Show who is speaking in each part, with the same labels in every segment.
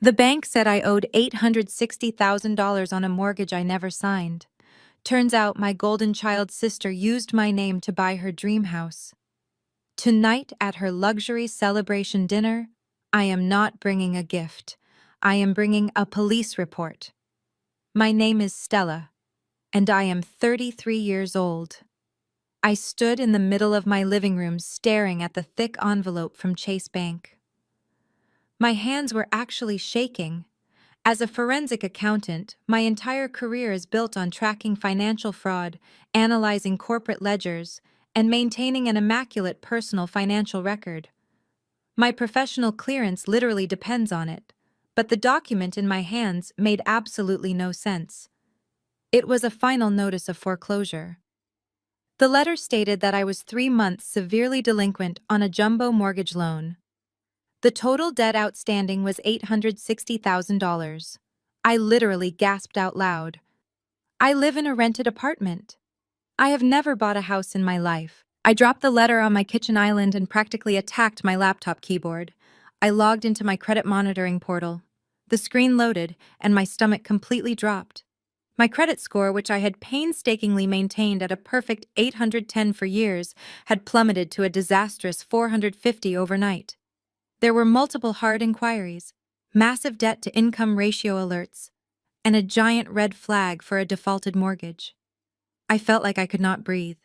Speaker 1: The bank said I owed $860,000 on a mortgage I never signed. Turns out my golden child sister used my name to buy her dream house. Tonight at her luxury celebration dinner, I am not bringing a gift. I am bringing a police report. My name is Stella, and I am 33 years old. I stood in the middle of my living room staring at the thick envelope from Chase Bank. My hands were actually shaking. As a forensic accountant, my entire career is built on tracking financial fraud, analyzing corporate ledgers, and maintaining an immaculate personal financial record. My professional clearance literally depends on it, but the document in my hands made absolutely no sense. It was a final notice of foreclosure. The letter stated that I was 3 months severely delinquent on a jumbo mortgage loan. The total debt outstanding was $860,000. I literally gasped out loud. I live in a rented apartment. I have never bought a house in my life. I dropped the letter on my kitchen island and practically attacked my laptop keyboard. I logged into my credit monitoring portal. The screen loaded, and my stomach completely dropped. My credit score, which I had painstakingly maintained at a perfect 810 for years, had plummeted to a disastrous 450 overnight. There were multiple hard inquiries, massive debt-to-income ratio alerts, and a giant red flag for a defaulted mortgage. I felt like I could not breathe.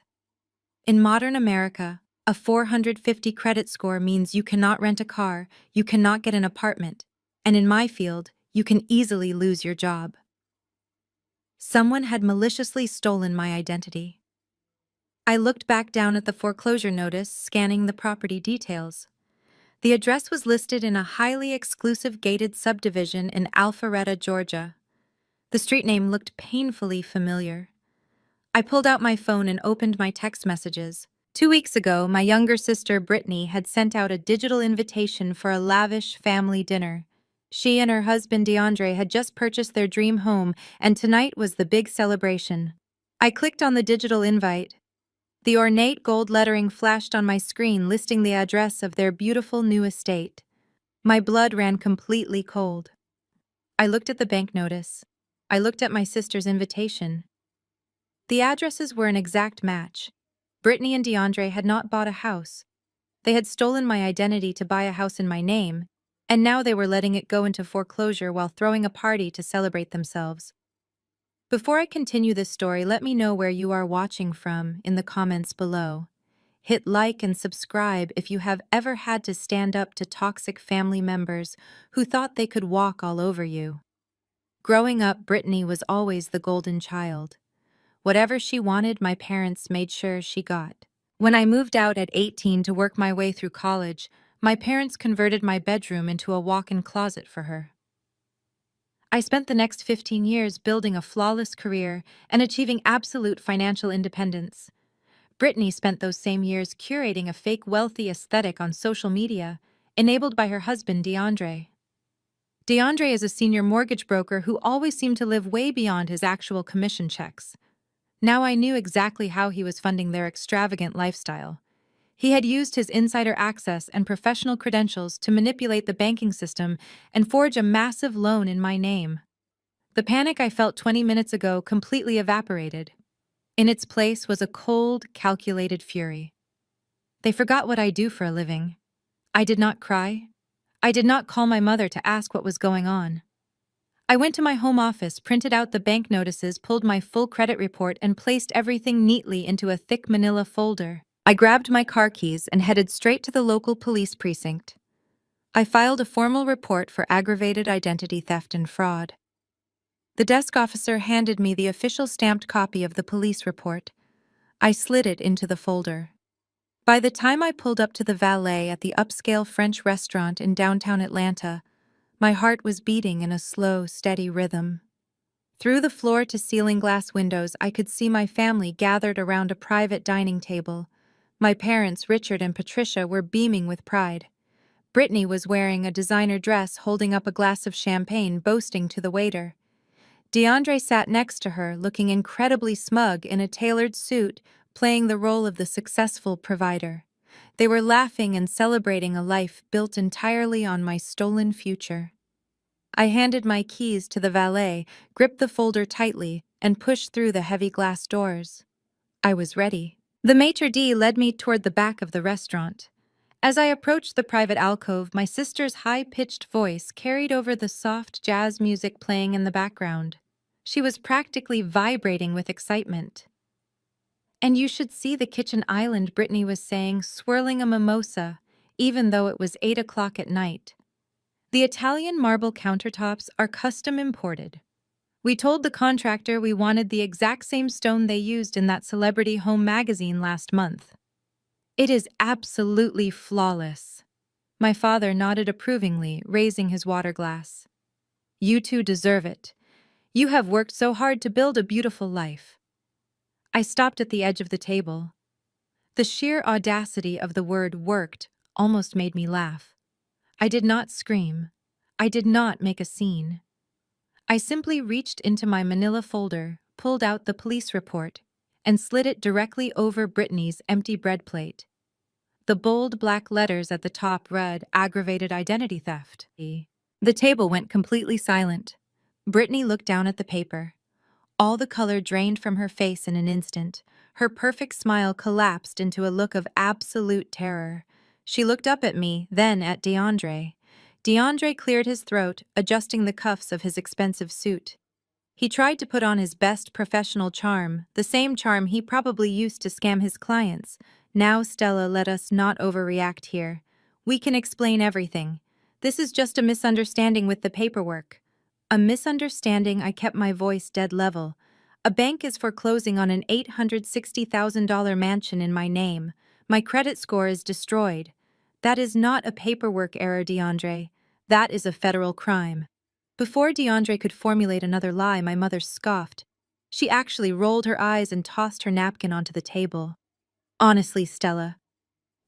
Speaker 1: In modern America, a 450 credit score means you cannot rent a car, you cannot get an apartment, and in my field, you can easily lose your job. Someone had maliciously stolen my identity. I looked back down at the foreclosure notice, scanning the property details. The address was listed in a highly exclusive gated subdivision in Alpharetta, Georgia. The street name looked painfully familiar. I pulled out my phone and opened my text messages. 2 weeks ago, my younger sister Brittany had sent out a digital invitation for a lavish family dinner. She and her husband DeAndre had just purchased their dream home, and tonight was the big celebration. I clicked on the digital invite. The ornate gold lettering flashed on my screen listing the address of their beautiful new estate. My blood ran completely cold. I looked at the bank notice. I looked at my sister's invitation. The addresses were an exact match. Brittany and DeAndre had not bought a house. They had stolen my identity to buy a house in my name, and now they were letting it go into foreclosure while throwing a party to celebrate themselves. Before I continue this story, let me know where you are watching from in the comments below. Hit like and subscribe if you have ever had to stand up to toxic family members who thought they could walk all over you. Growing up, Brittany was always the golden child. Whatever she wanted, my parents made sure she got. When I moved out at 18 to work my way through college, my parents converted my bedroom into a walk-in closet for her. I spent the next 15 years building a flawless career and achieving absolute financial independence. Brittany spent those same years curating a fake wealthy aesthetic on social media, enabled by her husband DeAndre. DeAndre is a senior mortgage broker who always seemed to live way beyond his actual commission checks. Now I knew exactly how he was funding their extravagant lifestyle. He had used his insider access and professional credentials to manipulate the banking system and forge a massive loan in my name. The panic I felt 20 minutes ago completely evaporated. In its place was a cold, calculated fury. They forgot what I do for a living. I did not cry. I did not call my mother to ask what was going on. I went to my home office, printed out the bank notices, pulled my full credit report, and placed everything neatly into a thick manila folder. I grabbed my car keys and headed straight to the local police precinct. I filed a formal report for aggravated identity theft and fraud. The desk officer handed me the official stamped copy of the police report. I slid it into the folder. By the time I pulled up to the valet at the upscale French restaurant in downtown Atlanta, my heart was beating in a slow, steady rhythm. Through the floor-to-ceiling glass windows, I could see my family gathered around a private dining table. My parents, Richard and Patricia, were beaming with pride. Brittany was wearing a designer dress, holding up a glass of champagne, boasting to the waiter. DeAndre sat next to her, looking incredibly smug in a tailored suit, playing the role of the successful provider. They were laughing and celebrating a life built entirely on my stolen future. I handed my keys to the valet, gripped the folder tightly, and pushed through the heavy glass doors. I was ready. The maitre d' led me toward the back of the restaurant. As I approached the private alcove, my sister's high-pitched voice carried over the soft jazz music playing in the background. She was practically vibrating with excitement. "And you should see the kitchen island," Brittany was saying, swirling a mimosa, even though it was 8 o'clock at night. "The Italian marble countertops are custom imported. We told the contractor we wanted the exact same stone they used in that celebrity home magazine last month. It is absolutely flawless." My father nodded approvingly, raising his water glass. "You two deserve it. You have worked so hard to build a beautiful life." I stopped at the edge of the table. The sheer audacity of the word "worked" almost made me laugh. I did not scream. I did not make a scene. I simply reached into my manila folder, pulled out the police report, and slid it directly over Brittany's empty bread plate. The bold black letters at the top read "Aggravated Identity Theft." The table went completely silent. Brittany looked down at the paper. All the color drained from her face in an instant. Her perfect smile collapsed into a look of absolute terror. She looked up at me, then at DeAndre. DeAndre cleared his throat, adjusting the cuffs of his expensive suit. He tried to put on his best professional charm, the same charm he probably used to scam his clients. "Now, Stella, let us not overreact here. We can explain everything. This is just a misunderstanding with the paperwork." A misunderstanding. I kept my voice dead level. "A bank is foreclosing on an $860,000 mansion in my name. My credit score is destroyed. That is not a paperwork error, DeAndre. That is a federal crime." Before DeAndre could formulate another lie, my mother scoffed. She actually rolled her eyes and tossed her napkin onto the table. "Honestly, Stella,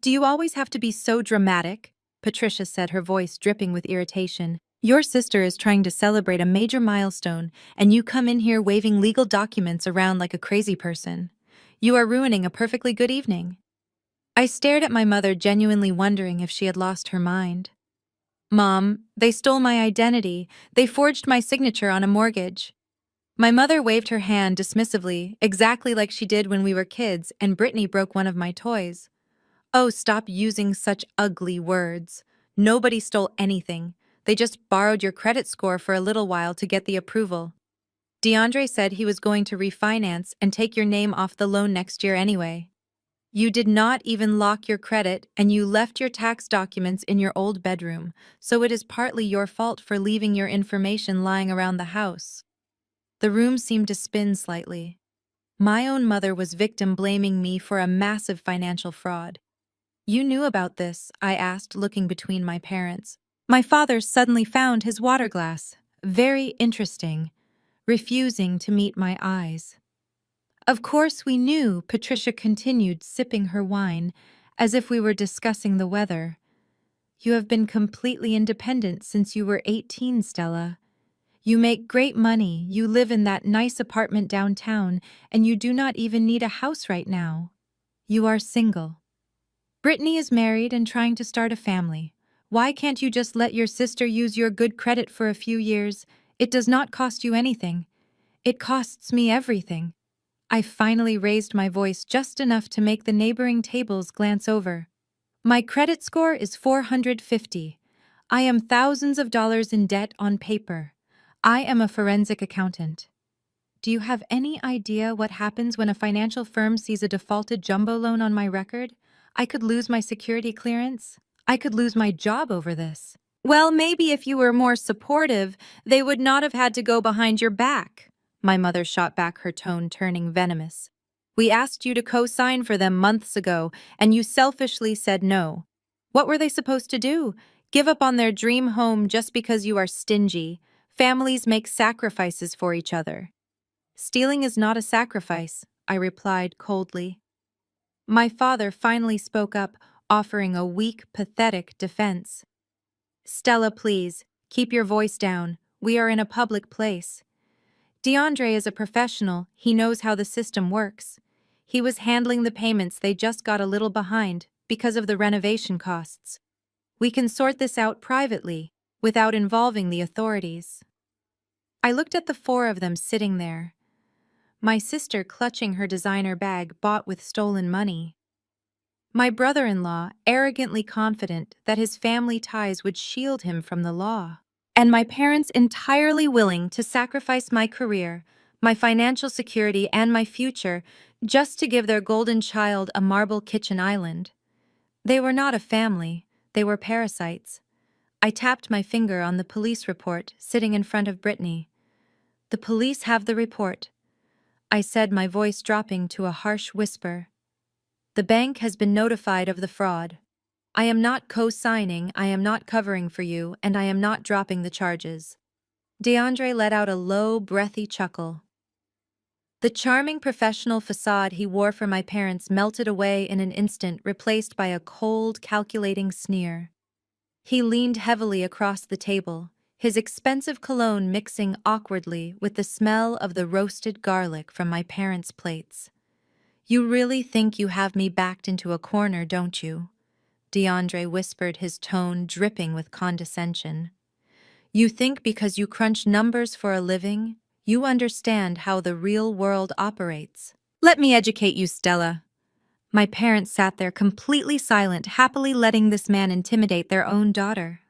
Speaker 1: do you always have to be so dramatic?" Patricia said, her voice dripping with irritation. "Your sister is trying to celebrate a major milestone, and you come in here waving legal documents around like a crazy person. You are ruining a perfectly good evening." I stared at my mother, genuinely wondering if she had lost her mind. "Mom, they stole my identity. They forged my signature on a mortgage." My mother waved her hand dismissively, exactly like she did when we were kids and Brittany broke one of my toys. "Oh, stop using such ugly words. Nobody stole anything. They just borrowed your credit score for a little while to get the approval. DeAndre said he was going to refinance and take your name off the loan next year anyway. You did not even lock your credit, and you left your tax documents in your old bedroom, so it is partly your fault for leaving your information lying around the house." The room seemed to spin slightly. My own mother was victim blaming me for a massive financial fraud. "You knew about this?" I asked, looking between my parents. My father suddenly found his water glass. Very interesting, refusing to meet my eyes. "Of course we knew," Patricia continued, sipping her wine, as if we were discussing the weather. "You have been completely independent since you were 18, Stella. You make great money, you live in that nice apartment downtown, and you do not even need a house right now. You are single. Brittany is married and trying to start a family. Why can't you just let your sister use your good credit for a few years? It does not cost you anything. It costs me everything." I finally raised my voice just enough to make the neighboring tables glance over. "My credit score is 450. I am thousands of dollars in debt on paper. I am a forensic accountant. Do you have any idea what happens when a financial firm sees a defaulted jumbo loan on my record? I could lose my security clearance. I could lose my job over this." "Well, maybe if you were more supportive, they would not have had to go behind your back." My mother shot back, her tone turning venomous. "We asked you to co-sign for them months ago, and you selfishly said no. What were they supposed to do? Give up on their dream home just because you are stingy? Families make sacrifices for each other." "Stealing is not a sacrifice," I replied coldly. My father finally spoke up, offering a weak, pathetic defense. "Stella, please, keep your voice down. We are in a public place. DeAndre is a professional. He knows how the system works. He was handling the payments. They just got a little behind because of the renovation costs. We can sort this out privately." without involving the authorities. I looked at the four of them sitting there, my sister clutching her designer bag bought with stolen money, my brother-in-law arrogantly confident that his family ties would shield him from the law, and my parents entirely willing to sacrifice my career, my financial security, and my future just to give their golden child a marble kitchen island. They were not a family, they were parasites. I tapped my finger on the police report sitting in front of Brittany. "The police have the report," I said, my voice dropping to a harsh whisper. "The bank has been notified of the fraud. I am not co-signing, I am not covering for you, and I am not dropping the charges." DeAndre let out a low, breathy chuckle. The charming professional facade he wore for my parents melted away in an instant, replaced by a cold, calculating sneer. He leaned heavily across the table, his expensive cologne mixing awkwardly with the smell of the roasted garlic from my parents' plates. "You really think you have me backed into a corner, don't you?" DeAndre whispered, his tone dripping with condescension. "You think because you crunch numbers for a living, you understand how the real world operates? Let me educate you, Stella." My parents sat there completely silent, happily letting this man intimidate their own daughter.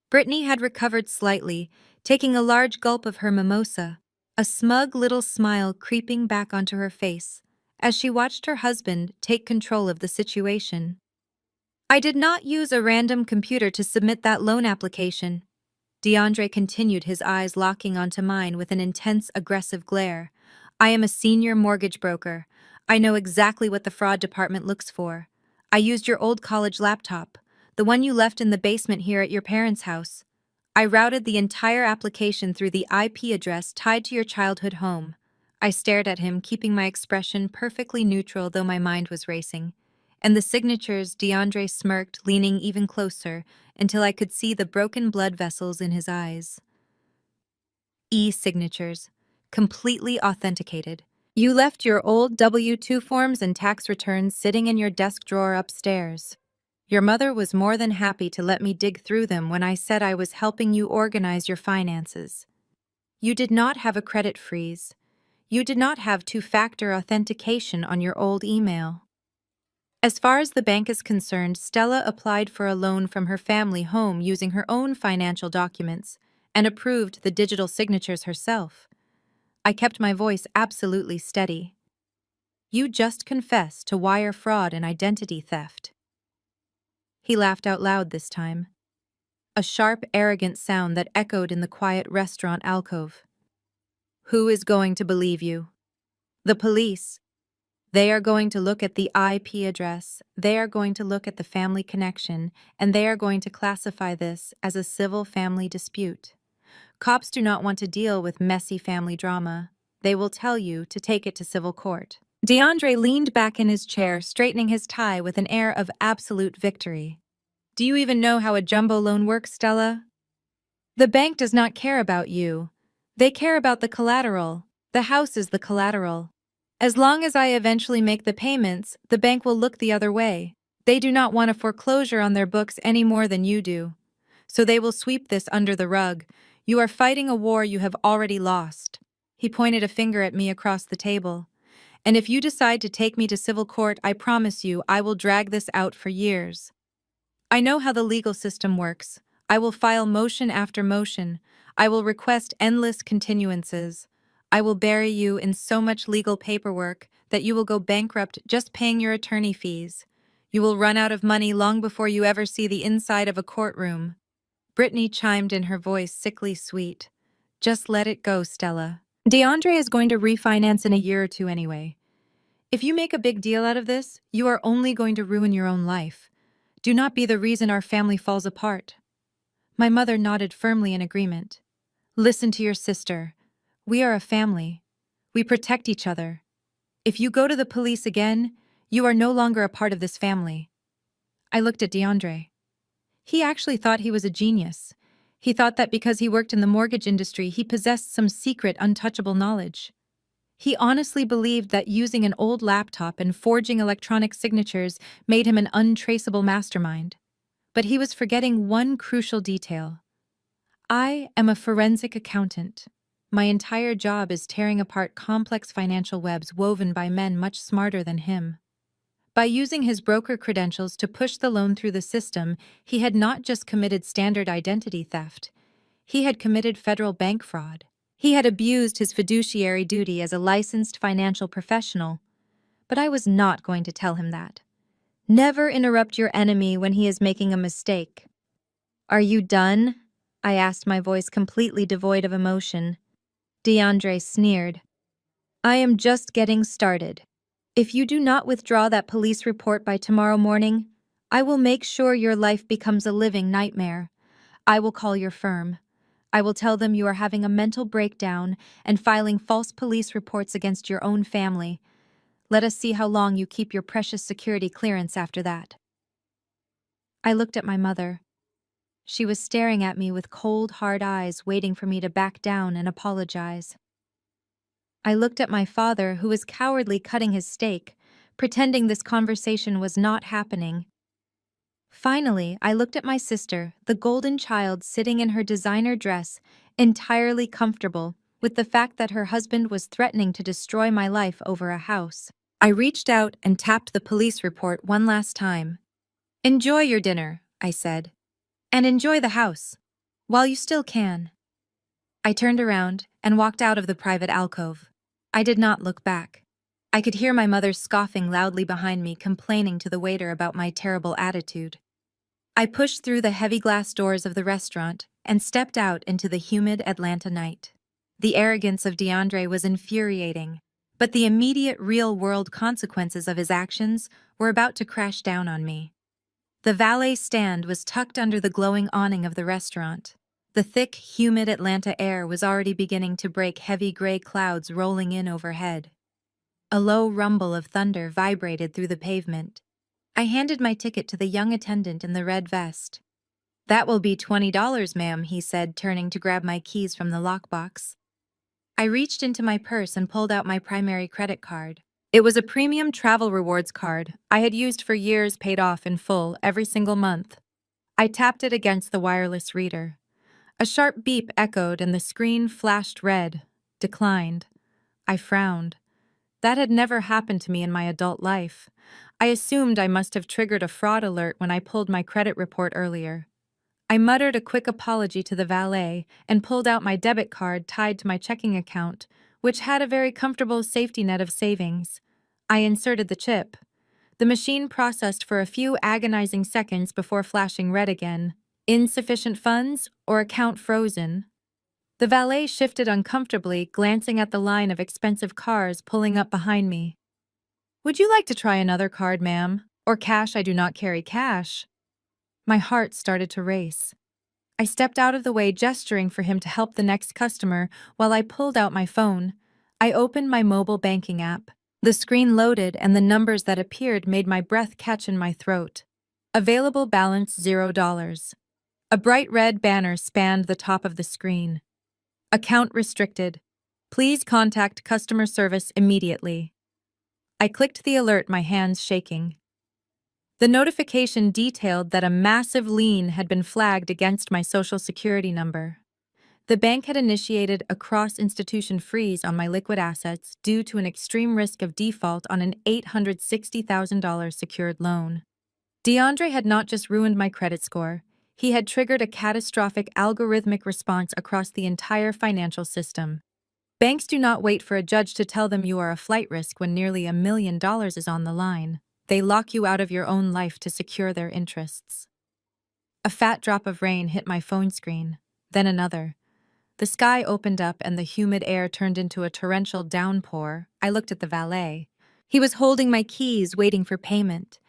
Speaker 1: Brittany had recovered slightly, taking a large gulp of her mimosa, a smug little smile creeping back onto her face as she watched her husband take control of the situation. "I did not use a random computer to submit that loan application." DeAndre continued, his eyes locking onto mine with an intense, aggressive glare. "I am a senior mortgage broker. I know exactly what the fraud department looks for. I used your old college laptop, the one you left in the basement here at your parents' house. I routed the entire application through the IP address tied to your childhood home." I stared at him, keeping my expression perfectly neutral though my mind was racing. "And the signatures," DeAndre smirked, leaning even closer until I could see the broken blood vessels in his eyes. "E-signatures, completely authenticated. You left your old W-2 forms and tax returns sitting in your desk drawer upstairs. Your mother was more than happy to let me dig through them when I said I was helping you organize your finances. You did not have a credit freeze. You did not have two-factor authentication on your old email. As far as the bank is concerned, Stella applied for a loan from her family home using her own financial documents and approved the digital signatures herself." I kept my voice absolutely steady. "You just confessed to wire fraud and identity theft." He laughed out loud this time, a sharp, arrogant sound that echoed in the quiet restaurant alcove. "Who is going to believe you? The police. They are going to look at the IP address, they are going to look at the family connection, and they are going to classify this as a civil family dispute. Cops do not want to deal with messy family drama. They will tell you to take it to civil court." DeAndre leaned back in his chair, straightening his tie with an air of absolute victory. "Do you even know how a jumbo loan works, Stella? The bank does not care about you. They care about the collateral. The house is the collateral. As long as I eventually make the payments, the bank will look the other way. They do not want a foreclosure on their books any more than you do. So they will sweep this under the rug. You are fighting a war you have already lost." He pointed a finger at me across the table. "And if you decide to take me to civil court, I promise you I will drag this out for years. I know how the legal system works. I will file motion after motion. I will request endless continuances. I will bury you in so much legal paperwork that you will go bankrupt just paying your attorney fees. You will run out of money long before you ever see the inside of a courtroom." Brittany chimed in, her voice sickly sweet. "Just let it go, Stella. DeAndre is going to refinance in a year or two anyway. If you make a big deal out of this, you are only going to ruin your own life. Do not be the reason our family falls apart." My mother nodded firmly in agreement. "Listen to your sister. We are a family. We protect each other. If you go to the police again, you are no longer a part of this family." I looked at DeAndre. He actually thought he was a genius. He thought that because he worked in the mortgage industry, he possessed some secret, untouchable knowledge. He honestly believed that using an old laptop and forging electronic signatures made him an untraceable mastermind. But he was forgetting one crucial detail. I am a forensic accountant. My entire job is tearing apart complex financial webs woven by men much smarter than him. By using his broker credentials to push the loan through the system, he had not just committed standard identity theft, he had committed federal bank fraud. He had abused his fiduciary duty as a licensed financial professional. But I was not going to tell him that. Never interrupt your enemy when he is making a mistake. Are you done? I asked, my voice completely devoid of emotion. DeAndre sneered. I am just getting started. If you do not withdraw that police report by tomorrow morning, I will make sure your life becomes a living nightmare. I will call your firm. I will tell them you are having a mental breakdown and filing false police reports against your own family. Let us see how long you keep your precious security clearance after that. I looked at my mother. She was staring at me with cold, hard eyes, waiting for me to back down and apologize. I looked at my father, who was cowardly cutting his steak, pretending this conversation was not happening. Finally, I looked at my sister, the golden child sitting in her designer dress, entirely comfortable with the fact that her husband was threatening to destroy my life over a house. I reached out and tapped the police report one last time. Enjoy your dinner, I said. And enjoy the house, while you still can. I turned around and walked out of the private alcove. I did not look back. I could hear my mother scoffing loudly behind me, complaining to the waiter about my terrible attitude. I pushed through the heavy glass doors of the restaurant and stepped out into the humid Atlanta night. The arrogance of DeAndre was infuriating, but the immediate real-world consequences of his actions were about to crash down on me. The valet stand was tucked under the glowing awning of the restaurant. The thick, humid Atlanta air was already beginning to break heavy gray clouds rolling in overhead. A low rumble of thunder vibrated through the pavement. I handed my ticket to the young attendant in the red vest. That will be $20, ma'am, he said, turning to grab my keys from the lockbox. I reached into my purse and pulled out my primary credit card. It was a premium travel rewards card I had used for years, paid off in full every single month. I tapped it against the wireless reader. A sharp beep echoed and the screen flashed red, declined. I frowned. That had never happened to me in my adult life. I assumed I must have triggered a fraud alert when I pulled my credit report earlier. I muttered a quick apology to the valet and pulled out my debit card tied to my checking account, which had a very comfortable safety net of savings. I inserted the chip. The machine processed for a few agonizing seconds before flashing red again. Insufficient funds or account frozen. The valet shifted uncomfortably, glancing at the line of expensive cars pulling up behind me. Would you like to try another card, ma'am? Or cash? I do not carry cash. My heart started to race. I stepped out of the way, gesturing for him to help the next customer while I pulled out my phone. I opened my mobile banking app. The screen loaded and the numbers that appeared made my breath catch in my throat. Available balance $0. A bright red banner spanned the top of the screen. Account restricted. Please contact customer service immediately. I clicked the alert, my hands shaking. The notification detailed that a massive lien had been flagged against my Social Security number. The bank had initiated a cross-institution freeze on my liquid assets due to an extreme risk of default on an $860,000 secured loan. DeAndre had not just ruined my credit score, he had triggered a catastrophic algorithmic response across the entire financial system. Banks do not wait for a judge to tell them you are a flight risk when nearly $1 million is on the line. They lock you out of your own life to secure their interests. A fat drop of rain hit my phone screen, then another. The sky opened up and the humid air turned into a torrential downpour. I looked at the valet. He was holding my keys, waiting for payment.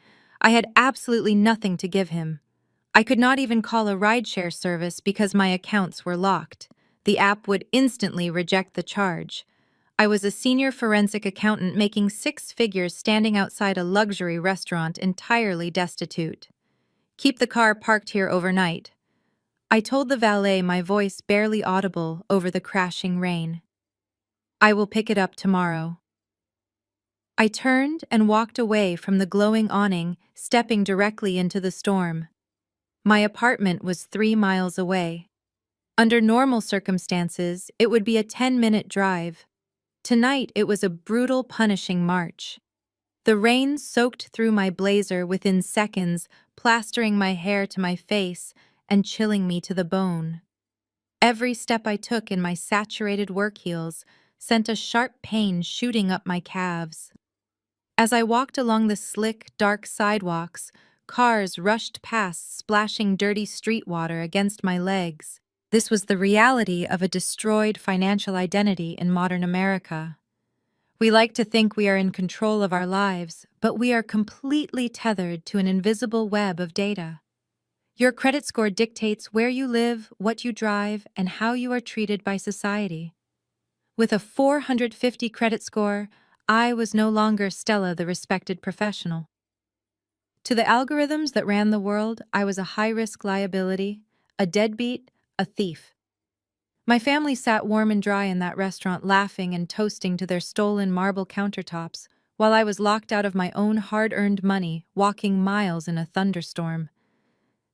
Speaker 1: I had absolutely nothing to give him. I could not even call a rideshare service because my accounts were locked. The app would instantly reject the charge. I was a senior forensic accountant making 6 figures standing outside a luxury restaurant entirely destitute. Keep the car parked here overnight. I told the valet, my voice barely audible over the crashing rain. I will pick it up tomorrow. I turned and walked away from the glowing awning, stepping directly into the storm. My apartment was 3 miles away. Under normal circumstances, it would be a 10-minute drive. Tonight, it was a brutal, punishing march. The rain soaked through my blazer within seconds, plastering my hair to my face and chilling me to the bone. Every step I took in my saturated work heels sent a sharp pain shooting up my calves. As I walked along the slick, dark sidewalks, cars rushed past, splashing dirty street water against my legs. This was the reality of a destroyed financial identity in modern America. We like to think we are in control of our lives, but we are completely tethered to an invisible web of data. Your credit score dictates where you live, what you drive, and how you are treated by society. With a 450 credit score, I was no longer Stella, the respected professional. To the algorithms that ran the world, I was a high-risk liability, a deadbeat, a thief. My family sat warm and dry in that restaurant, laughing and toasting to their stolen marble countertops, while I was locked out of my own hard-earned money, walking miles in a thunderstorm.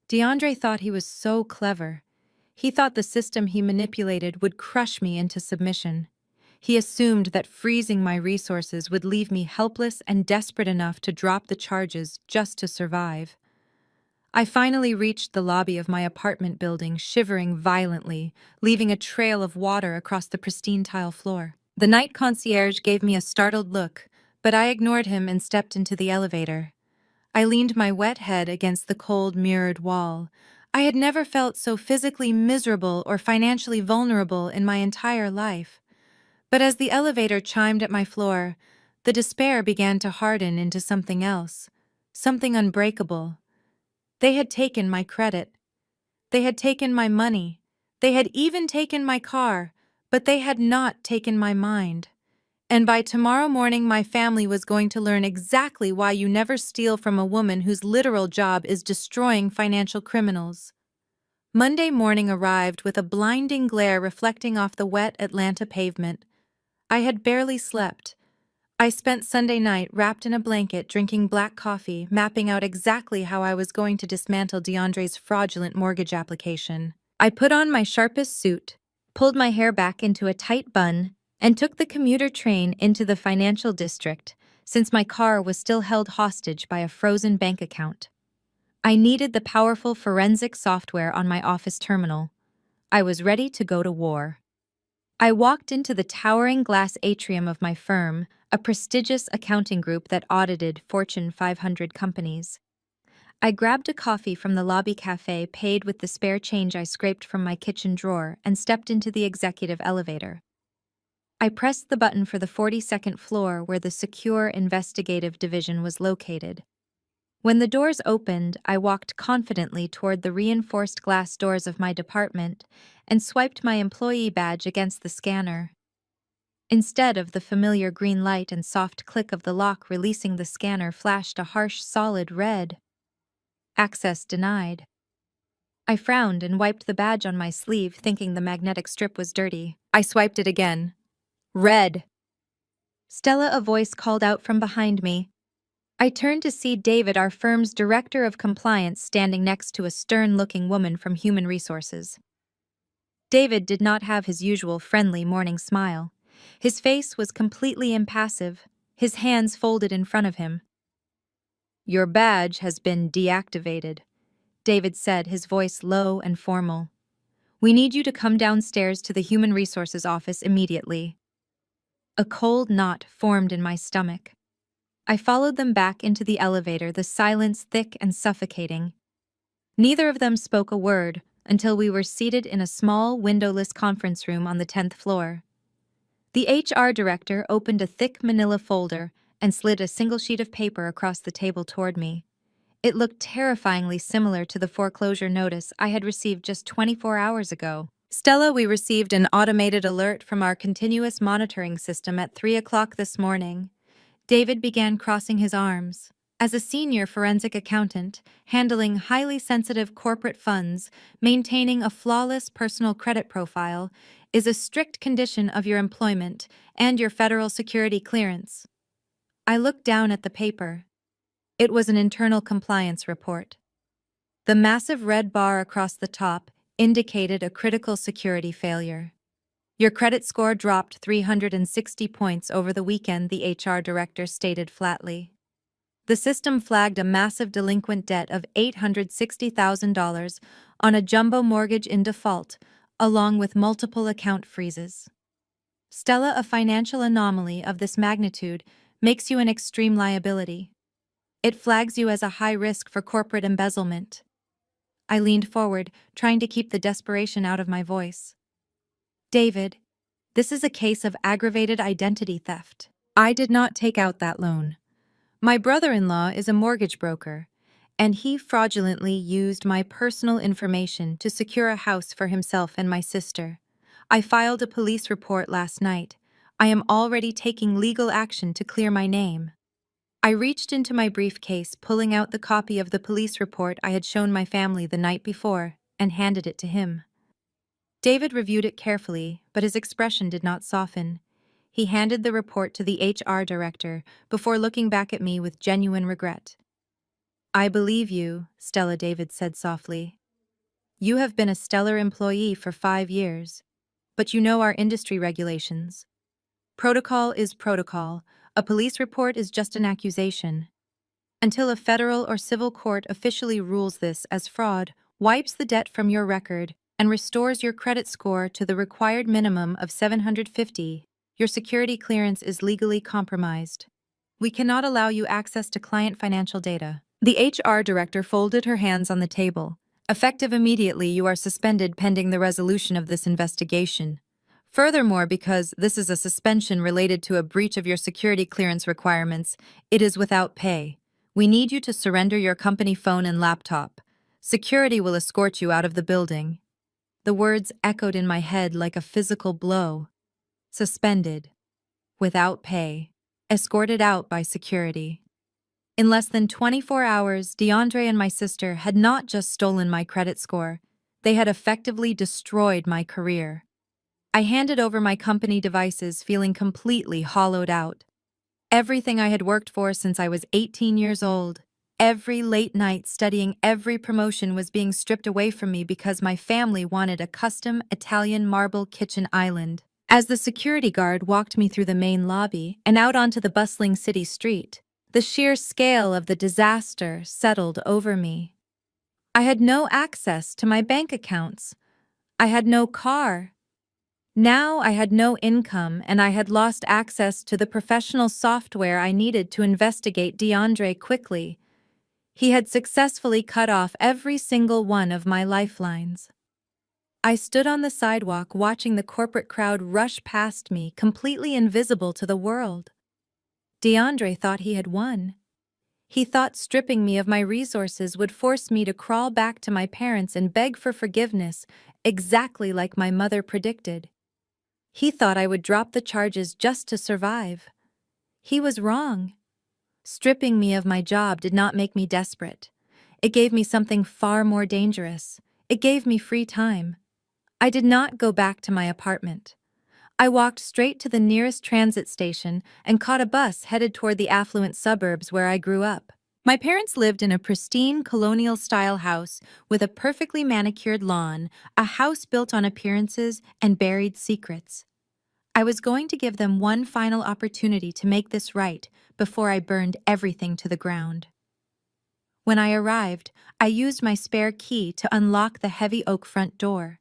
Speaker 1: DeAndre thought he was so clever. He thought the system he manipulated would crush me into submission. He assumed that freezing my resources would leave me helpless and desperate enough to drop the charges just to survive. I finally reached the lobby of my apartment building, shivering violently, leaving a trail of water across the pristine tile floor. The night concierge gave me a startled look, but I ignored him and stepped into the elevator. I leaned my wet head against the cold, mirrored wall. I had never felt so physically miserable or financially vulnerable in my entire life. But as the elevator chimed at my floor, the despair began to harden into something else, something unbreakable. They had taken my credit. They had taken my money. They had even taken my car, but they had not taken my mind. And by tomorrow morning, my family was going to learn exactly why you never steal from a woman whose literal job is destroying financial criminals. Monday morning arrived with a blinding glare reflecting off the wet Atlanta pavement. I had barely slept. I spent Sunday night wrapped in a blanket, drinking black coffee, mapping out exactly how I was going to dismantle DeAndre's fraudulent mortgage application. I put on my sharpest suit, pulled my hair back into a tight bun, and took the commuter train into the financial district, since my car was still held hostage by a frozen bank account. I needed the powerful forensic software on my office terminal. I was ready to go to war. I walked into the towering glass atrium of my firm, a prestigious accounting group that audited Fortune 500 companies. I grabbed a coffee from the lobby cafe, paid with the spare change I scraped from my kitchen drawer, and stepped into the executive elevator. I pressed the button for the 42nd floor where the Secure Investigative Division was located. When the doors opened, I walked confidently toward the reinforced glass doors of my department and swiped my employee badge against the scanner. Instead of the familiar green light and soft click of the lock releasing the scanner flashed a harsh, solid red. Access denied. I frowned and wiped the badge on my sleeve, thinking the magnetic strip was dirty. I swiped it again. Red. Stella, a voice called out from behind me. I turned to see David, our firm's director of compliance, standing next to a stern-looking woman from Human Resources. David did not have his usual friendly morning smile. His face was completely impassive, his hands folded in front of him. "Your badge has been deactivated," David said, his voice low and formal. "We need you to come downstairs to the Human Resources office immediately." A cold knot formed in my stomach. I followed them back into the elevator, the silence thick and suffocating. Neither of them spoke a word until we were seated in a small, windowless conference room on the 10th floor. The HR director opened a thick manila folder and slid a single sheet of paper across the table toward me. It looked terrifyingly similar to the foreclosure notice I had received just 24 hours ago. "Stella, we received an automated alert from our continuous monitoring system at 3 o'clock this morning." David began crossing his arms. As a senior forensic accountant, handling highly sensitive corporate funds, maintaining a flawless personal credit profile is a strict condition of your employment and your federal security clearance. I looked down at the paper. It was an internal compliance report. The massive red bar across the top indicated a critical security failure. Your credit score dropped 360 points over the weekend, the HR director stated flatly. The system flagged a massive delinquent debt of $860,000 on a jumbo mortgage in default, along with multiple account freezes. Stella, a financial anomaly of this magnitude makes you an extreme liability. It flags you as a high risk for corporate embezzlement. I leaned forward, trying to keep the desperation out of my voice. David, this is a case of aggravated identity theft. I did not take out that loan. My brother-in-law is a mortgage broker, and he fraudulently used my personal information to secure a house for himself and my sister. I filed a police report last night. I am already taking legal action to clear my name. I reached into my briefcase, pulling out the copy of the police report I had shown my family the night before, and handed it to him. David reviewed it carefully, but his expression did not soften. He handed the report to the HR director before looking back at me with genuine regret. I believe you, Stella, David said softly. You have been a stellar employee for 5 years, but you know our industry regulations. Protocol is protocol. A police report is just an accusation. Until a federal or civil court officially rules this as fraud, wipes the debt from your record, and restores your credit score to the required minimum of 750, your security clearance is legally compromised. We cannot allow you access to client financial data. The HR director folded her hands on the table. Effective immediately, you are suspended pending the resolution of this investigation. Furthermore, because this is a suspension related to a breach of your security clearance requirements, it is without pay. We need you to surrender your company phone and laptop. Security will escort you out of the building. The words echoed in my head like a physical blow. Suspended. Without pay. Escorted out by security. In less than 24 hours, DeAndre and my sister had not just stolen my credit score, they had effectively destroyed my career. I handed over my company devices feeling completely hollowed out. Everything I had worked for since I was 18 years old, every late night studying every promotion was being stripped away from me because my family wanted a custom Italian marble kitchen island. As the security guard walked me through the main lobby and out onto the bustling city street, the sheer scale of the disaster settled over me. I had no access to my bank accounts. I had no car. Now I had no income, and I had lost access to the professional software I needed to investigate DeAndre quickly. He had successfully cut off every single one of my lifelines. I stood on the sidewalk watching the corporate crowd rush past me, completely invisible to the world. DeAndre thought he had won. He thought stripping me of my resources would force me to crawl back to my parents and beg for forgiveness, exactly like my mother predicted. He thought I would drop the charges just to survive. He was wrong. Stripping me of my job did not make me desperate. It gave me something far more dangerous. It gave me free time. I did not go back to my apartment. I walked straight to the nearest transit station and caught a bus headed toward the affluent suburbs where I grew up. My parents lived in a pristine colonial-style house with a perfectly manicured lawn, a house built on appearances and buried secrets. I was going to give them one final opportunity to make this right before I burned everything to the ground. When I arrived, I used my spare key to unlock the heavy oak front door.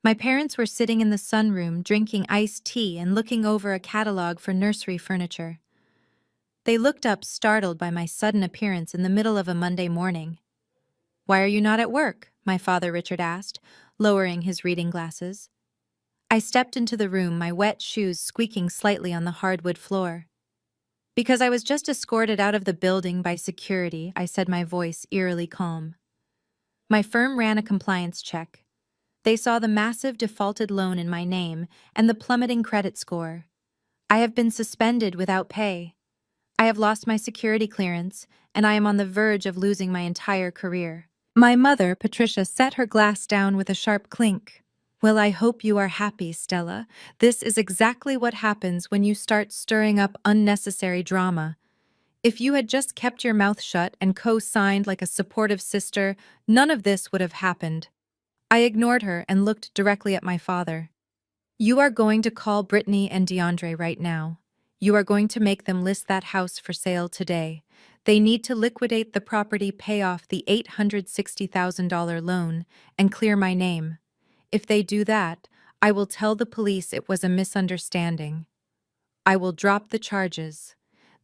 Speaker 1: My parents were sitting in the sunroom drinking iced tea and looking over a catalog for nursery furniture. They looked up, startled by my sudden appearance in the middle of a Monday morning. "Why are you not at work?" my father Richard asked, lowering his reading glasses. I stepped into the room, my wet shoes squeaking slightly on the hardwood floor. "Because I was just escorted out of the building by security," I said, my voice eerily calm. My firm ran a compliance check. They saw the massive defaulted loan in my name and the plummeting credit score. I have been suspended without pay. I have lost my security clearance, and I am on the verge of losing my entire career. My mother, Patricia, set her glass down with a sharp clink. "Well, I hope you are happy, Stella. This is exactly what happens when you start stirring up unnecessary drama. If you had just kept your mouth shut and co-signed like a supportive sister, none of this would have happened. I ignored her and looked directly at my father. You are going to call Brittany and DeAndre right now. You are going to make them list that house for sale today. They need to liquidate the property, pay off the $860,000 loan, and clear my name. If they do that, I will tell the police it was a misunderstanding. I will drop the charges.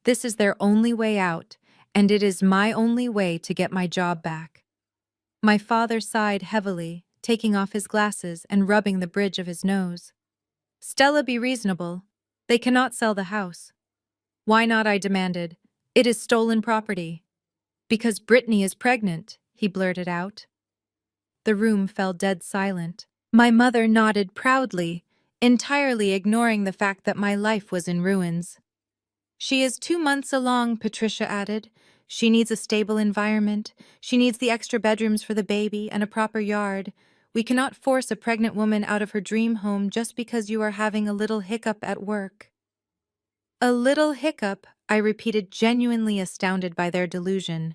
Speaker 1: This is their only way out, and it is my only way to get my job back. My father sighed heavily, taking off his glasses and rubbing the bridge of his nose. Stella, be reasonable. They cannot sell the house. Why not? I demanded. It is stolen property. Because Brittany is pregnant, he blurted out. The room fell dead silent. My mother nodded proudly, entirely ignoring the fact that my life was in ruins. She is 2 months along, Patricia added. She needs a stable environment. She needs the extra bedrooms for the baby and a proper yard. We cannot force a pregnant woman out of her dream home just because you are having a little hiccup at work. A little hiccup, I repeated, genuinely astounded by their delusion.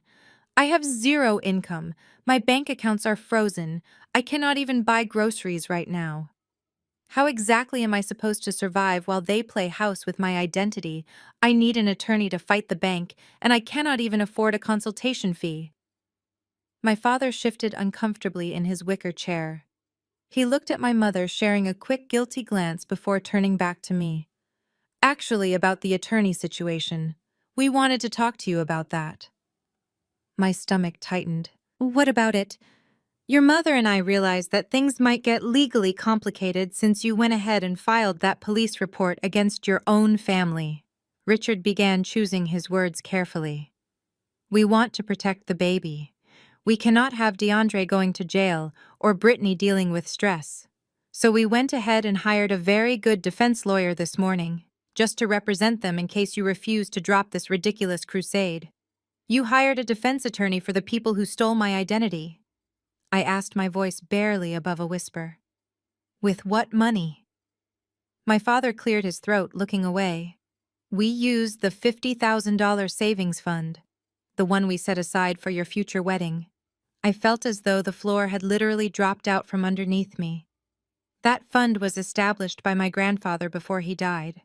Speaker 1: I have zero income. My bank accounts are frozen. I cannot even buy groceries right now. How exactly am I supposed to survive while they play house with my identity? I need an attorney to fight the bank, and I cannot even afford a consultation fee. My father shifted uncomfortably in his wicker chair. He looked at my mother, sharing a quick, guilty glance before turning back to me. Actually, about the attorney situation. We wanted to talk to you about that. My stomach tightened. What about it? Your mother and I realized that things might get legally complicated since you went ahead and filed that police report against your own family. Richard began choosing his words carefully. We want to protect the baby. We cannot have DeAndre going to jail or Brittany dealing with stress. So we went ahead and hired a very good defense lawyer this morning, just to represent them in case you refuse to drop this ridiculous crusade. You hired a defense attorney for the people who stole my identity. I asked, my voice barely above a whisper. With what money? My father cleared his throat, looking away. We used the $50,000 savings fund, the one we set aside for your future wedding. I felt as though the floor had literally dropped out from underneath me. That fund was established by my grandfather before he died.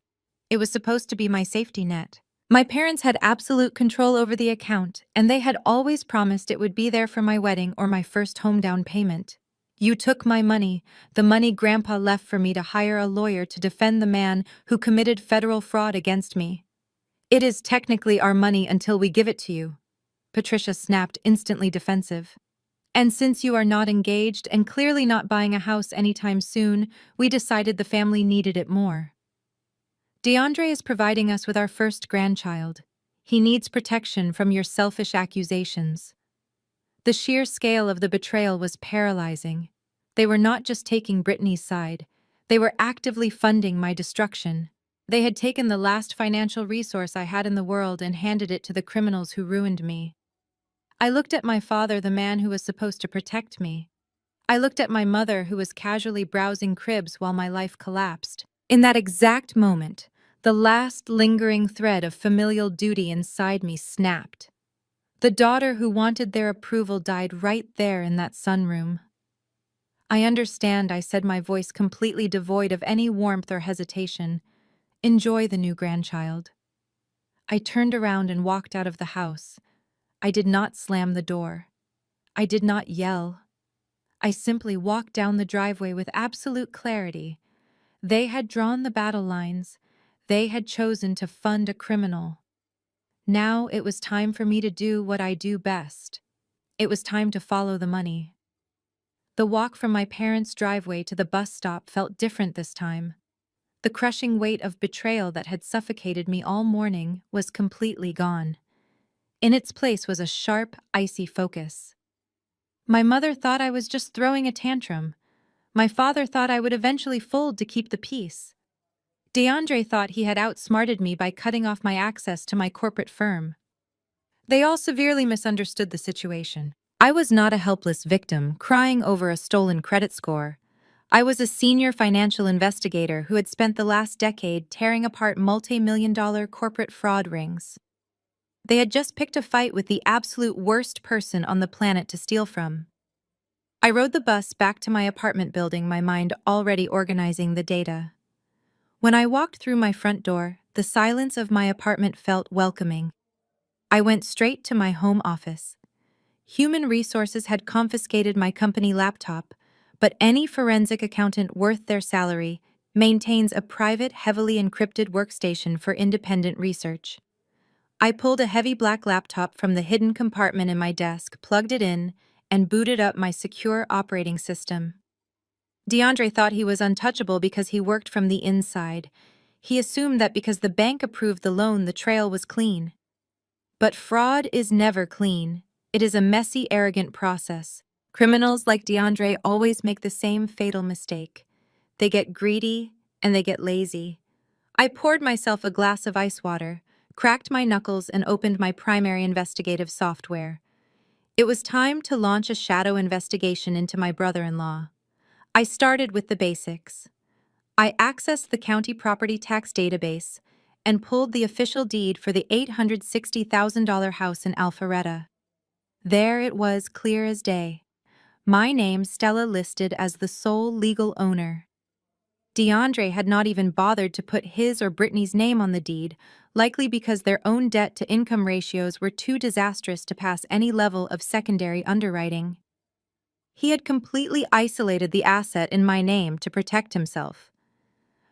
Speaker 1: It was supposed to be my safety net. My parents had absolute control over the account, and they had always promised it would be there for my wedding or my first home down payment. You took my money, the money Grandpa left for me to hire a lawyer to defend the man who committed federal fraud against me. It is technically our money until we give it to you. Patricia snapped, instantly defensive. And since you are not engaged and clearly not buying a house anytime soon, we decided the family needed it more. DeAndre is providing us with our first grandchild. He needs protection from your selfish accusations. The sheer scale of the betrayal was paralyzing. They were not just taking Brittany's side, they were actively funding my destruction. They had taken the last financial resource I had in the world and handed it to the criminals who ruined me. I looked at my father, the man who was supposed to protect me. I looked at my mother, who was casually browsing cribs while my life collapsed. In that exact moment, the last lingering thread of familial duty inside me snapped. The daughter who wanted their approval died right there in that sunroom. I understand, I said, my voice completely devoid of any warmth or hesitation. Enjoy the new grandchild. I turned around and walked out of the house. I did not slam the door. I did not yell. I simply walked down the driveway with absolute clarity. They had drawn the battle lines. They had chosen to fund a criminal. Now it was time for me to do what I do best. It was time to follow the money. The walk from my parents' driveway to the bus stop felt different this time. The crushing weight of betrayal that had suffocated me all morning was completely gone. In its place was a sharp, icy focus. My mother thought I was just throwing a tantrum. My father thought I would eventually fold to keep the peace. DeAndre thought he had outsmarted me by cutting off my access to my corporate firm. They all severely misunderstood the situation. I was not a helpless victim crying over a stolen credit score. I was a senior financial investigator who had spent the last decade tearing apart multi-million-dollar corporate fraud rings. They had just picked a fight with the absolute worst person on the planet to steal from. I rode the bus back to my apartment building, my mind already organizing the data. When I walked through my front door, the silence of my apartment felt welcoming. I went straight to my home office. Human Resources had confiscated my company laptop, but any forensic accountant worth their salary maintains a private, heavily encrypted workstation for independent research. I pulled a heavy black laptop from the hidden compartment in my desk, plugged it in, and booted up my secure operating system. DeAndre thought he was untouchable because he worked from the inside. He assumed that because the bank approved the loan, the trail was clean. But fraud is never clean. It is a messy, arrogant process. Criminals like DeAndre always make the same fatal mistake. They get greedy and they get lazy. I poured myself a glass of ice water, cracked my knuckles, and opened my primary investigative software. It was time to launch a shadow investigation into my brother-in-law. I started with the basics. I accessed the county property tax database and pulled the official deed for the $860,000 house in Alpharetta. There it was, clear as day. My name, Stella, listed as the sole legal owner. DeAndre had not even bothered to put his or Brittany's name on the deed, likely because their own debt-to-income ratios were too disastrous to pass any level of secondary underwriting. He had completely isolated the asset in my name to protect himself.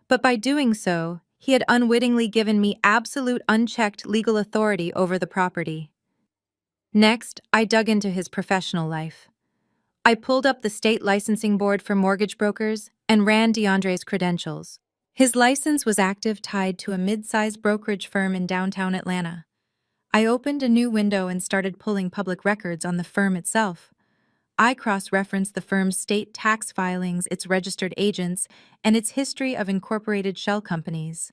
Speaker 1: But by doing so, he had unwittingly given me absolute unchecked legal authority over the property. Next, I dug into his professional life. I pulled up the state licensing board for mortgage brokers and ran DeAndre's credentials. His license was active, tied to a mid-sized brokerage firm in downtown Atlanta. I opened a new window and started pulling public records on the firm itself. I cross-referenced the firm's state tax filings, its registered agents, and its history of incorporated shell companies.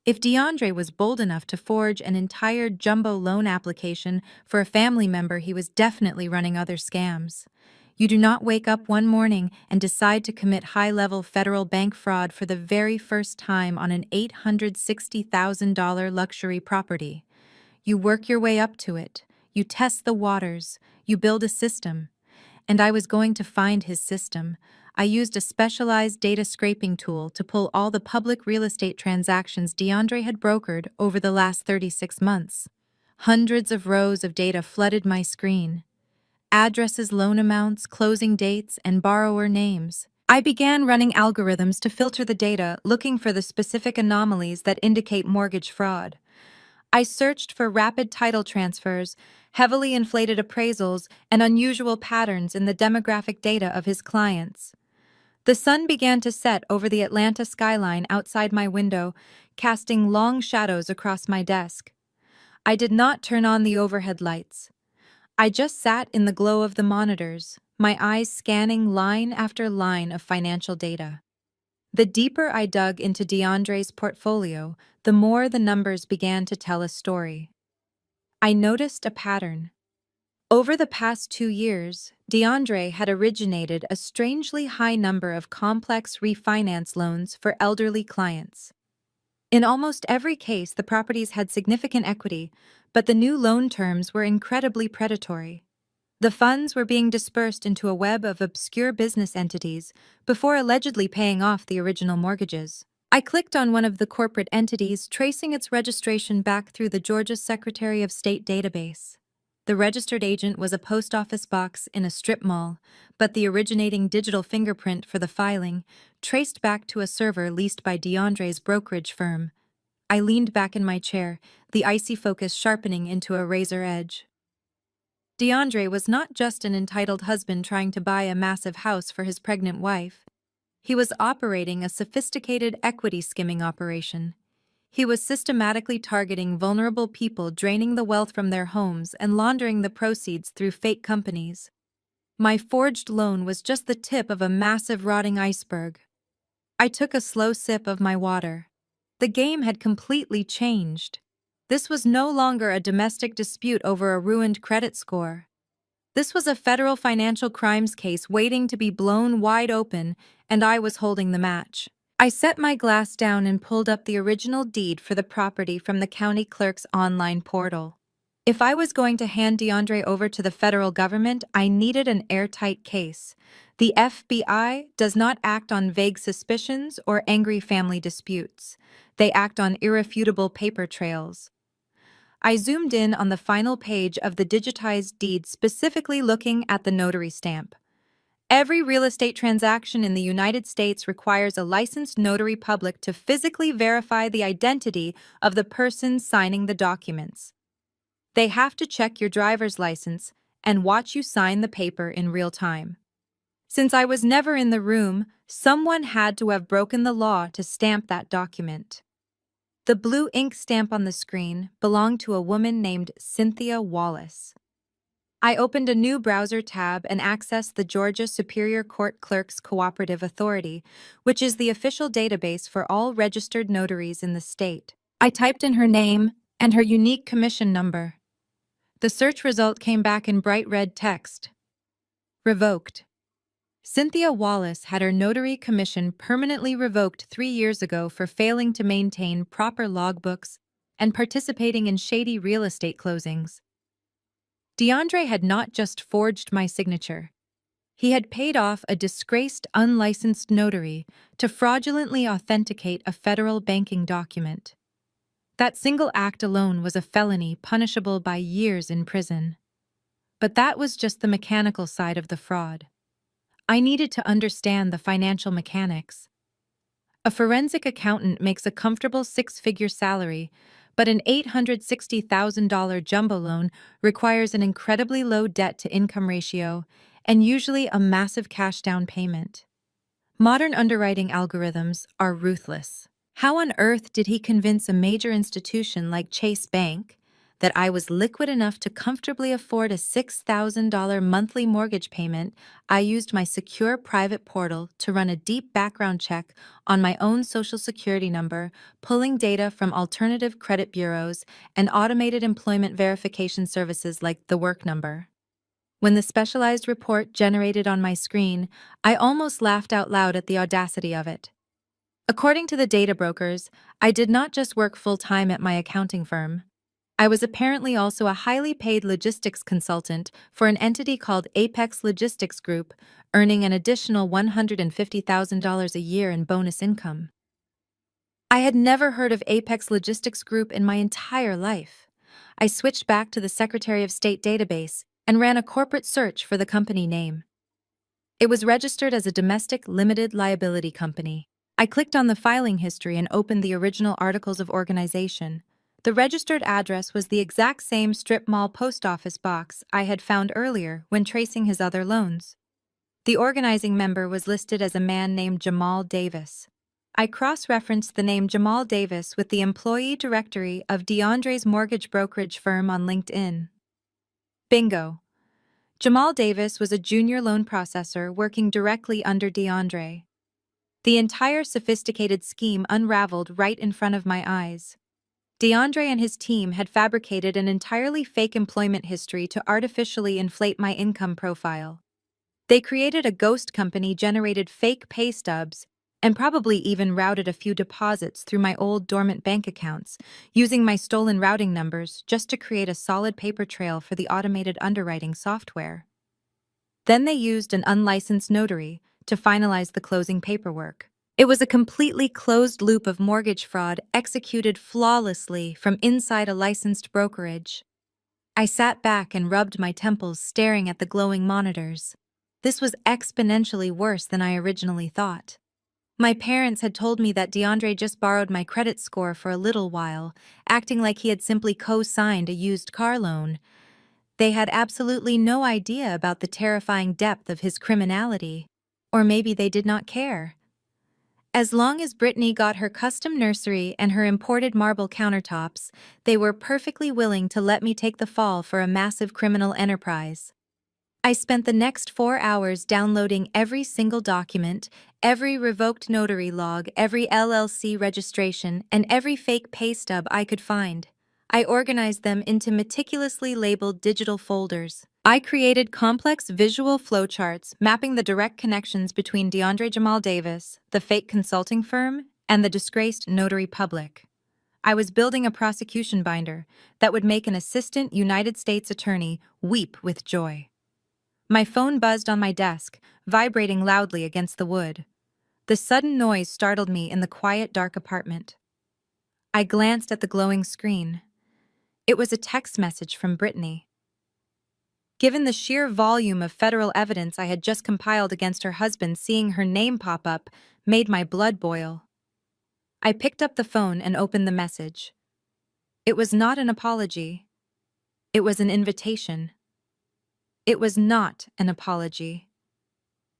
Speaker 1: If DeAndre was bold enough to forge an entire jumbo loan application for a family member, he was definitely running other scams. You do not wake up one morning and decide to commit high-level federal bank fraud for the very first time on an $860,000 luxury property. You work your way up to it. You test the waters. You build a system. And I was going to find his system. I used a specialized data scraping tool to pull all the public real estate transactions DeAndre had brokered over the last 36 months. Hundreds of rows of data flooded my screen. Addresses, loan amounts, closing dates, and borrower names. I began running algorithms to filter the data, looking for the specific anomalies that indicate mortgage fraud. I searched for rapid title transfers, heavily inflated appraisals, and unusual patterns in the demographic data of his clients. The sun began to set over the Atlanta skyline outside my window, casting long shadows across my desk. I did not turn on the overhead lights. I just sat in the glow of the monitors, my eyes scanning line after line of financial data. The deeper I dug into DeAndre's portfolio, the more the numbers began to tell a story. I noticed a pattern. Over the past 2 years, DeAndre had originated a strangely high number of complex refinance loans for elderly clients. In almost every case, the properties had significant equity, but the new loan terms were incredibly predatory. The funds were being dispersed into a web of obscure business entities before allegedly paying off the original mortgages. I clicked on one of the corporate entities, tracing its registration back through the Georgia Secretary of State database. The registered agent was a post office box in a strip mall, but the originating digital fingerprint for the filing traced back to a server leased by DeAndre's brokerage firm. I leaned back in my chair, the icy focus sharpening into a razor edge. DeAndre was not just an entitled husband trying to buy a massive house for his pregnant wife. He was operating a sophisticated equity skimming operation. He was systematically targeting vulnerable people, draining the wealth from their homes and laundering the proceeds through fake companies. My forged loan was just the tip of a massive rotting iceberg. I took a slow sip of my water. The game had completely changed. This was no longer a domestic dispute over a ruined credit score. This was a federal financial crimes case waiting to be blown wide open, and I was holding the match. I set my glass down and pulled up the original deed for the property from the county clerk's online portal. If I was going to hand DeAndre over to the federal government, I needed an airtight case. The FBI does not act on vague suspicions or angry family disputes. They act on irrefutable paper trails. I zoomed in on the final page of the digitized deed, specifically looking at the notary stamp. Every real estate transaction in the United States requires a licensed notary public to physically verify the identity of the person signing the documents. They have to check your driver's license and watch you sign the paper in real time. Since I was never in the room, someone had to have broken the law to stamp that document. The blue ink stamp on the screen belonged to a woman named Cynthia Wallace. I opened a new browser tab and accessed the Georgia Superior Court Clerks Cooperative Authority, which is the official database for all registered notaries in the state. I typed in her name and her unique commission number. The search result came back in bright red text. Revoked. Cynthia Wallace had her notary commission permanently revoked 3 years ago for failing to maintain proper logbooks and participating in shady real estate closings. DeAndre had not just forged my signature. He had paid off a disgraced, unlicensed notary to fraudulently authenticate a federal banking document. That single act alone was a felony punishable by years in prison. But that was just the mechanical side of the fraud. I needed to understand the financial mechanics. A forensic accountant makes a comfortable 6-figure salary, but an $860,000 jumbo loan requires an incredibly low debt-to-income ratio and usually a massive cash down payment. Modern underwriting algorithms are ruthless. How on earth did he convince a major institution like Chase Bank that I was liquid enough to comfortably afford a $6,000 monthly mortgage payment? I used my secure private portal to run a deep background check on my own social security number, pulling data from alternative credit bureaus and automated employment verification services like The Work Number. When the specialized report generated on my screen, I almost laughed out loud at the audacity of it. According to the data brokers, I did not just work full-time at my accounting firm. I was apparently also a highly paid logistics consultant for an entity called Apex Logistics Group, earning an additional $150,000 a year in bonus income. I had never heard of Apex Logistics Group in my entire life. I switched back to the Secretary of State database and ran a corporate search for the company name. It was registered as a domestic limited liability company. I clicked on the filing history and opened the original articles of organization. The registered address was the exact same strip mall post office box I had found earlier when tracing his other loans. The organizing member was listed as a man named Jamal Davis. I cross-referenced the name Jamal Davis with the employee directory of DeAndre's mortgage brokerage firm on LinkedIn. Bingo! Jamal Davis was a junior loan processor working directly under DeAndre. The entire sophisticated scheme unraveled right in front of my eyes. DeAndre and his team had fabricated an entirely fake employment history to artificially inflate my income profile. They created a ghost company, generated fake pay stubs, and probably even routed a few deposits through my old dormant bank accounts, using my stolen routing numbers just to create a solid paper trail for the automated underwriting software. Then they used an unlicensed notary to finalize the closing paperwork. It was a completely closed loop of mortgage fraud executed flawlessly from inside a licensed brokerage. I sat back and rubbed my temples, staring at the glowing monitors. This was exponentially worse than I originally thought. My parents had told me that DeAndre just borrowed my credit score for a little while, acting like he had simply co-signed a used car loan. They had absolutely no idea about the terrifying depth of his criminality. Or maybe they did not care. As long as Brittany got her custom nursery and her imported marble countertops, they were perfectly willing to let me take the fall for a massive criminal enterprise. I spent the next 4 hours downloading every single document, every revoked notary log, every LLC registration, and every fake pay stub I could find. I organized them into meticulously labeled digital folders. I created complex visual flowcharts mapping the direct connections between DeAndre Jamal Davis, the fake consulting firm, and the disgraced notary public. I was building a prosecution binder that would make an assistant United States attorney weep with joy. My phone buzzed on my desk, vibrating loudly against the wood. The sudden noise startled me in the quiet, dark apartment. I glanced at the glowing screen. It was a text message from Brittany. Given the sheer volume of federal evidence I had just compiled against her husband, seeing her name pop up made my blood boil. I picked up the phone and opened the message. It was not an apology. It was an invitation. It was not an apology.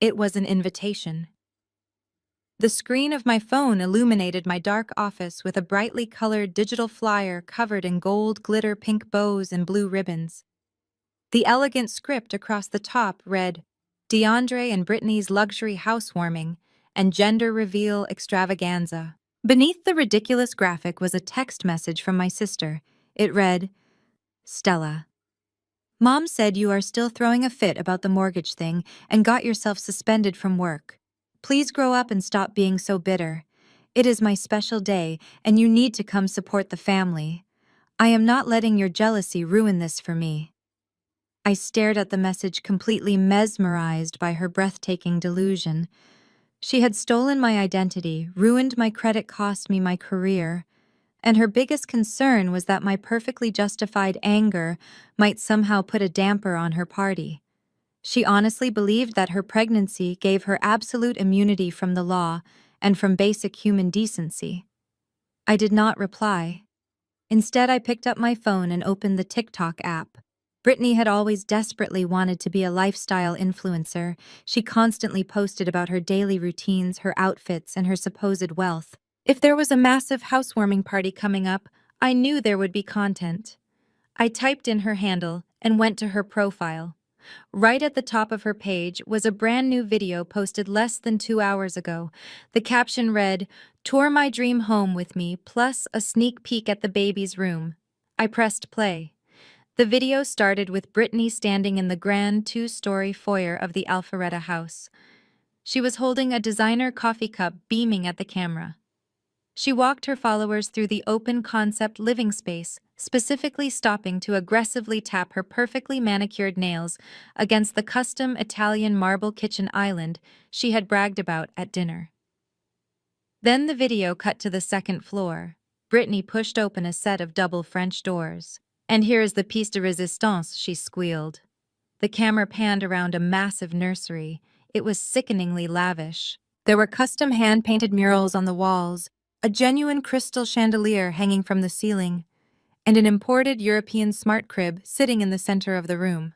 Speaker 1: It was an invitation. The screen of my phone illuminated my dark office with a brightly colored digital flyer covered in gold glitter pink bows and blue ribbons. The elegant script across the top read, DeAndre and Brittany's luxury housewarming and gender reveal extravaganza. Beneath the ridiculous graphic was a text message from my sister. It read, Stella. Mom said you are still throwing a fit about the mortgage thing and got yourself suspended from work. Please grow up and stop being so bitter. It is my special day, and you need to come support the family. I am not letting your jealousy ruin this for me. I stared at the message, completely mesmerized by her breathtaking delusion. She had stolen my identity, ruined my credit, cost me my career, and her biggest concern was that my perfectly justified anger might somehow put a damper on her party. She honestly believed that her pregnancy gave her absolute immunity from the law and from basic human decency. I did not reply. Instead, I picked up my phone and opened the TikTok app. Brittany had always desperately wanted to be a lifestyle influencer. She constantly posted about her daily routines, her outfits, and her supposed wealth. If there was a massive housewarming party coming up, I knew there would be content. I typed in her handle and went to her profile. Right at the top of her page was a brand new video posted less than 2 hours ago. The caption read, "Tour my dream home with me, plus a sneak peek at the baby's room." I pressed play. The video started with Brittany standing in the grand 2-story foyer of the Alpharetta house. She was holding a designer coffee cup, beaming at the camera. She walked her followers through the open-concept living space, specifically stopping to aggressively tap her perfectly manicured nails against the custom Italian marble kitchen island she had bragged about at dinner. Then the video cut to the second floor. Brittany pushed open a set of double French doors. "And here is the piece de resistance," she squealed. The camera panned around a massive nursery. It was sickeningly lavish. There were custom hand-painted murals on the walls, a genuine crystal chandelier hanging from the ceiling, and an imported European smart crib sitting in the center of the room.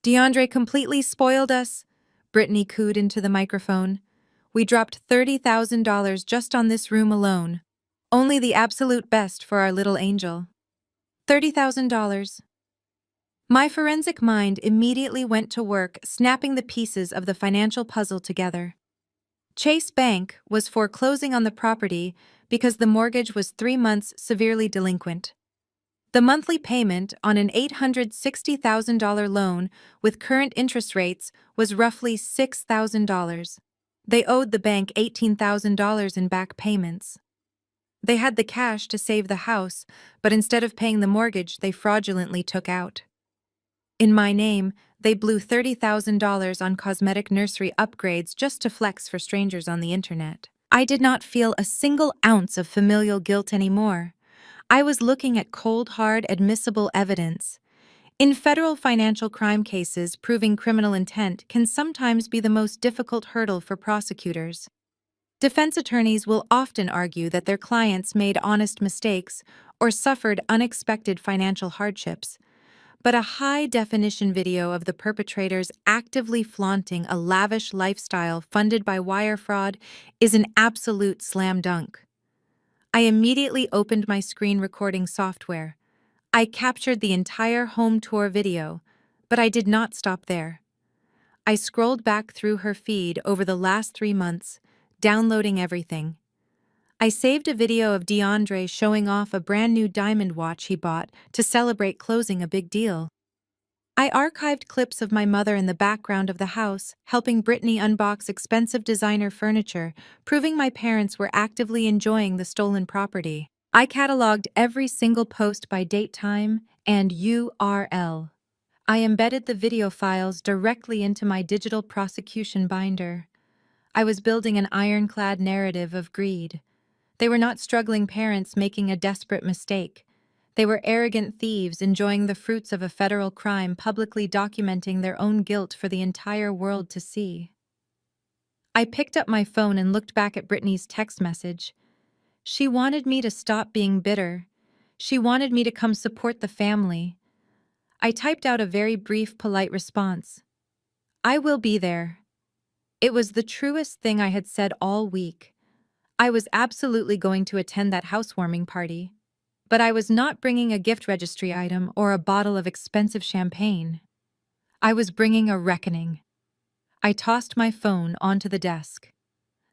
Speaker 1: "DeAndre completely spoiled us," Brittany cooed into the microphone. "We dropped $30,000 just on this room alone. Only the absolute best for our little angel." $30,000. My forensic mind immediately went to work snapping the pieces of the financial puzzle together. Chase Bank was foreclosing on the property because the mortgage was 3 months severely delinquent. The monthly payment on an $860,000 loan with current interest rates was roughly $6,000. They owed the bank $18,000 in back payments. They had the cash to save the house, but instead of paying the mortgage, they fraudulently took out. In my name, they blew $30,000 on cosmetic nursery upgrades just to flex for strangers on the internet. I did not feel a single ounce of familial guilt anymore. I was looking at cold, hard, admissible evidence. In federal financial crime cases, proving criminal intent can sometimes be the most difficult hurdle for prosecutors. Defense attorneys will often argue that their clients made honest mistakes or suffered unexpected financial hardships. But a high-definition video of the perpetrators actively flaunting a lavish lifestyle funded by wire fraud is an absolute slam dunk. I immediately opened my screen recording software. I captured the entire home tour video, but I did not stop there. I scrolled back through her feed over the last 3 months, downloading everything. I saved a video of DeAndre showing off a brand new diamond watch he bought to celebrate closing a big deal. I archived clips of my mother in the background of the house, helping Brittany unbox expensive designer furniture, proving my parents were actively enjoying the stolen property. I cataloged every single post by date, time, and URL. I embedded the video files directly into my digital prosecution binder. I was building an ironclad narrative of greed. They were not struggling parents making a desperate mistake. They were arrogant thieves enjoying the fruits of a federal crime, publicly documenting their own guilt for the entire world to see. I picked up my phone and looked back at Brittany's text message. She wanted me to stop being bitter. She wanted me to come support the family. I typed out a very brief, polite response. I will be there. It was the truest thing I had said all week. I was absolutely going to attend that housewarming party. But I was not bringing a gift registry item or a bottle of expensive champagne. I was bringing a reckoning. I tossed my phone onto the desk.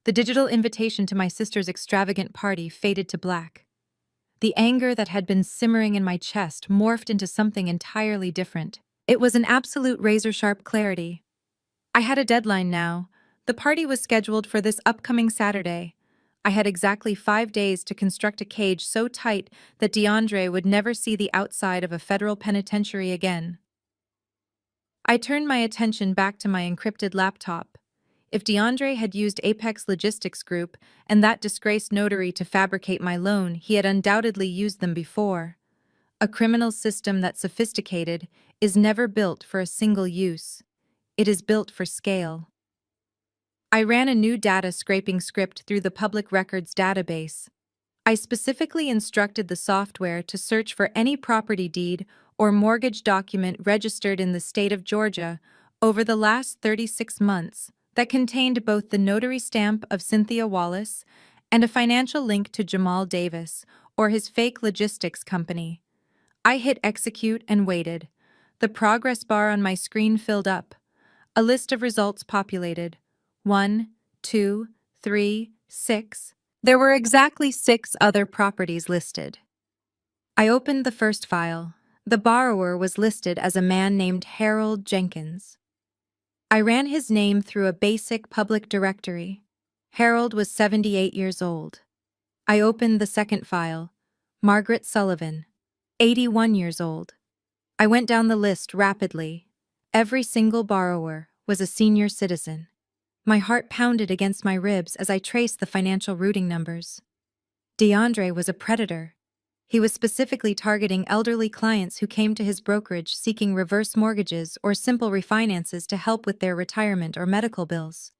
Speaker 1: The digital invitation to my sister's extravagant party faded to black. The anger that had been simmering in my chest morphed into something entirely different. It was an absolute razor-sharp clarity. I had a deadline now. The party was scheduled for this upcoming Saturday. I had exactly 5 days to construct a cage so tight that DeAndre would never see the outside of a federal penitentiary again. I turned my attention back to my encrypted laptop. If DeAndre had used Apex Logistics Group and that disgraced notary to fabricate my loan, he had undoubtedly used them before. A criminal system that's sophisticated is never built for a single use. It is built for scale. I ran a new data scraping script through the public records database. I specifically instructed the software to search for any property deed or mortgage document registered in the state of Georgia over the last 36 months that contained both the notary stamp of Cynthia Wallace and a financial link to Jamal Davis or his fake logistics company. I hit execute and waited. The progress bar on my screen filled up. A list of results populated. 1, 2, 3, 6. There were exactly 6 other properties listed. I opened the first file. The borrower was listed as a man named Harold Jenkins. I ran his name through a basic public directory. Harold was 78 years old. I opened the second file. Margaret Sullivan, 81 years old. I went down the list rapidly. Every single borrower was a senior citizen. My heart pounded against my ribs as I traced the financial routing numbers. DeAndre was a predator. He was specifically targeting elderly clients who came to his brokerage seeking reverse mortgages or simple refinances to help with their retirement or medical bills.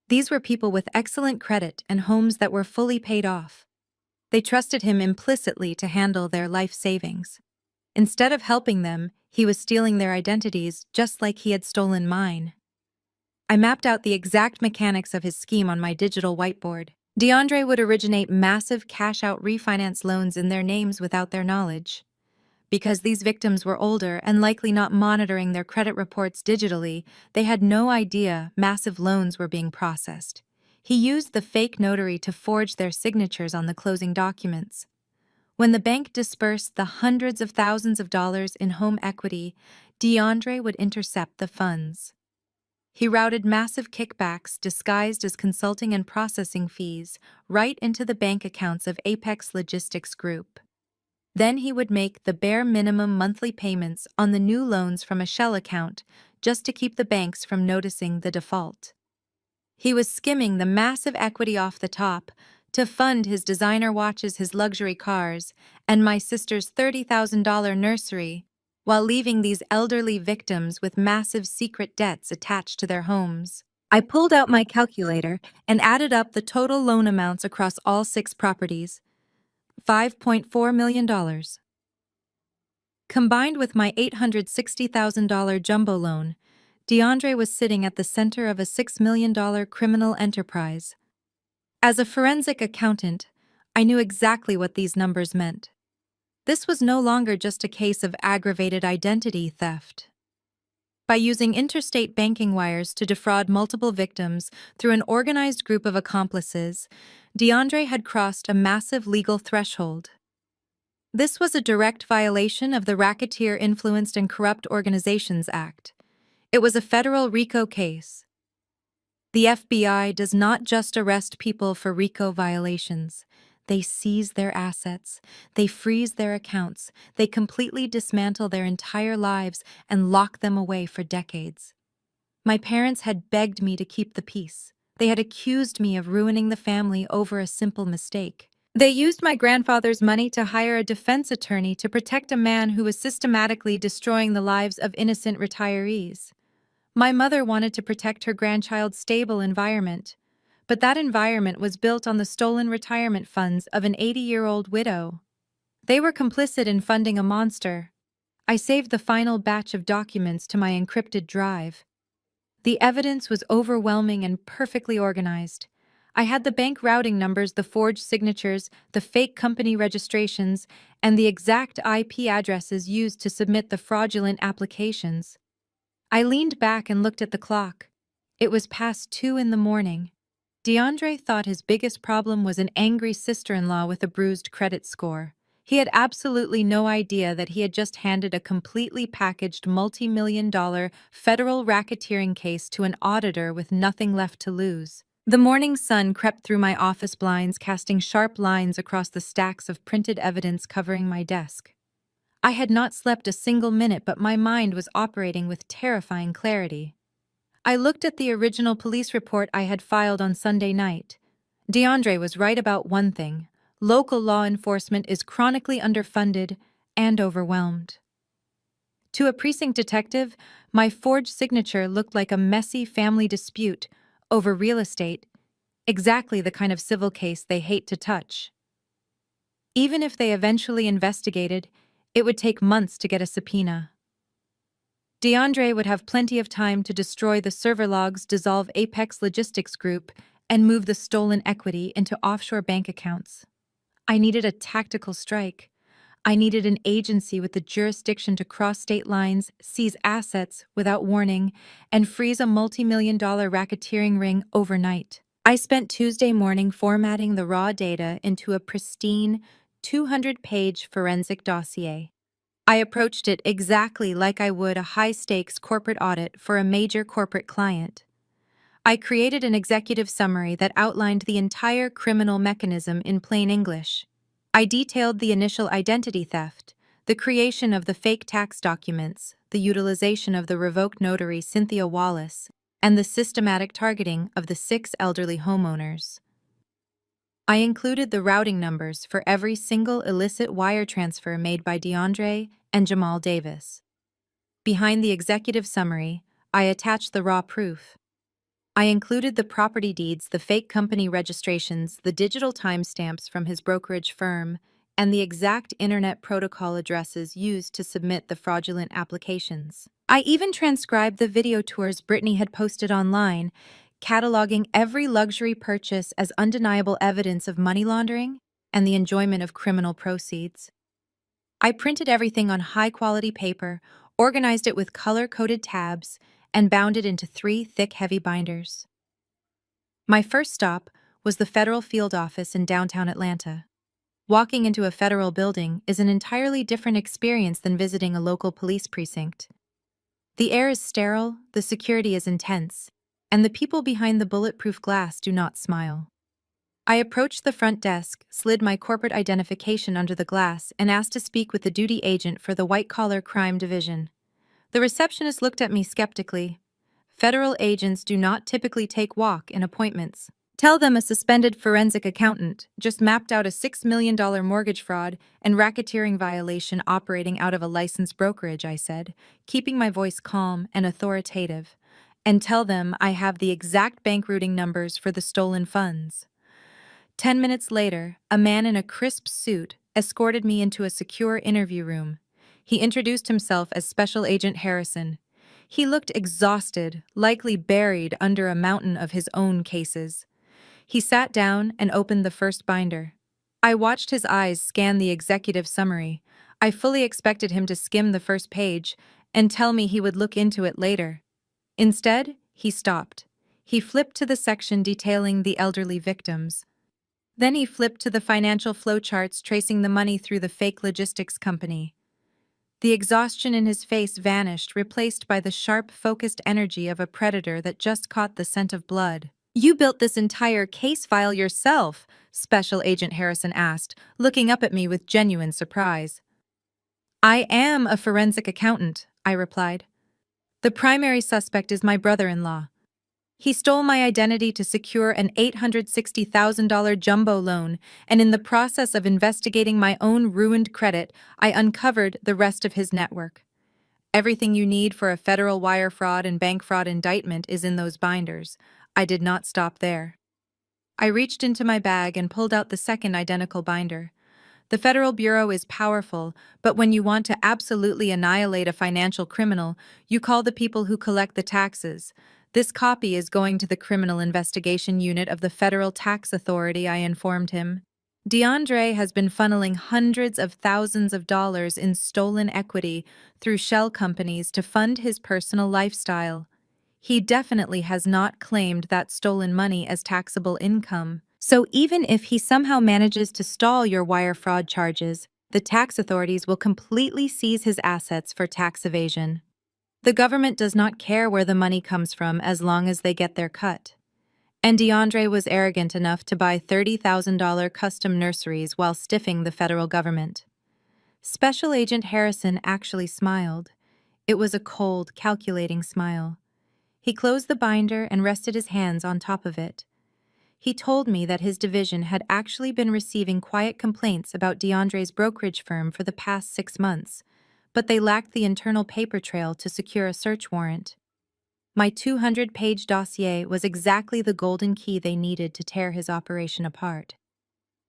Speaker 1: These were people with excellent credit and homes that were fully paid off. They trusted him implicitly to handle their life savings. Instead of helping them, he was stealing their identities just like he had stolen mine. I mapped out the exact mechanics of his scheme on my digital whiteboard. DeAndre would originate massive cash-out refinance loans in their names without their knowledge. Because these victims were older and likely not monitoring their credit reports digitally, they had no idea massive loans were being processed. He used the fake notary to forge their signatures on the closing documents. When the bank dispersed the hundreds of thousands of dollars in home equity, DeAndre would intercept the funds. He routed massive kickbacks disguised as consulting and processing fees right into the bank accounts of Apex Logistics Group. Then he would make the bare minimum monthly payments on the new loans from a shell account just to keep the banks from noticing the default. He was skimming the massive equity off the top to fund his designer watches, his luxury cars, and my sister's $30,000 nursery, while leaving these elderly victims with massive secret debts attached to their homes. I pulled out my calculator and added up the total loan amounts across all 6 properties. $5.4 million. Combined with my $860,000 jumbo loan, DeAndre was sitting at the center of a $6 million criminal enterprise. As a forensic accountant, I knew exactly what these numbers meant. This was no longer just a case of aggravated identity theft. By using interstate banking wires to defraud multiple victims through an organized group of accomplices, DeAndre had crossed a massive legal threshold. This was a direct violation of the Racketeer Influenced and Corrupt Organizations Act. It was a federal RICO case. The FBI does not just arrest people for RICO violations. They seize their assets, they freeze their accounts, they completely dismantle their entire lives and lock them away for decades. My parents had begged me to keep the peace. They had accused me of ruining the family over a simple mistake. They used my grandfather's money to hire a defense attorney to protect a man who was systematically destroying the lives of innocent retirees. My mother wanted to protect her grandchild's stable environment, but that environment was built on the stolen retirement funds of an 80-year-old widow. They were complicit in funding a monster. I saved the final batch of documents to my encrypted drive. The evidence was overwhelming and perfectly organized. I had the bank routing numbers, the forged signatures, the fake company registrations, and the exact IP addresses used to submit the fraudulent applications. I leaned back and looked at the clock. It was past 2 in the morning. DeAndre thought his biggest problem was an angry sister-in-law with a bruised credit score. He had absolutely no idea that he had just handed a completely packaged multi-million-dollar federal racketeering case to an auditor with nothing left to lose. The morning sun crept through my office blinds, casting sharp lines across the stacks of printed evidence covering my desk. I had not slept a single minute, but my mind was operating with terrifying clarity. I looked at the original police report I had filed on Sunday night. DeAndre was right about one thing. Local law enforcement is chronically underfunded and overwhelmed. To a precinct detective, my forged signature looked like a messy family dispute over real estate, exactly the kind of civil case they hate to touch. Even if they eventually investigated, it would take months to get a subpoena. DeAndre would have plenty of time to destroy the server logs, dissolve Apex Logistics Group, and move the stolen equity into offshore bank accounts. I needed a tactical strike. I needed an agency with the jurisdiction to cross state lines, seize assets without warning, and freeze a multi-million-dollar racketeering ring overnight. I spent Tuesday morning formatting the raw data into a pristine, 200-page forensic dossier. I approached it exactly like I would a high-stakes corporate audit for a major corporate client. I created an executive summary that outlined the entire criminal mechanism in plain English. I detailed the initial identity theft, the creation of the fake tax documents, the utilization of the revoked notary Cynthia Wallace, and the systematic targeting of the 6 elderly homeowners. I included the routing numbers for every single illicit wire transfer made by DeAndre and Jamal Davis. Behind the executive summary, I attached the raw proof. I included the property deeds, the fake company registrations, the digital timestamps from his brokerage firm, and the exact internet protocol addresses used to submit the fraudulent applications. I even transcribed the video tours Brittany had posted online, cataloging every luxury purchase as undeniable evidence of money laundering and the enjoyment of criminal proceeds. I printed everything on high-quality paper, organized it with color-coded tabs, and bound it into 3 thick, heavy binders. My first stop was the federal field office in downtown Atlanta. Walking into a federal building is an entirely different experience than visiting a local police precinct. The air is sterile, the security is intense, and the people behind the bulletproof glass do not smile. I approached the front desk, slid my corporate identification under the glass, and asked to speak with the duty agent for the white-collar crime division. The receptionist looked at me skeptically. Federal agents do not typically take walk-in appointments. Tell them a suspended forensic accountant just mapped out a $6 million mortgage fraud and racketeering violation operating out of a licensed brokerage, I said, keeping my voice calm and authoritative. And tell them I have the exact bank routing numbers for the stolen funds. 10 minutes later, a man in a crisp suit escorted me into a secure interview room. He introduced himself as Special Agent Harrison. He looked exhausted, likely buried under a mountain of his own cases. He sat down and opened the first binder. I watched his eyes scan the executive summary. I fully expected him to skim the first page and tell me he would look into it later. Instead, he stopped. He flipped to the section detailing the elderly victims. Then he flipped to the financial flowcharts tracing the money through the fake logistics company. The exhaustion in his face vanished, replaced by the sharp, focused energy of a predator that just caught the scent of blood. "You built this entire case file yourself," Special Agent Harrison asked, looking up at me with genuine surprise. I am a forensic accountant, I replied. The primary suspect is my brother-in-law. He stole my identity to secure an $860,000 jumbo loan, and in the process of investigating my own ruined credit, I uncovered the rest of his network. Everything you need for a federal wire fraud and bank fraud indictment is in those binders. I did not stop there. I reached into my bag and pulled out the second identical binder. The Federal Bureau is powerful, but when you want to absolutely annihilate a financial criminal, you call the people who collect the taxes. This copy is going to the Criminal Investigation Unit of the Federal Tax Authority, I informed him. DeAndre has been funneling hundreds of thousands of dollars in stolen equity through shell companies to fund his personal lifestyle. He definitely has not claimed that stolen money as taxable income. So even if he somehow manages to stall your wire fraud charges, the tax authorities will completely seize his assets for tax evasion. The government does not care where the money comes from as long as they get their cut. And DeAndre was arrogant enough to buy $30,000 custom nurseries while stiffing the federal government. Special Agent Harrison actually smiled. It was a cold, calculating smile. He closed the binder and rested his hands on top of it. He told me that his division had actually been receiving quiet complaints about DeAndre's brokerage firm for the past 6 months, but they lacked the internal paper trail to secure a search warrant. My 200-page dossier was exactly the golden key they needed to tear his operation apart.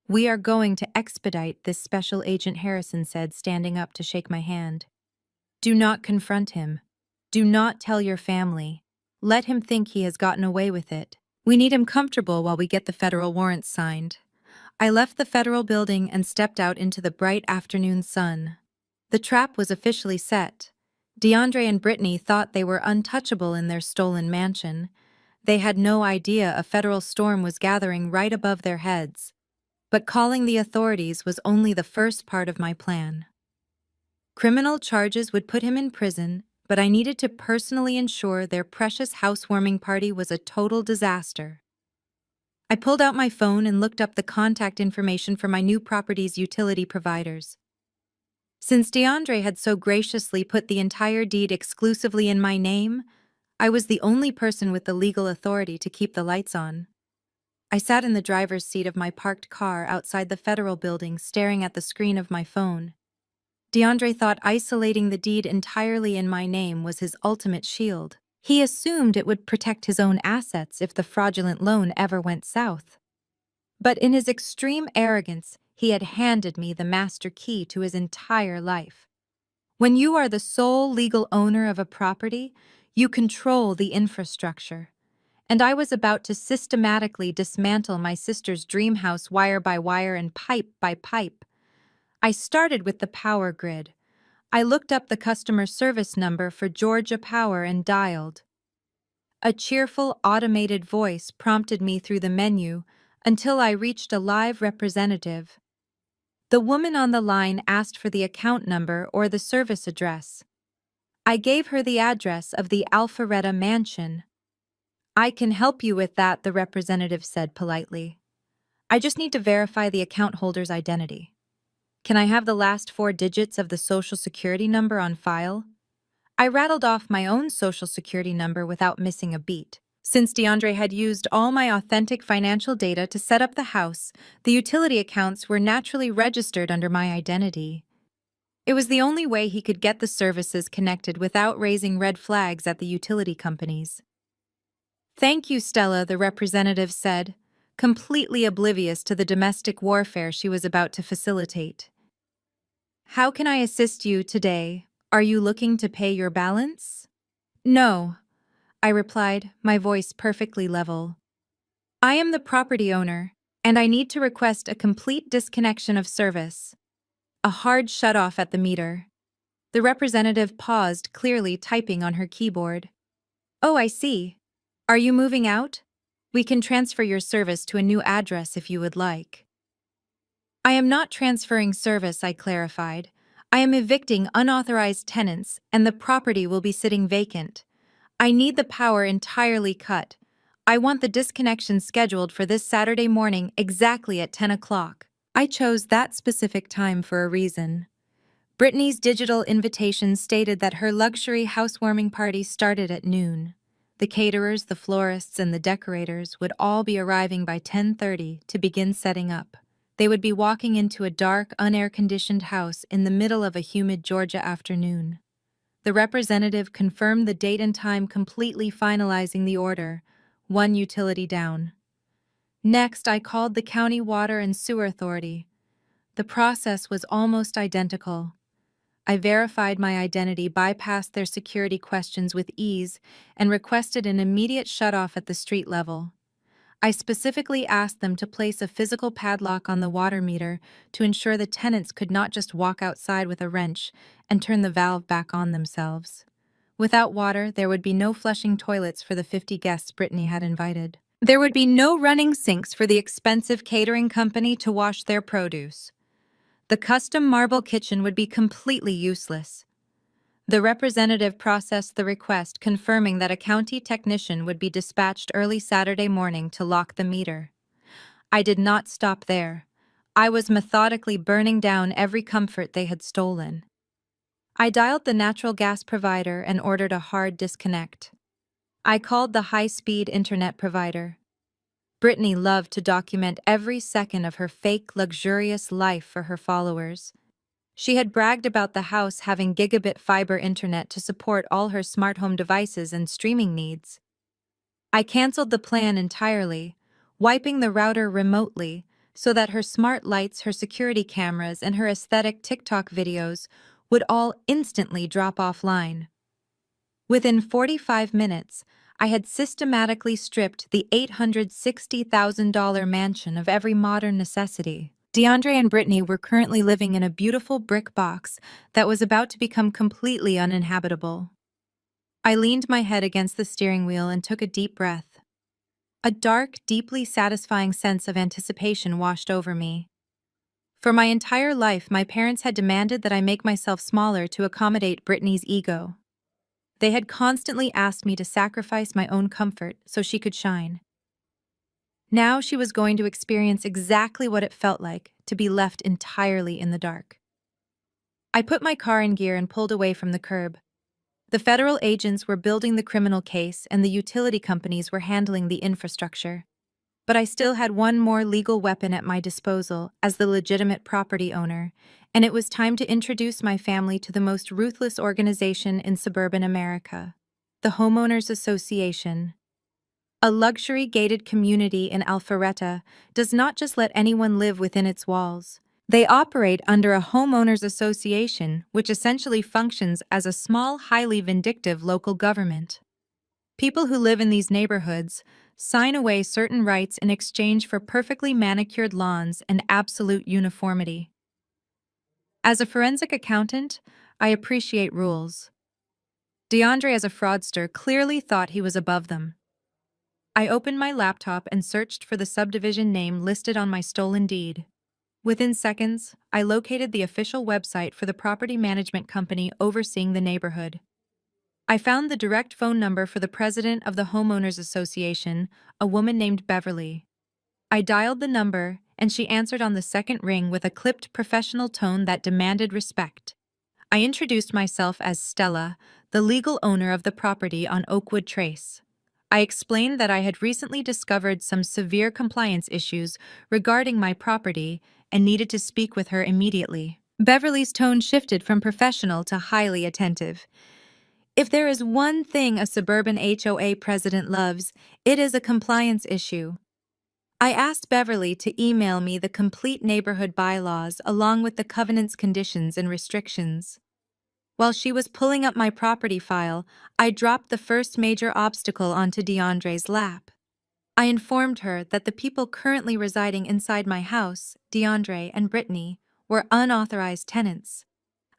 Speaker 1: We are going to expedite this, Special Agent Harrison said, standing up to shake my hand. Do not confront him. Do not tell your family. Let him think he has gotten away with it. We need him comfortable while we get the federal warrants signed. I left the federal building and stepped out into the bright afternoon sun. The trap was officially set. DeAndre and Brittany thought they were untouchable in their stolen mansion. They had no idea a federal storm was gathering right above their heads. But calling the authorities was only the first part of my plan. Criminal charges would put him in prison, but I needed to personally ensure their precious housewarming party was a total disaster. I pulled out my phone and looked up the contact information for my new property's utility providers. Since DeAndre had so graciously put the entire deed exclusively in my name, I was the only person with the legal authority to keep the lights on. I sat in the driver's seat of my parked car outside the federal building, staring at the screen of my phone. DeAndre thought isolating the deed entirely in my name was his ultimate shield. He assumed it would protect his own assets if the fraudulent loan ever went south. But in his extreme arrogance, he had handed me the master key to his entire life. When you are the sole legal owner of a property, you control the infrastructure. And I was about to systematically dismantle my sister's dream house wire by wire and pipe by pipe. I started with the power grid. I looked up the customer service number for Georgia Power and dialed. A cheerful, automated voice prompted me through the menu until I reached a live representative. The woman on the line asked for the account number or the service address. I gave her the address of the Alpharetta Mansion. I can help you with that, the representative said politely. I just need to verify the account holder's identity. Can I have the last 4 digits of the Social Security number on file? I rattled off my own Social Security number without missing a beat. Since DeAndre had used all my authentic financial data to set up the house, the utility accounts were naturally registered under my identity. It was the only way he could get the services connected without raising red flags at the utility companies. Thank you, Stella, the representative said, completely oblivious to the domestic warfare she was about to facilitate. How can I assist you today? Are you looking to pay your balance? No, I replied, my voice perfectly level. I am the property owner, and I need to request a complete disconnection of service. A hard shutoff at the meter. The representative paused, clearly typing on her keyboard. Oh, I see. Are you moving out? We can transfer your service to a new address if you would like. I am not transferring service, I clarified. I am evicting unauthorized tenants, and the property will be sitting vacant. I need the power entirely cut. I want the disconnection scheduled for this Saturday morning exactly at 10 o'clock. I chose that specific time for a reason. Brittany's digital invitation stated that her luxury housewarming party started at noon. The caterers, the florists, and the decorators would all be arriving by 10:30 to begin setting up. They would be walking into a dark, unair-conditioned house in the middle of a humid Georgia afternoon. The representative confirmed the date and time, completely finalizing the order, one utility down. Next, I called the County Water and Sewer Authority. The process was almost identical. I verified my identity, bypassed their security questions with ease, and requested an immediate shutoff at the street level. I specifically asked them to place a physical padlock on the water meter to ensure the tenants could not just walk outside with a wrench and turn the valve back on themselves. Without water, there would be no flushing toilets for the 50 guests Brittany had invited. There would be no running sinks for the expensive catering company to wash their produce. The custom marble kitchen would be completely useless. The representative processed the request, confirming that a county technician would be dispatched early Saturday morning to lock the meter. I did not stop there. I was methodically burning down every comfort they had stolen. I dialed the natural gas provider and ordered a hard disconnect. I called the high-speed internet provider. Brittany loved to document every second of her fake, luxurious life for her followers. She had bragged about the house having gigabit fiber internet to support all her smart home devices and streaming needs. I canceled the plan entirely, wiping the router remotely so that her smart lights, her security cameras, and her aesthetic TikTok videos would all instantly drop offline. Within 45 minutes, I had systematically stripped the $860,000 mansion of every modern necessity. DeAndre and Brittany were currently living in a beautiful brick box that was about to become completely uninhabitable. I leaned my head against the steering wheel and took a deep breath. A dark, deeply satisfying sense of anticipation washed over me. For my entire life, my parents had demanded that I make myself smaller to accommodate Brittany's ego. They had constantly asked me to sacrifice my own comfort so she could shine. Now she was going to experience exactly what it felt like to be left entirely in the dark. I put my car in gear and pulled away from the curb. The federal agents were building the criminal case and the utility companies were handling the infrastructure. But I still had one more legal weapon at my disposal as the legitimate property owner, and it was time to introduce my family to the most ruthless organization in suburban America, the Homeowners Association. A luxury gated community in Alpharetta does not just let anyone live within its walls. They operate under a homeowners association, which essentially functions as a small, highly vindictive local government. People who live in these neighborhoods sign away certain rights in exchange for perfectly manicured lawns and absolute uniformity. As a forensic accountant, I appreciate rules. DeAndre, as a fraudster, clearly thought he was above them. I opened my laptop and searched for the subdivision name listed on my stolen deed. Within seconds, I located the official website for the property management company overseeing the neighborhood. I found the direct phone number for the president of the Homeowners Association, a woman named Beverly. I dialed the number, and she answered on the second ring with a clipped professional tone that demanded respect. I introduced myself as Stella, the legal owner of the property on Oakwood Trace. I explained that I had recently discovered some severe compliance issues regarding my property and needed to speak with her immediately. Beverly's tone shifted from professional to highly attentive. If there is one thing a suburban HOA president loves, it is a compliance issue. I asked Beverly to email me the complete neighborhood bylaws along with the covenant's conditions and restrictions. While she was pulling up my property file, I dropped the first major obstacle onto DeAndre's lap. I informed her that the people currently residing inside my house, DeAndre and Brittany, were unauthorized tenants.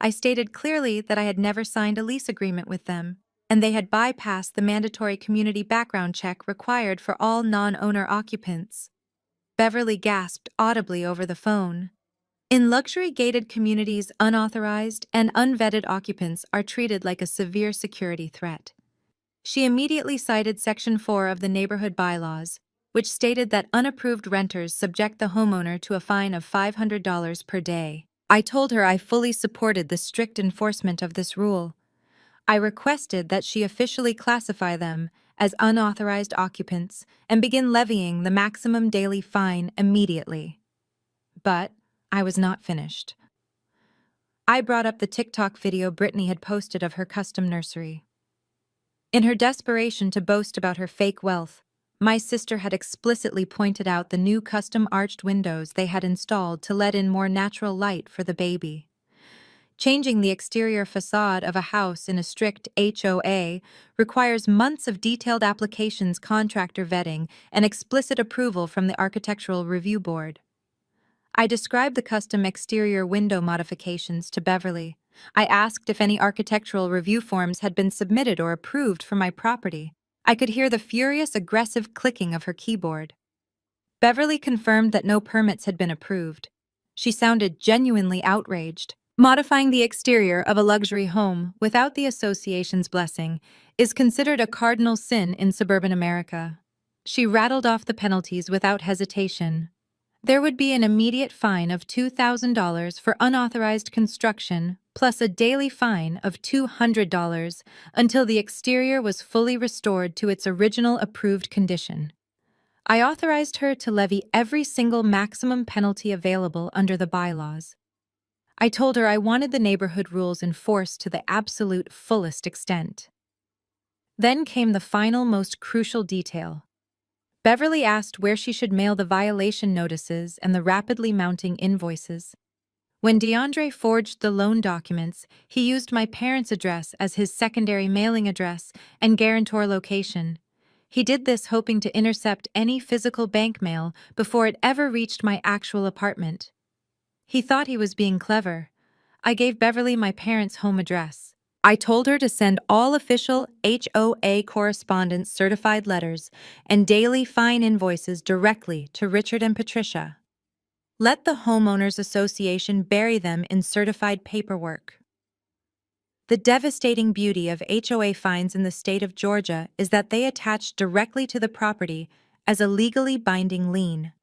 Speaker 1: I stated clearly that I had never signed a lease agreement with them, and they had bypassed the mandatory community background check required for all non-owner occupants. Beverly gasped audibly over the phone. In luxury gated communities, unauthorized and unvetted occupants are treated like a severe security threat. She immediately cited Section 4 of the neighborhood bylaws, which stated that unapproved renters subject the homeowner to a fine of $500 per day. I told her I fully supported the strict enforcement of this rule. I requested that she officially classify them as unauthorized occupants and begin levying the maximum daily fine immediately. But I was not finished. I brought up the TikTok video Brittany had posted of her custom nursery. In her desperation to boast about her fake wealth, my sister had explicitly pointed out the new custom arched windows they had installed to let in more natural light for the baby. Changing the exterior facade of a house in a strict HOA requires months of detailed applications, contractor vetting, and explicit approval from the Architectural Review Board. I described the custom exterior window modifications to Beverly. I asked if any architectural review forms had been submitted or approved for my property. I could hear the furious, aggressive clicking of her keyboard. Beverly confirmed that no permits had been approved. She sounded genuinely outraged. Modifying the exterior of a luxury home without the association's blessing is considered a cardinal sin in suburban America. She rattled off the penalties without hesitation. There would be an immediate fine of $2,000 for unauthorized construction, plus a daily fine of $200 until the exterior was fully restored to its original approved condition. I authorized her to levy every single maximum penalty available under the bylaws. I told her I wanted the neighborhood rules enforced to the absolute fullest extent. Then came the final, most crucial detail. Beverly asked where she should mail the violation notices and the rapidly mounting invoices. When DeAndre forged the loan documents, he used my parents' address as his secondary mailing address and guarantor location. He did this hoping to intercept any physical bank mail before it ever reached my actual apartment. He thought he was being clever. I gave Beverly my parents' home address. I told her to send all official HOA correspondence certified letters and daily fine invoices directly to Richard and Patricia. Let the Homeowners Association bury them in certified paperwork. The devastating beauty of HOA fines in the state of Georgia is that they attach directly to the property as a legally binding lien.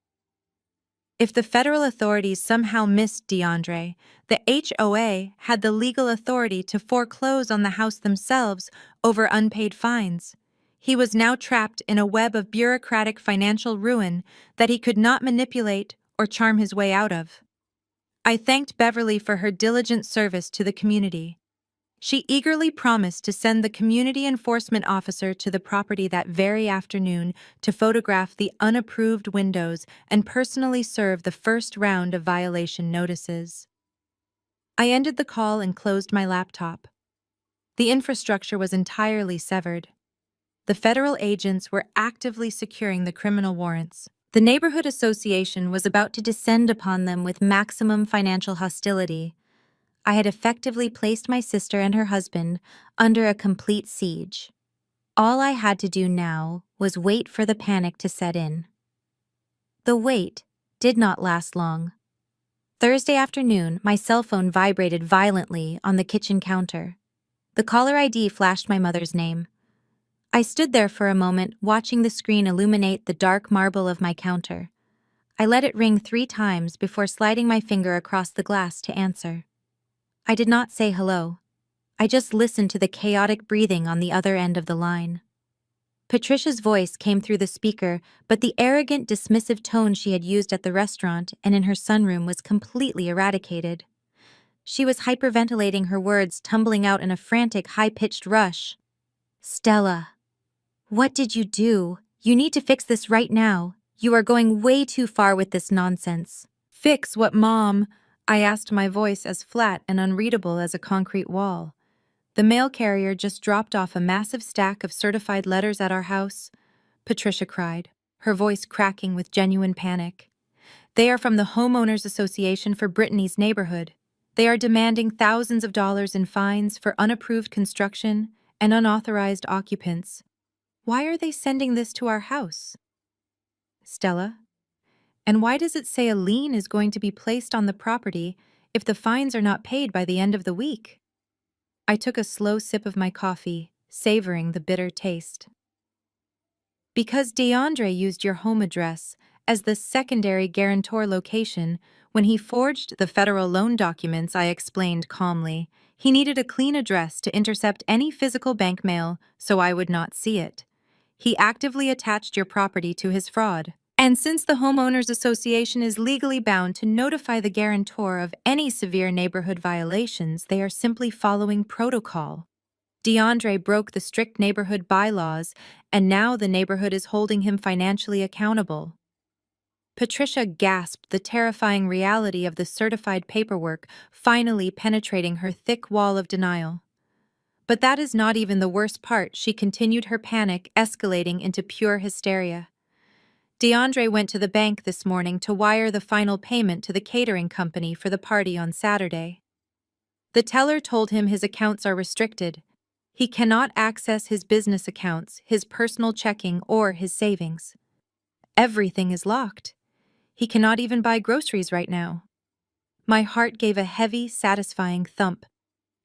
Speaker 1: If the federal authorities somehow missed DeAndre, the HOA had the legal authority to foreclose on the house themselves over unpaid fines. He was now trapped in a web of bureaucratic financial ruin that he could not manipulate or charm his way out of. I thanked Beverly for her diligent service to the community. She eagerly promised to send the community enforcement officer to the property that very afternoon to photograph the unapproved windows and personally serve the first round of violation notices. I ended the call and closed my laptop. The infrastructure was entirely severed. The federal agents were actively securing the criminal warrants. The neighborhood association was about to descend upon them with maximum financial hostility. I had effectively placed my sister and her husband under a complete siege. All I had to do now was wait for the panic to set in. The wait did not last long. Thursday afternoon, my cell phone vibrated violently on the kitchen counter. The caller ID flashed my mother's name. I stood there for a moment, watching the screen illuminate the dark marble of my counter. I let it ring 3 times before sliding my finger across the glass to answer. I did not say hello. I just listened to the chaotic breathing on the other end of the line. Patricia's voice came through the speaker, but the arrogant, dismissive tone she had used at the restaurant and in her sunroom was completely eradicated. She was hyperventilating, her words tumbling out in a frantic, high-pitched rush. "Stella, what did you do? You need to fix this right now. You are going way too far with this nonsense." "Fix what, Mom?" I asked, my voice as flat and unreadable as a concrete wall. The mail carrier just dropped off a massive stack of certified letters at our house, Patricia cried, her voice cracking with genuine panic. "They are from the Homeowners Association for Brittany's neighborhood. They are demanding thousands of dollars in fines for unapproved construction and unauthorized occupants. Why are they sending this to our house?" "Stella? And why does it say a lien is going to be placed on the property if the fines are not paid by the end of the week?" I took a slow sip of my coffee, savoring the bitter taste. Because DeAndre used your home address as the secondary guarantor location when he forged the federal loan documents, I explained calmly. He needed a clean address to intercept any physical bank mail so I would not see it. He actively attached your property to his fraud. And since the Homeowners Association is legally bound to notify the guarantor of any severe neighborhood violations, they are simply following protocol. DeAndre broke the strict neighborhood bylaws, and now the neighborhood is holding him financially accountable. Patricia gasped, the terrifying reality of the certified paperwork finally penetrating her thick wall of denial. But that is not even the worst part. She continued, her panic escalating into pure hysteria. DeAndre went to the bank this morning to wire the final payment to the catering company for the party on Saturday. The teller told him his accounts are restricted. He cannot access his business accounts, his personal checking, or his savings. Everything is locked. He cannot even buy groceries right now. My heart gave a heavy, satisfying thump.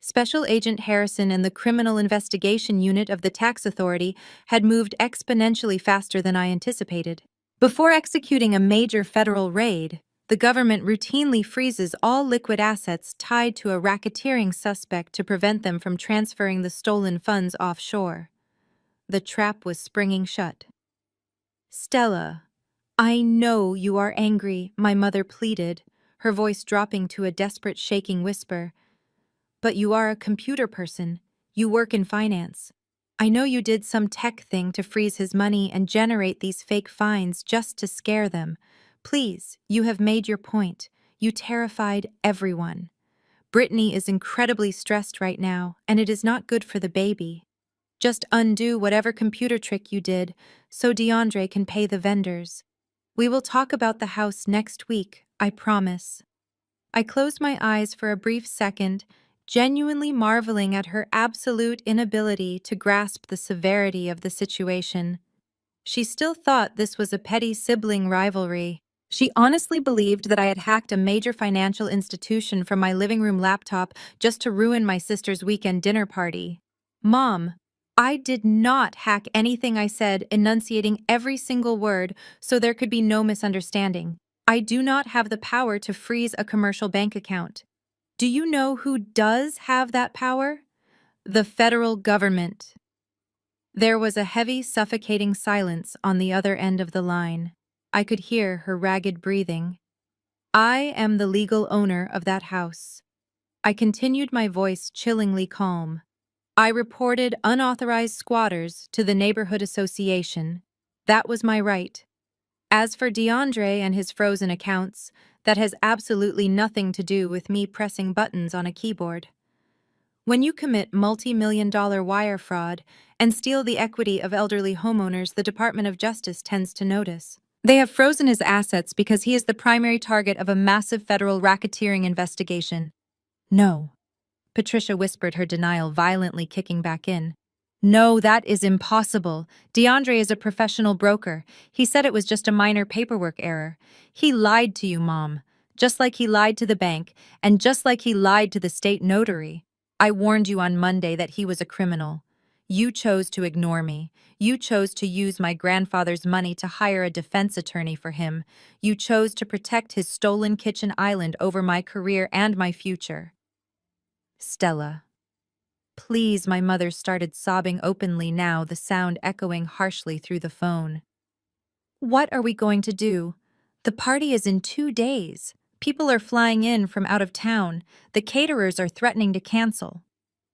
Speaker 1: Special Agent Harrison and the Criminal Investigation Unit of the Tax Authority had moved exponentially faster than I anticipated. Before executing a major federal raid, the government routinely freezes all liquid assets tied to a racketeering suspect to prevent them from transferring the stolen funds offshore. The trap was springing shut. Stella, I know you are angry, my mother pleaded, her voice dropping to a desperate shaking whisper. But you are a computer person. You work in finance. I know you did some tech thing to freeze his money and generate these fake fines just to scare them. Please, you have made your point. You terrified everyone. Brittany is incredibly stressed right now, and it is not good for the baby. Just undo whatever computer trick you did so DeAndre can pay the vendors. We will talk about the house next week, I promise. I closed my eyes for a brief second, genuinely marveling at her absolute inability to grasp the severity of the situation. She still thought this was a petty sibling rivalry. She honestly believed that I had hacked a major financial institution from my living room laptop just to ruin my sister's weekend dinner party. Mom, I did not hack anything, I said, enunciating every single word so there could be no misunderstanding. I do not have the power to freeze a commercial bank account. Do you know who does have that power? The federal government. There was a heavy, suffocating silence on the other end of the line. I could hear her ragged breathing. I am the legal owner of that house. I continued, my voice chillingly calm. I reported unauthorized squatters to the neighborhood association. That was my right. As for DeAndre and his frozen accounts, that has absolutely nothing to do with me pressing buttons on a keyboard. When you commit multi-million-dollar wire fraud and steal the equity of elderly homeowners, the Department of Justice tends to notice. They have frozen his assets because he is the primary target of a massive federal racketeering investigation. No. Patricia whispered, her denial violently kicking back in. No, that is impossible. DeAndre is a professional broker. He said it was just a minor paperwork error. He lied to you, Mom. Just like he lied to the bank, and just like he lied to the state notary. I warned you on Monday that he was a criminal. You chose to ignore me. You chose to use my grandfather's money to hire a defense attorney for him. You chose to protect his stolen kitchen island over my career and my future. Stella. Please, my mother started sobbing openly now, the sound echoing harshly through the phone. What are we going to do? The party is in 2 days. People are flying in from out of town. The caterers are threatening to cancel.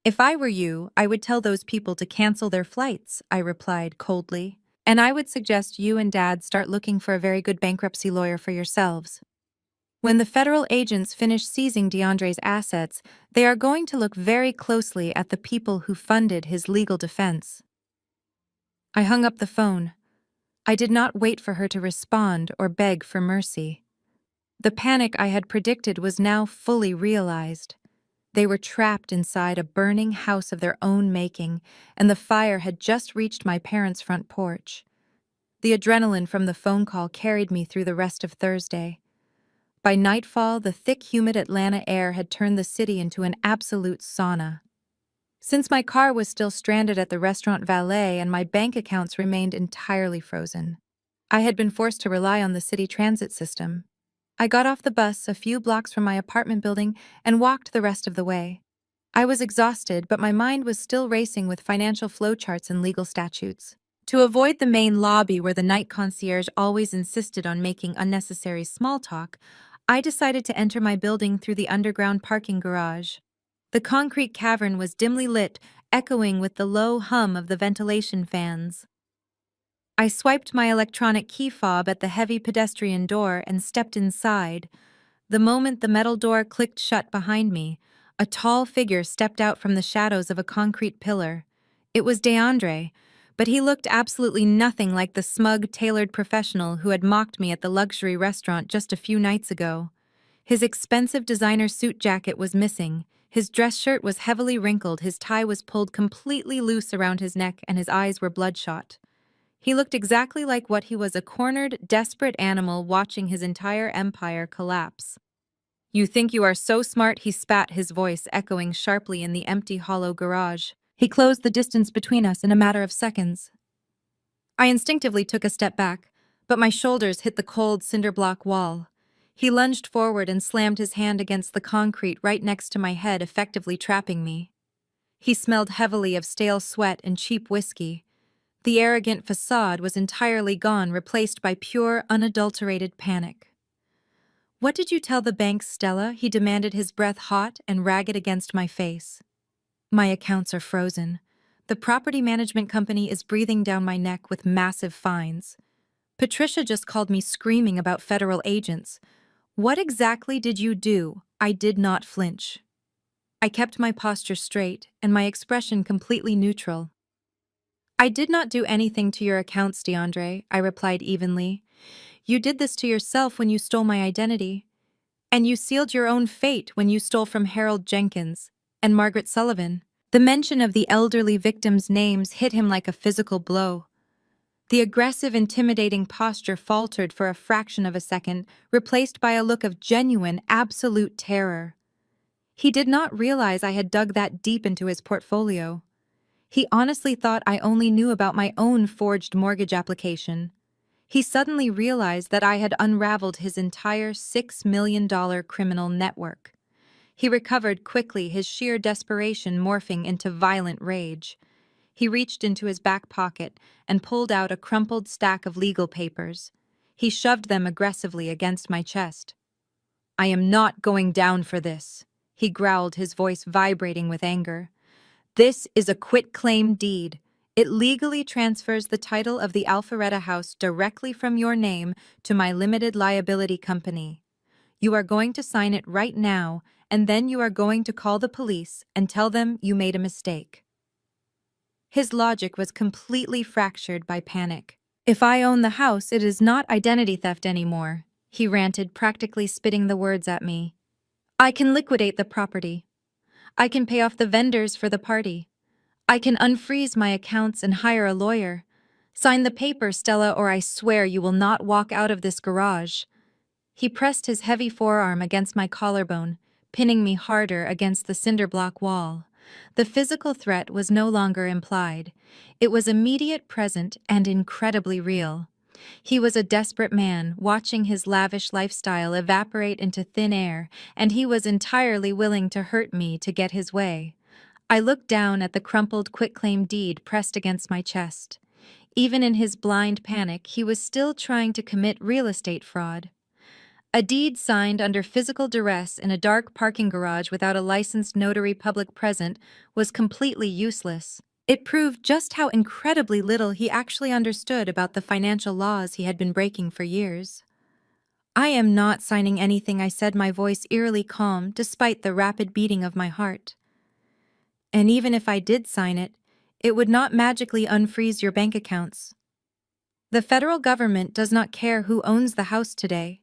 Speaker 1: If I were you, I would tell those people to cancel their flights, I replied coldly. And I would suggest you and Dad start looking for a very good bankruptcy lawyer for yourselves. When the federal agents finish seizing DeAndre's assets, they are going to look very closely at the people who funded his legal defense. I hung up the phone. I did not wait for her to respond or beg for mercy. The panic I had predicted was now fully realized. They were trapped inside a burning house of their own making, and the fire had just reached my parents' front porch. The adrenaline from the phone call carried me through the rest of Thursday. By nightfall, the thick, humid Atlanta air had turned the city into an absolute sauna. since my car was still stranded at the restaurant valet and my bank accounts remained entirely frozen. I had been forced to rely on the city transit system. I got off the bus a few blocks from my apartment building and walked the rest of the way. I was exhausted, but my mind was still racing with financial flowcharts and legal statutes. To avoid the main lobby where the night concierge always insisted on making unnecessary small talk, I decided to enter my building through the underground parking garage. The concrete cavern was dimly lit, echoing with the low hum of the ventilation fans. I swiped my electronic key fob at the heavy pedestrian door and stepped inside. The moment the metal door clicked shut behind me, a tall figure stepped out from the shadows of a concrete pillar. It was DeAndre, but he looked absolutely nothing like the smug, tailored professional who had mocked me at the luxury restaurant just a few nights ago. His expensive designer suit jacket was missing, his dress shirt was heavily wrinkled, his tie was pulled completely loose around his neck, and his eyes were bloodshot. He looked exactly like what he was, a cornered, desperate animal watching his entire empire collapse. "You think you are so smart," he spat, his voice echoing sharply in the empty, hollow garage. He closed the distance between us in a matter of seconds. I instinctively took a step back, but my shoulders hit the cold cinder block wall. He lunged forward and slammed his hand against the concrete right next to my head, effectively trapping me. He smelled heavily of stale sweat and cheap whiskey. The arrogant facade was entirely gone, replaced by pure, unadulterated panic. "What did you tell the bank, Stella?" He demanded, his breath hot and ragged against my face. "My accounts are frozen. The property management company is breathing down my neck with massive fines. Patricia just called me screaming about federal agents. What exactly did you do?" I did not flinch. I kept my posture straight and my expression completely neutral. "I did not do anything to your accounts, DeAndre," I replied evenly. "You did this to yourself when you stole my identity. And you sealed your own fate when you stole from Harold Jenkins and Margaret Sullivan." The mention of the elderly victims' names hit him like a physical blow. The aggressive, intimidating posture faltered for a fraction of a second, replaced by a look of genuine, absolute terror. He did not realize I had dug that deep into his portfolio. He honestly thought I only knew about my own forged mortgage application. He suddenly realized that I had unraveled his entire $6 million criminal network. He recovered quickly, his sheer desperation morphing into violent rage. He reached into his back pocket and pulled out a crumpled stack of legal papers. He shoved them aggressively against my chest. "I am not going down for this," he growled, his voice vibrating with anger. "This is a quitclaim deed. It legally transfers the title of the Alpharetta House directly from your name to my limited liability company. You are going to sign it right now, and then you are going to call the police and tell them you made a mistake." His logic was completely fractured by panic. "If I own the house, it is not identity theft anymore," he ranted, practically spitting the words at me. "I can liquidate the property. I can pay off the vendors for the party. I can unfreeze my accounts and hire a lawyer. Sign the paper, Stella, or I swear you will not walk out of this garage." He pressed his heavy forearm against my collarbone, pinning me harder against the cinder block wall. The physical threat was no longer implied. It was immediate, present, and incredibly real. He was a desperate man, watching his lavish lifestyle evaporate into thin air, and he was entirely willing to hurt me to get his way. I looked down at the crumpled quitclaim deed pressed against my chest. Even in his blind panic, he was still trying to commit real estate fraud. A deed signed under physical duress in a dark parking garage without a licensed notary public present was completely useless. It proved just how incredibly little he actually understood about the financial laws he had been breaking for years. "I am not signing anything," I said, my voice eerily calm despite the rapid beating of my heart. "And even if I did sign it, it would not magically unfreeze your bank accounts. The federal government does not care who owns the house today.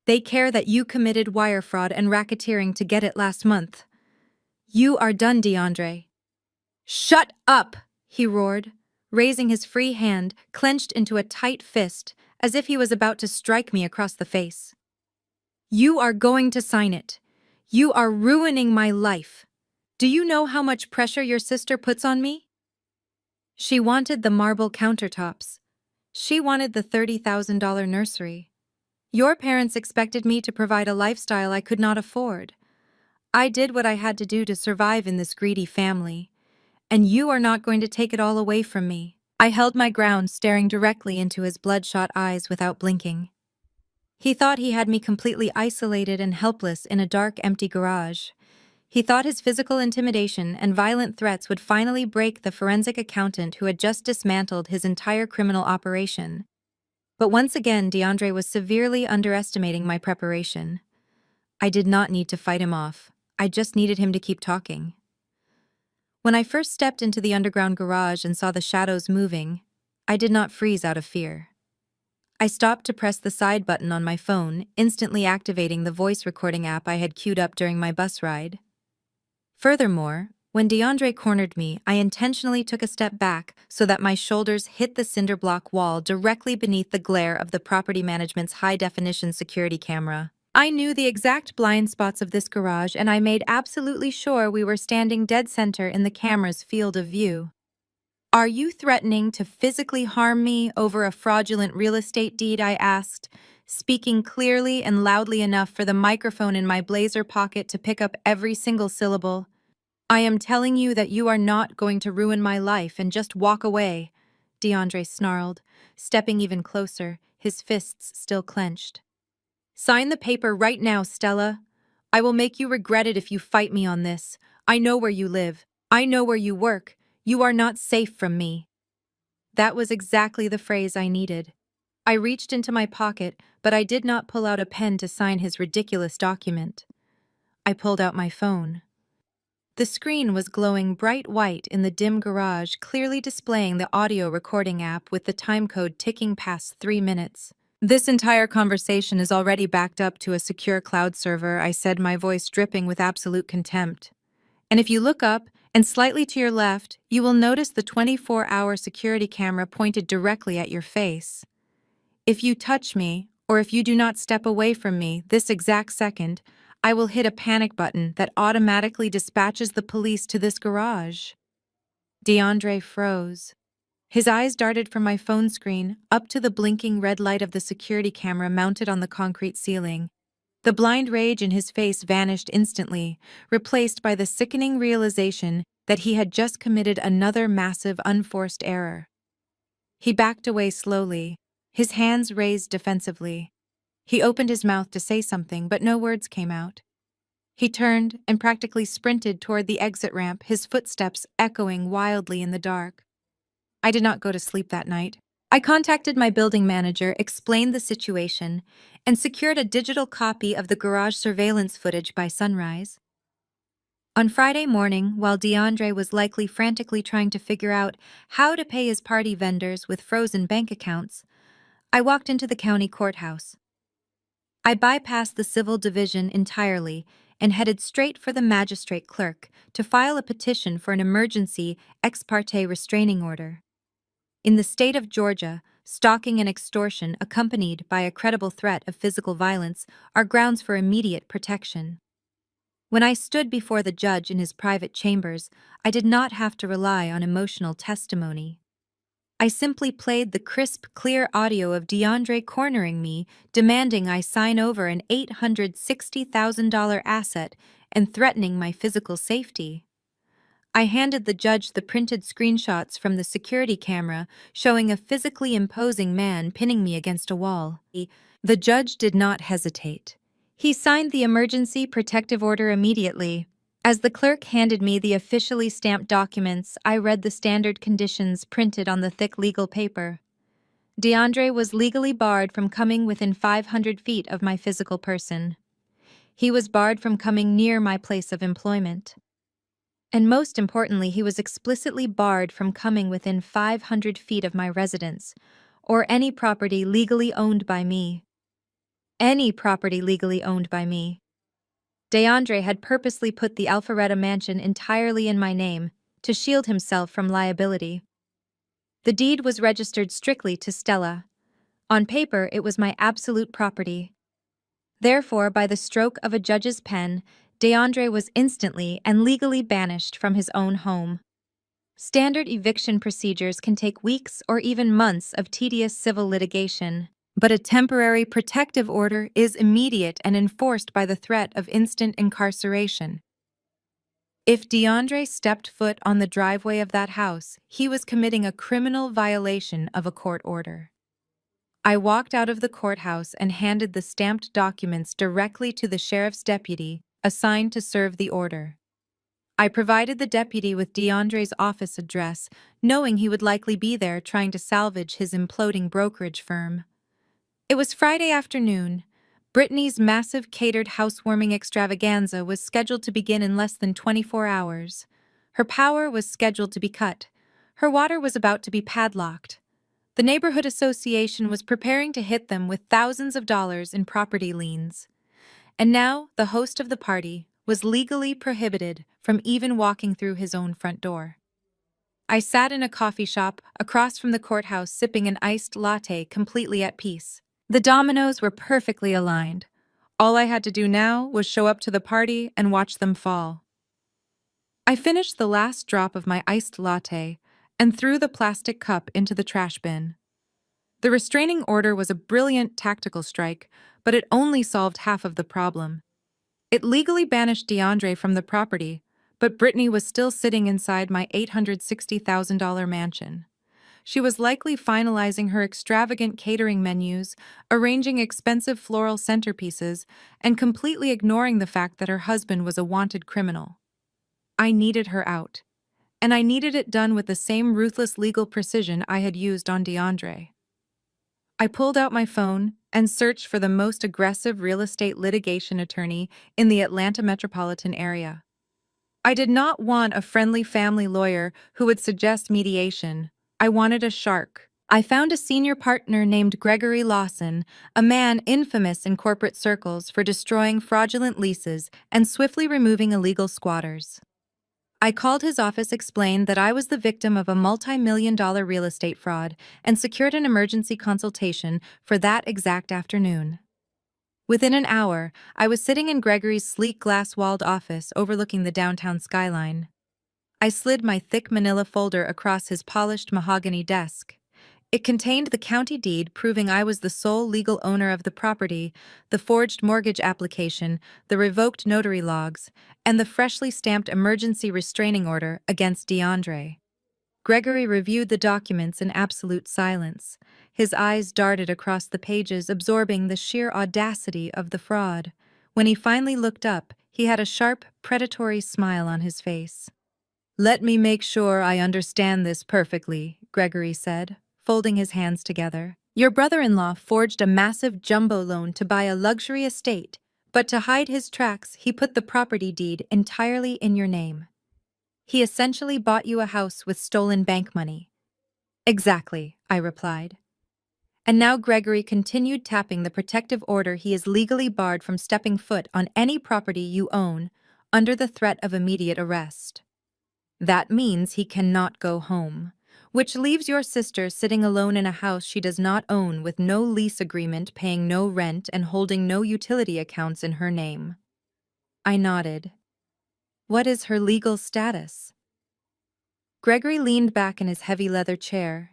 Speaker 1: They care that you committed wire fraud and racketeering to get it last month. You are done, DeAndre." "Shut up!" he roared, raising his free hand, clenched into a tight fist, as if he was about to strike me across the face. "You are going to sign it. You are ruining my life. Do you know how much pressure your sister puts on me? She wanted the marble countertops. She wanted the $30,000 nursery. Your parents expected me to provide a lifestyle I could not afford. I did what I had to do to survive in this greedy family, and you are not going to take it all away from me. I held my ground, staring directly into his bloodshot eyes without blinking. He thought he had me completely isolated and helpless in a dark, empty garage. He thought his physical intimidation and violent threats would finally break the forensic accountant who had just dismantled his entire criminal operation. But once again, DeAndre was severely underestimating my preparation. I did not need to fight him off. I just needed him to keep talking. When I first stepped into the underground garage and saw the shadows moving, I did not freeze out of fear. I stopped to press the side button on my phone, instantly activating the voice recording app I had queued up during my bus ride. Furthermore, when DeAndre cornered me, I intentionally took a step back so that my shoulders hit the cinder block wall directly beneath the glare of the property management's high-definition security camera. I knew the exact blind spots of this garage, and I made absolutely sure we were standing dead center in the camera's field of view. Are you threatening to physically harm me over a fraudulent real estate deed? I asked, speaking clearly and loudly enough for the microphone in my blazer pocket to pick up every single syllable. I am telling you that you are not going to ruin my life and just walk away, DeAndre snarled, stepping even closer, his fists still clenched. Sign the paper right now, Stella. I will make you regret it if you fight me on this. I know where you live. I know where you work. You are not safe from me. That was exactly the phrase I needed. I reached into my pocket, but I did not pull out a pen to sign his ridiculous document. I pulled out my phone. The screen was glowing bright white in the dim garage, clearly displaying the audio recording app with the timecode ticking past 3 minutes. This entire conversation is already backed up to a secure cloud server, I said, my voice dripping with absolute contempt. And if you look up and slightly to your left, you will notice the 24-hour security camera pointed directly at your face. If you touch me, or if you do not step away from me this exact second, I will hit a panic button that automatically dispatches the police to this garage. DeAndre froze. His eyes darted from my phone screen up to the blinking red light of the security camera mounted on the concrete ceiling. The blind rage in his face vanished instantly, replaced by the sickening realization that he had just committed another massive unforced error. He backed away slowly, his hands raised defensively. He opened his mouth to say something, but no words came out. He turned and practically sprinted toward the exit ramp, his footsteps echoing wildly in the dark. I did not go to sleep that night. I contacted my building manager, explained the situation, and secured a digital copy of the garage surveillance footage by sunrise. On Friday morning, while DeAndre was likely frantically trying to figure out how to pay his party vendors with frozen bank accounts, I walked into the county courthouse. I bypassed the civil division entirely and headed straight for the magistrate clerk to file a petition for an emergency ex parte restraining order. In the state of Georgia, stalking and extortion accompanied by a credible threat of physical violence are grounds for immediate protection. When I stood before the judge in his private chambers, I did not have to rely on emotional testimony. I simply played the crisp, clear audio of DeAndre cornering me, demanding I sign over an $860,000 asset and threatening my physical safety. I handed the judge the printed screenshots from the security camera showing a physically imposing man pinning me against a wall. The judge did not hesitate. He signed the emergency protective order immediately. As the clerk handed me the officially stamped documents, I read the standard conditions printed on the thick legal paper. DeAndre was legally barred from coming within 500 feet of my physical person. He was barred from coming near my place of employment. And most importantly, he was explicitly barred from coming within 500 feet of my residence, or any property legally owned by me. Any property legally owned by me. DeAndre had purposely put the Alpharetta mansion entirely in my name to shield himself from liability. The deed was registered strictly to Stella. On paper, it was my absolute property. Therefore, by the stroke of a judge's pen, DeAndre was instantly and legally banished from his own home. Standard eviction procedures can take weeks or even months of tedious civil litigation, but a temporary protective order is immediate and enforced by the threat of instant incarceration. If DeAndre stepped foot on the driveway of that house, he was committing a criminal violation of a court order. I walked out of the courthouse and handed the stamped documents directly to the sheriff's deputy assigned to serve the order. I provided the deputy with DeAndre's office address, knowing he would likely be there trying to salvage his imploding brokerage firm. It was Friday afternoon. Brittany's massive catered housewarming extravaganza was scheduled to begin in less than 24 hours. Her power was scheduled to be cut. Her water was about to be padlocked. The neighborhood association was preparing to hit them with thousands of dollars in property liens. And now, the host of the party was legally prohibited from even walking through his own front door. I sat in a coffee shop across from the courthouse sipping an iced latte, completely at peace. The dominoes were perfectly aligned. All I had to do now was show up to the party and watch them fall. I finished the last drop of my iced latte and threw the plastic cup into the trash bin. The restraining order was a brilliant tactical strike, but it only solved half of the problem. It legally banished DeAndre from the property, but Brittany was still sitting inside my $860,000 mansion. She was likely finalizing her extravagant catering menus, arranging expensive floral centerpieces, and completely ignoring the fact that her husband was a wanted criminal. I needed her out, and I needed it done with the same ruthless legal precision I had used on DeAndre. I pulled out my phone and searched for the most aggressive real estate litigation attorney in the Atlanta metropolitan area. I did not want a friendly family lawyer who would suggest mediation. I wanted a shark. I found a senior partner named Gregory Lawson, a man infamous in corporate circles for destroying fraudulent leases and swiftly removing illegal squatters. I called his office, explained that I was the victim of a multi-million-dollar real estate fraud, and secured an emergency consultation for that exact afternoon. Within an hour, I was sitting in Gregory's sleek glass-walled office overlooking the downtown skyline. I slid my thick manila folder across his polished mahogany desk. It contained the county deed proving I was the sole legal owner of the property, the forged mortgage application, the revoked notary logs, and the freshly stamped emergency restraining order against DeAndre. Gregory reviewed the documents in absolute silence. His eyes darted across the pages, absorbing the sheer audacity of the fraud. When he finally looked up, he had a sharp, predatory smile on his face. "Let me make sure I understand this perfectly," Gregory said, folding his hands together. "Your brother-in-law forged a massive jumbo loan to buy a luxury estate, but to hide his tracks, he put the property deed entirely in your name. He essentially bought you a house with stolen bank money." "Exactly," I replied. And now Gregory continued tapping the protective order. "He is legally barred from stepping foot on any property you own under the threat of immediate arrest. That means he cannot go home, which leaves your sister sitting alone in a house she does not own, with no lease agreement, paying no rent, and holding no utility accounts in her name." I nodded. "What is her legal status?" Gregory leaned back in his heavy leather chair.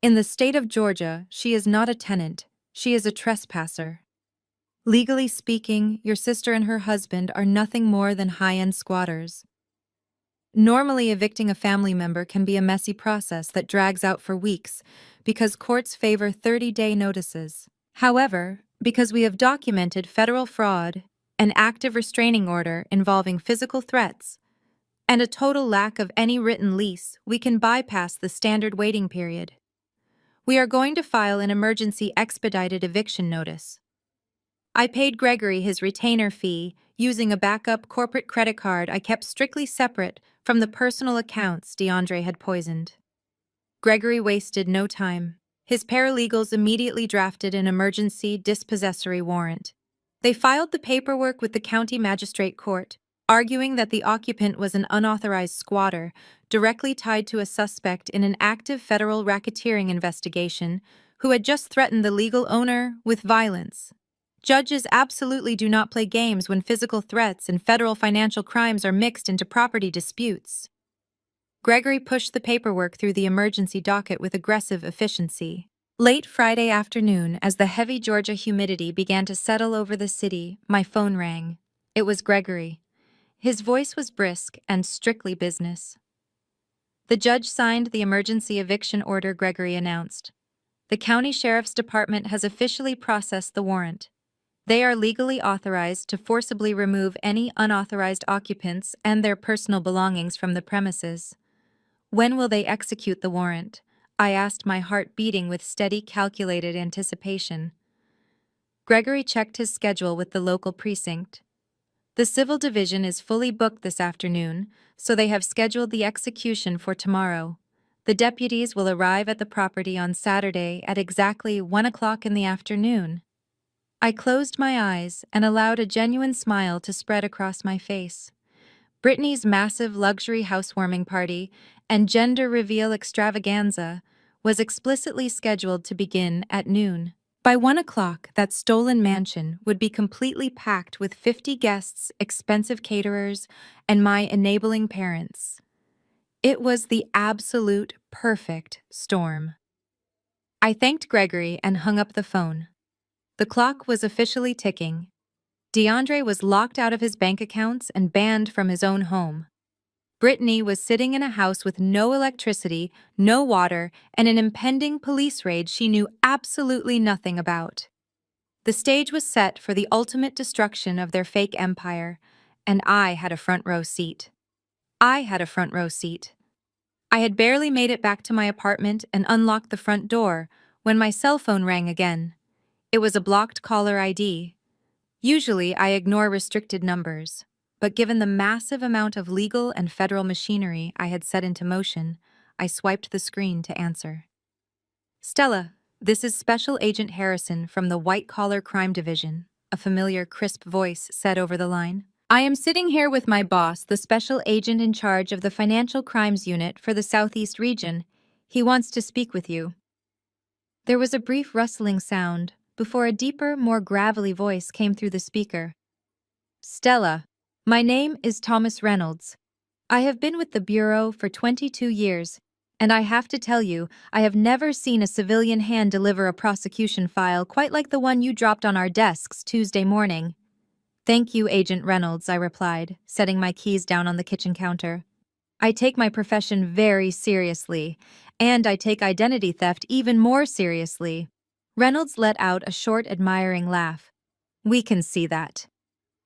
Speaker 1: "In the state of Georgia, she is not a tenant, she is a trespasser. Legally speaking, your sister and her husband are nothing more than high-end squatters. Normally, evicting a family member can be a messy process that drags out for weeks because courts favor 30-day notices. However, because we have documented federal fraud, an active restraining order involving physical threats, and a total lack of any written lease, we can bypass the standard waiting period. We are going to file an emergency expedited eviction notice." I paid Gregory his retainer fee using a backup corporate credit card I kept strictly separate from the personal accounts DeAndre had poisoned. Gregory wasted no time. His paralegals immediately drafted an emergency dispossessory warrant. They filed the paperwork with the county magistrate court, arguing that the occupant was an unauthorized squatter, directly tied to a suspect in an active federal racketeering investigation who had just threatened the legal owner with violence. Judges absolutely do not play games when physical threats and federal financial crimes are mixed into property disputes. Gregory pushed the paperwork through the emergency docket with aggressive efficiency. Late Friday afternoon, as the heavy Georgia humidity began to settle over the city, my phone rang. It was Gregory. His voice was brisk and strictly business. The judge signed the emergency eviction order, Gregory announced. The county sheriff's department has officially processed the warrant. They are legally authorized to forcibly remove any unauthorized occupants and their personal belongings from the premises. When will they execute the warrant? I asked, my heart beating with steady, calculated anticipation. Gregory checked his schedule with the local precinct. The civil division is fully booked this afternoon, so they have scheduled the execution for tomorrow. The deputies will arrive at the property on Saturday at exactly 1 o'clock in the afternoon. I closed my eyes and allowed a genuine smile to spread across my face. Brittany's massive luxury housewarming party and gender reveal extravaganza was explicitly scheduled to begin at noon. By 1 o'clock, that stolen mansion would be completely packed with 50 guests, expensive caterers, and my enabling parents. It was the absolute perfect storm. I thanked Gregory and hung up the phone. The clock was officially ticking. DeAndre was locked out of his bank accounts and banned from his own home. Brittany was sitting in a house with no electricity, no water, and an impending police raid she knew absolutely nothing about. The stage was set for the ultimate destruction of their fake empire, and I had a front row seat. I had barely made it back to my apartment and unlocked the front door when my cell phone rang again. It was a blocked caller ID. Usually, I ignore restricted numbers, but given the massive amount of legal and federal machinery I had set into motion, I swiped the screen to answer. Stella, this is Special Agent Harrison from the White Collar Crime Division, a familiar, crisp voice said over the line. I am sitting here with my boss, the special agent in charge of the Financial Crimes Unit for the Southeast region. He wants to speak with you. There was a brief rustling sound before a deeper, more gravelly voice came through the speaker. Stella, my name is Thomas Reynolds. I have been with the Bureau for 22 years, and I have to tell you, I have never seen a civilian hand deliver a prosecution file quite like the one you dropped on our desks Tuesday morning. Thank you, Agent Reynolds, I replied, setting my keys down on the kitchen counter. I take my profession very seriously, and I take identity theft even more seriously. Reynolds let out a short, admiring laugh. We can see that.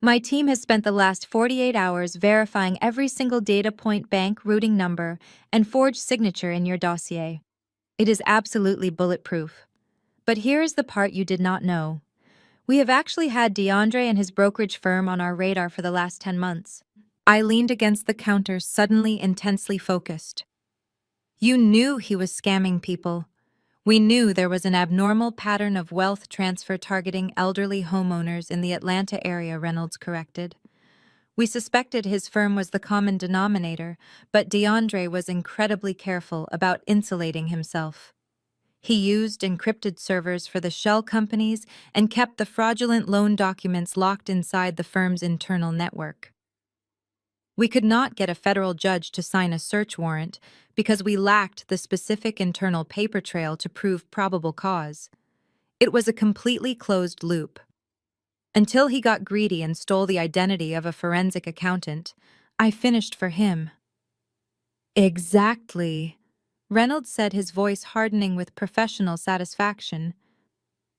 Speaker 1: My team has spent the last 48 hours verifying every single data point, bank, routing number, and forged signature in your dossier. It is absolutely bulletproof. But here is the part you did not know. We have actually had DeAndre and his brokerage firm on our radar for the last 10 months. I leaned against the counter, suddenly intensely focused. You knew he was scamming people. We knew there was an abnormal pattern of wealth transfer targeting elderly homeowners in the Atlanta area, Reynolds corrected. We suspected his firm was the common denominator, but DeAndre was incredibly careful about insulating himself. He used encrypted servers for the shell companies and kept the fraudulent loan documents locked inside the firm's internal network. We could not get a federal judge to sign a search warrant because we lacked the specific internal paper trail to prove probable cause. It was a completely closed loop. Until he got greedy and stole the identity of a forensic accountant, I finished for him. Exactly, Reynolds said, his voice hardening with professional satisfaction.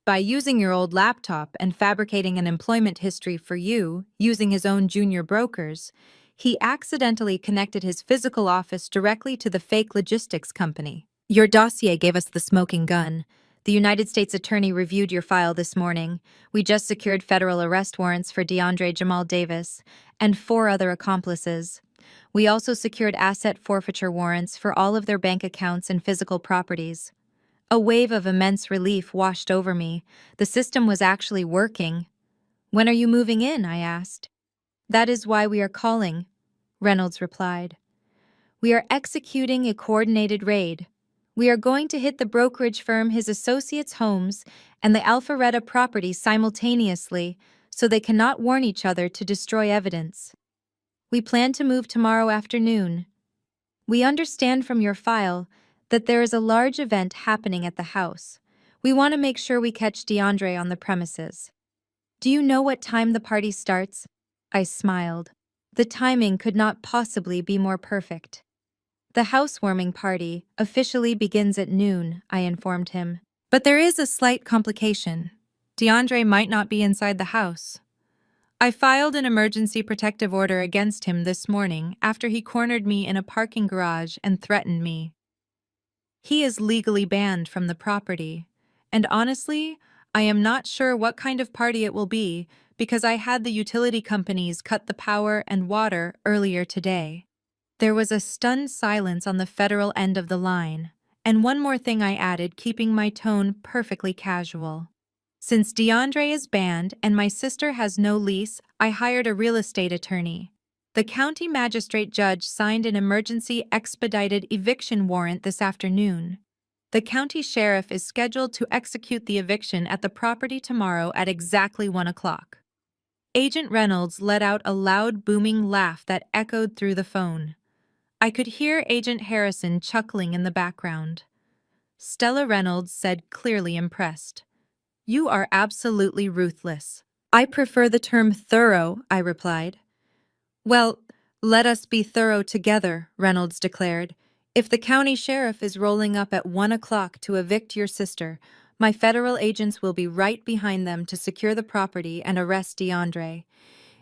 Speaker 1: By using your old laptop and fabricating an employment history for you, using his own junior brokers, he accidentally connected his physical office directly to the fake logistics company. Your dossier gave us the smoking gun. The United States Attorney reviewed your file this morning. We just secured federal arrest warrants for DeAndre Jamal Davis and 4 other accomplices. We also secured asset forfeiture warrants for all of their bank accounts and physical properties. A wave of immense relief washed over me. The system was actually working. When are you moving in? I asked. That is why we are calling, Reynolds replied. We are executing a coordinated raid. We are going to hit the brokerage firm, his associates' homes, and the Alpharetta property simultaneously, so they cannot warn each other to destroy evidence. We plan to move tomorrow afternoon. We understand from your file that there is a large event happening at the house. We want to make sure we catch DeAndre on the premises. Do you know what time the party starts? I smiled. The timing could not possibly be more perfect. The housewarming party officially begins at noon, I informed him. But there is a slight complication. DeAndre might not be inside the house. I filed an emergency protective order against him this morning after he cornered me in a parking garage and threatened me. He is legally banned from the property, and honestly, I am not sure what kind of party it will be because I had the utility companies cut the power and water earlier today. There was a stunned silence on the federal end of the line, and one more thing I added, keeping my tone perfectly casual. Since DeAndre is banned and my sister has no lease, I hired a real estate attorney. The county magistrate judge signed an emergency expedited eviction warrant this afternoon. The county sheriff is scheduled to execute the eviction at the property tomorrow at exactly 1 o'clock. Agent Reynolds let out a loud, booming laugh that echoed through the phone. I could hear Agent Harrison chuckling in the background. Stella Reynolds said, clearly impressed, "You are absolutely ruthless." "I prefer the term thorough," I replied. "Well, let us be thorough together," Reynolds declared. "If the county sheriff is rolling up at 1 o'clock to evict your sister, my federal agents will be right behind them to secure the property and arrest DeAndre.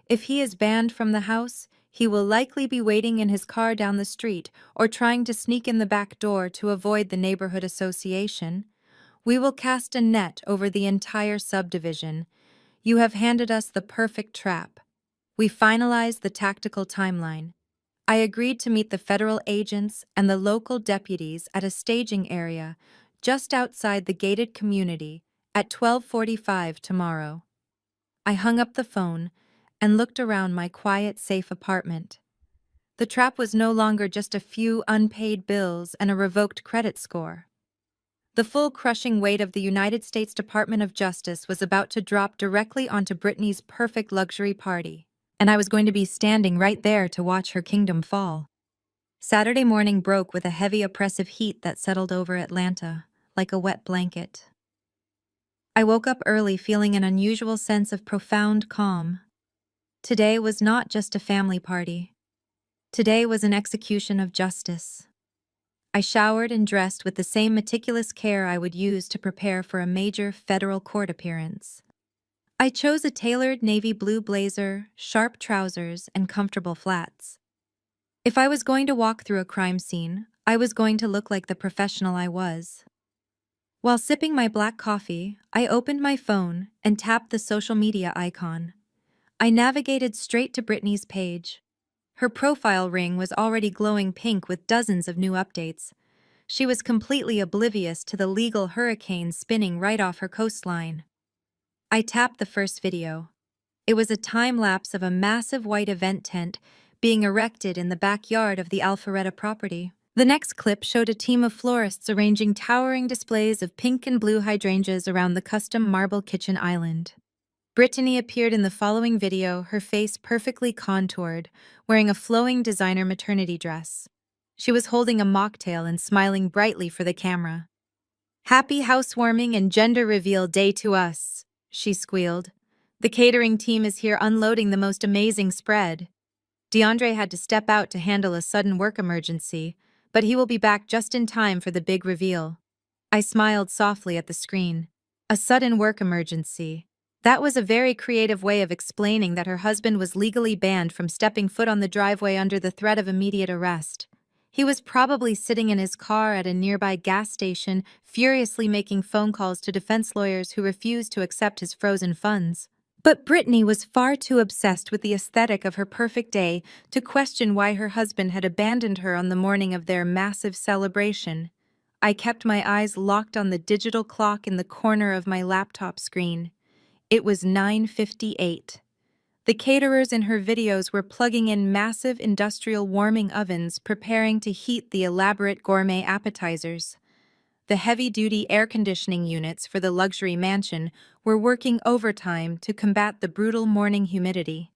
Speaker 1: If he is banned from the house, he will likely be waiting in his car down the street or trying to sneak in the back door to avoid the neighborhood association. We will cast a net over the entire subdivision. You have handed us the perfect trap." We finalized the tactical timeline. I agreed to meet the federal agents and the local deputies at a staging area just outside the gated community at 12:45 tomorrow. I hung up the phone and looked around my quiet, safe apartment. The trap was no longer just a few unpaid bills and a revoked credit score. The full crushing weight of the United States Department of Justice was about to drop directly onto Brittany's perfect luxury party, and I was going to be standing right there to watch her kingdom fall. Saturday morning broke with a heavy, oppressive heat that settled over Atlanta, like a wet blanket. I woke up early feeling an unusual sense of profound calm. Today was not just a family party. Today was an execution of justice. I showered and dressed with the same meticulous care I would use to prepare for a major federal court appearance. I chose a tailored navy blue blazer, sharp trousers, and comfortable flats. If I was going to walk through a crime scene, I was going to look like the professional I was. While sipping my black coffee, I opened my phone and tapped the social media icon. I navigated straight to Brittany's page. Her profile ring was already glowing pink with dozens of new updates. She was completely oblivious to the legal hurricane spinning right off her coastline. I tapped the first video. It was a time-lapse of a massive white event tent being erected in the backyard of the Alpharetta property. The next clip showed a team of florists arranging towering displays of pink and blue hydrangeas around the custom marble kitchen island. Brittany appeared in the following video, her face perfectly contoured, wearing a flowing designer maternity dress. She was holding a mocktail and smiling brightly for the camera. "Happy housewarming and gender reveal day to us," she squealed. "The catering team is here unloading the most amazing spread." DeAndre had to step out to handle a sudden work emergency, but he will be back just in time for the big reveal. I smiled softly at the screen. A sudden work emergency. That was a very creative way of explaining that her husband was legally banned from stepping foot on the driveway under the threat of immediate arrest. He was probably sitting in his car at a nearby gas station, furiously making phone calls to defense lawyers who refused to accept his frozen funds. But Brittany was far too obsessed with the aesthetic of her perfect day to question why her husband had abandoned her on the morning of their massive celebration. I kept my eyes locked on the digital clock in the corner of my laptop screen. It was 9:58. The caterers in her videos were plugging in massive industrial warming ovens preparing to heat the elaborate gourmet appetizers. The heavy-duty air conditioning units for the luxury mansion were working overtime to combat the brutal morning humidity.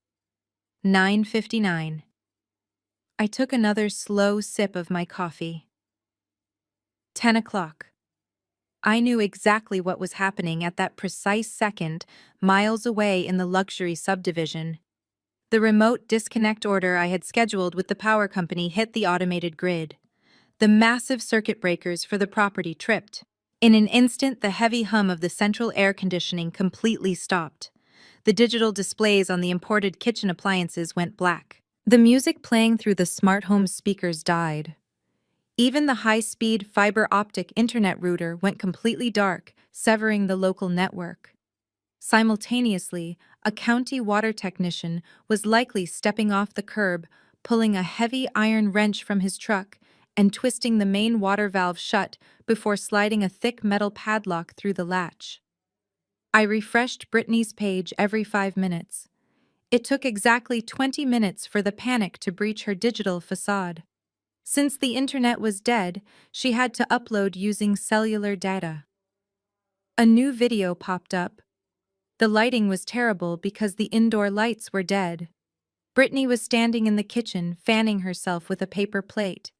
Speaker 1: 9:59. I took another slow sip of my coffee. 10 o'clock. I knew exactly what was happening at that precise second, miles away in the luxury subdivision. The remote disconnect order I had scheduled with the power company hit the automated grid. The massive circuit breakers for the property tripped. In an instant, the heavy hum of the central air conditioning completely stopped. The digital displays on the imported kitchen appliances went black. The music playing through the smart home speakers died. Even the high-speed fiber optic internet router went completely dark, severing the local network. Simultaneously, a county water technician was likely stepping off the curb, pulling a heavy iron wrench from his truck and twisting the main water valve shut before sliding a thick metal padlock through the latch. I refreshed Brittany's page every 5 minutes. It took exactly 20 minutes for the panic to breach her digital facade. Since the internet was dead, she had to upload using cellular data. A new video popped up. The lighting was terrible because the indoor lights were dead. Brittany was standing in the kitchen, fanning herself with a paper plate.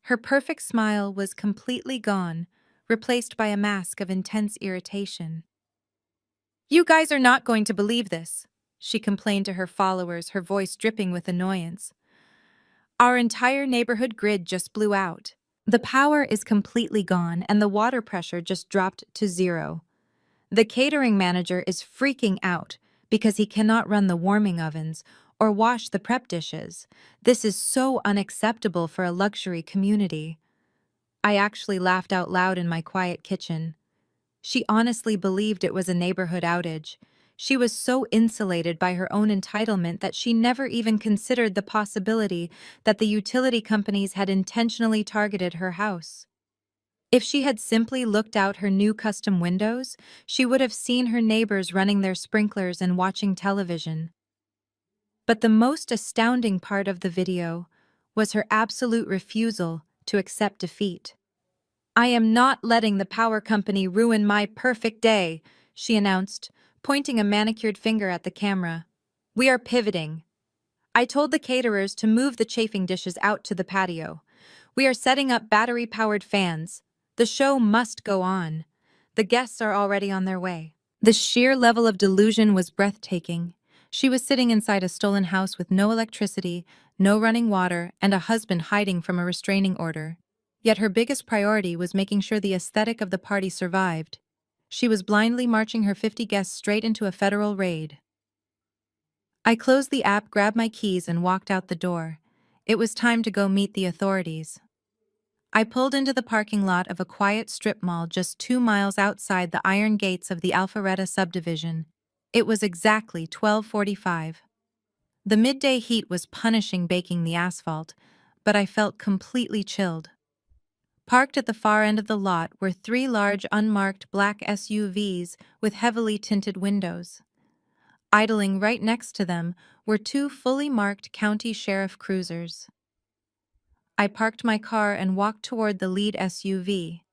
Speaker 1: Her perfect smile was completely gone, replaced by a mask of intense irritation. "You guys are not going to believe this," she complained to her followers, her voice dripping with annoyance. "Our entire neighborhood grid just blew out. The power is completely gone and the water pressure just dropped to 0. The catering manager is freaking out because he cannot run the warming ovens or wash the prep dishes. This is so unacceptable for a luxury community." I actually laughed out loud in my quiet kitchen. She honestly believed it was a neighborhood outage. She was so insulated by her own entitlement that she never even considered the possibility that the utility companies had intentionally targeted her house. If she had simply looked out her new custom windows, she would have seen her neighbors running their sprinklers and watching television. But the most astounding part of the video was her absolute refusal to accept defeat. "I am not letting the power company ruin my perfect day," she announced, pointing a manicured finger at the camera. "We are pivoting. I told the caterers to move the chafing dishes out to the patio. We are setting up battery-powered fans. The show must go on. The guests are already on their way." The sheer level of delusion was breathtaking. She was sitting inside a stolen house with no electricity, no running water, and a husband hiding from a restraining order. Yet her biggest priority was making sure the aesthetic of the party survived. She was blindly marching her 50 guests straight into a federal raid. I closed the app, grabbed my keys, and walked out the door. It was time to go meet the authorities. I pulled into the parking lot of a quiet strip mall just 2 miles outside the iron gates of the Alpharetta subdivision. It was exactly 12:45. The midday heat was punishing baking the asphalt, but I felt completely chilled. Parked at the far end of the lot were 3 large unmarked black SUVs with heavily tinted windows. Idling right next to them were 2 fully marked county sheriff cruisers. I parked my car and walked toward the lead SUV.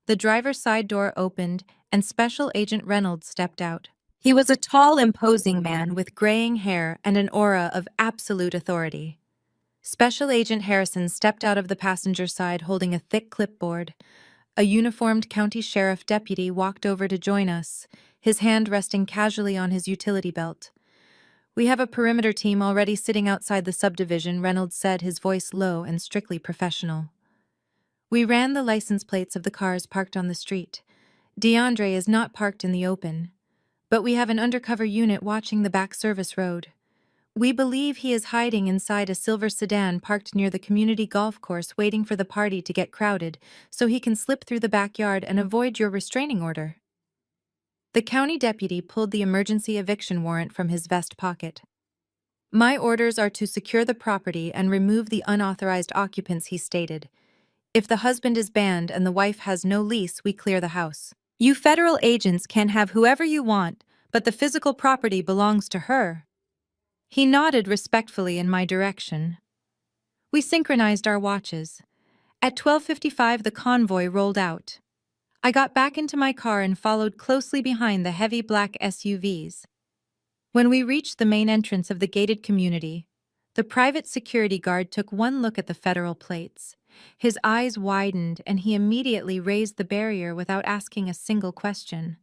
Speaker 1: The driver's side door opened and Special Agent Reynolds stepped out. He was a tall, imposing man with graying hair and an aura of absolute authority. Special Agent Harrison stepped out of the passenger side holding a thick clipboard. A uniformed county sheriff deputy walked over to join us, his hand resting casually on his utility belt. "We have a perimeter team already sitting outside the subdivision," Reynolds said, his voice low and strictly professional. We ran the license plates of the cars parked on the street. DeAndre is not parked in the open, but we have an undercover unit watching the back service road. We believe he is hiding inside a silver sedan parked near the community golf course waiting for the party to get crowded so he can slip through the backyard and avoid your restraining order. The county deputy pulled the emergency eviction warrant from his vest pocket. "My orders are to secure the property and remove the unauthorized occupants," he stated. "If the husband is banned and the wife has no lease, we clear the house. You federal agents can have whoever you want, but the physical property belongs to her." He nodded respectfully in my direction. We synchronized our watches. At 12:55, the convoy rolled out. I got back into my car and followed closely behind the heavy black SUVs. When we reached the main entrance of the gated community, the private security guard took one look at the federal plates. His eyes widened and he immediately raised the barrier without asking a single question.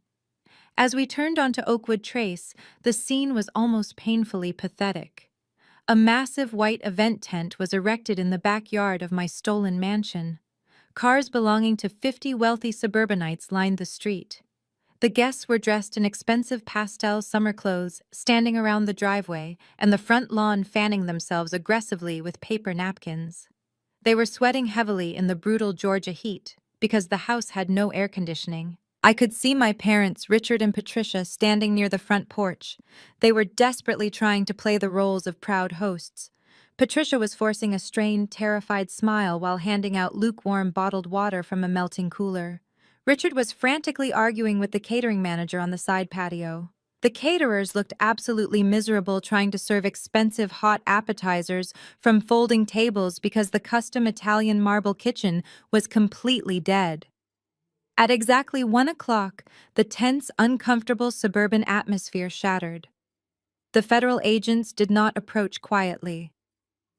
Speaker 1: As we turned onto Oakwood Trace, the scene was almost painfully pathetic. A massive white event tent was erected in the backyard of my stolen mansion. Cars belonging to 50 wealthy suburbanites lined the street. The guests were dressed in expensive pastel summer clothes, standing around the driveway, and the front lawn fanning themselves aggressively with paper napkins. They were sweating heavily in the brutal Georgia heat, because the house had no air conditioning. I could see my parents, Richard and Patricia, standing near the front porch. They were desperately trying to play the roles of proud hosts. Patricia was forcing a strained, terrified smile while handing out lukewarm bottled water from a melting cooler. Richard was frantically arguing with the catering manager on the side patio. The caterers looked absolutely miserable trying to serve expensive hot appetizers from folding tables because the custom Italian marble kitchen was completely dead. At exactly 1 o'clock, the tense, uncomfortable suburban atmosphere shattered. The federal agents did not approach quietly.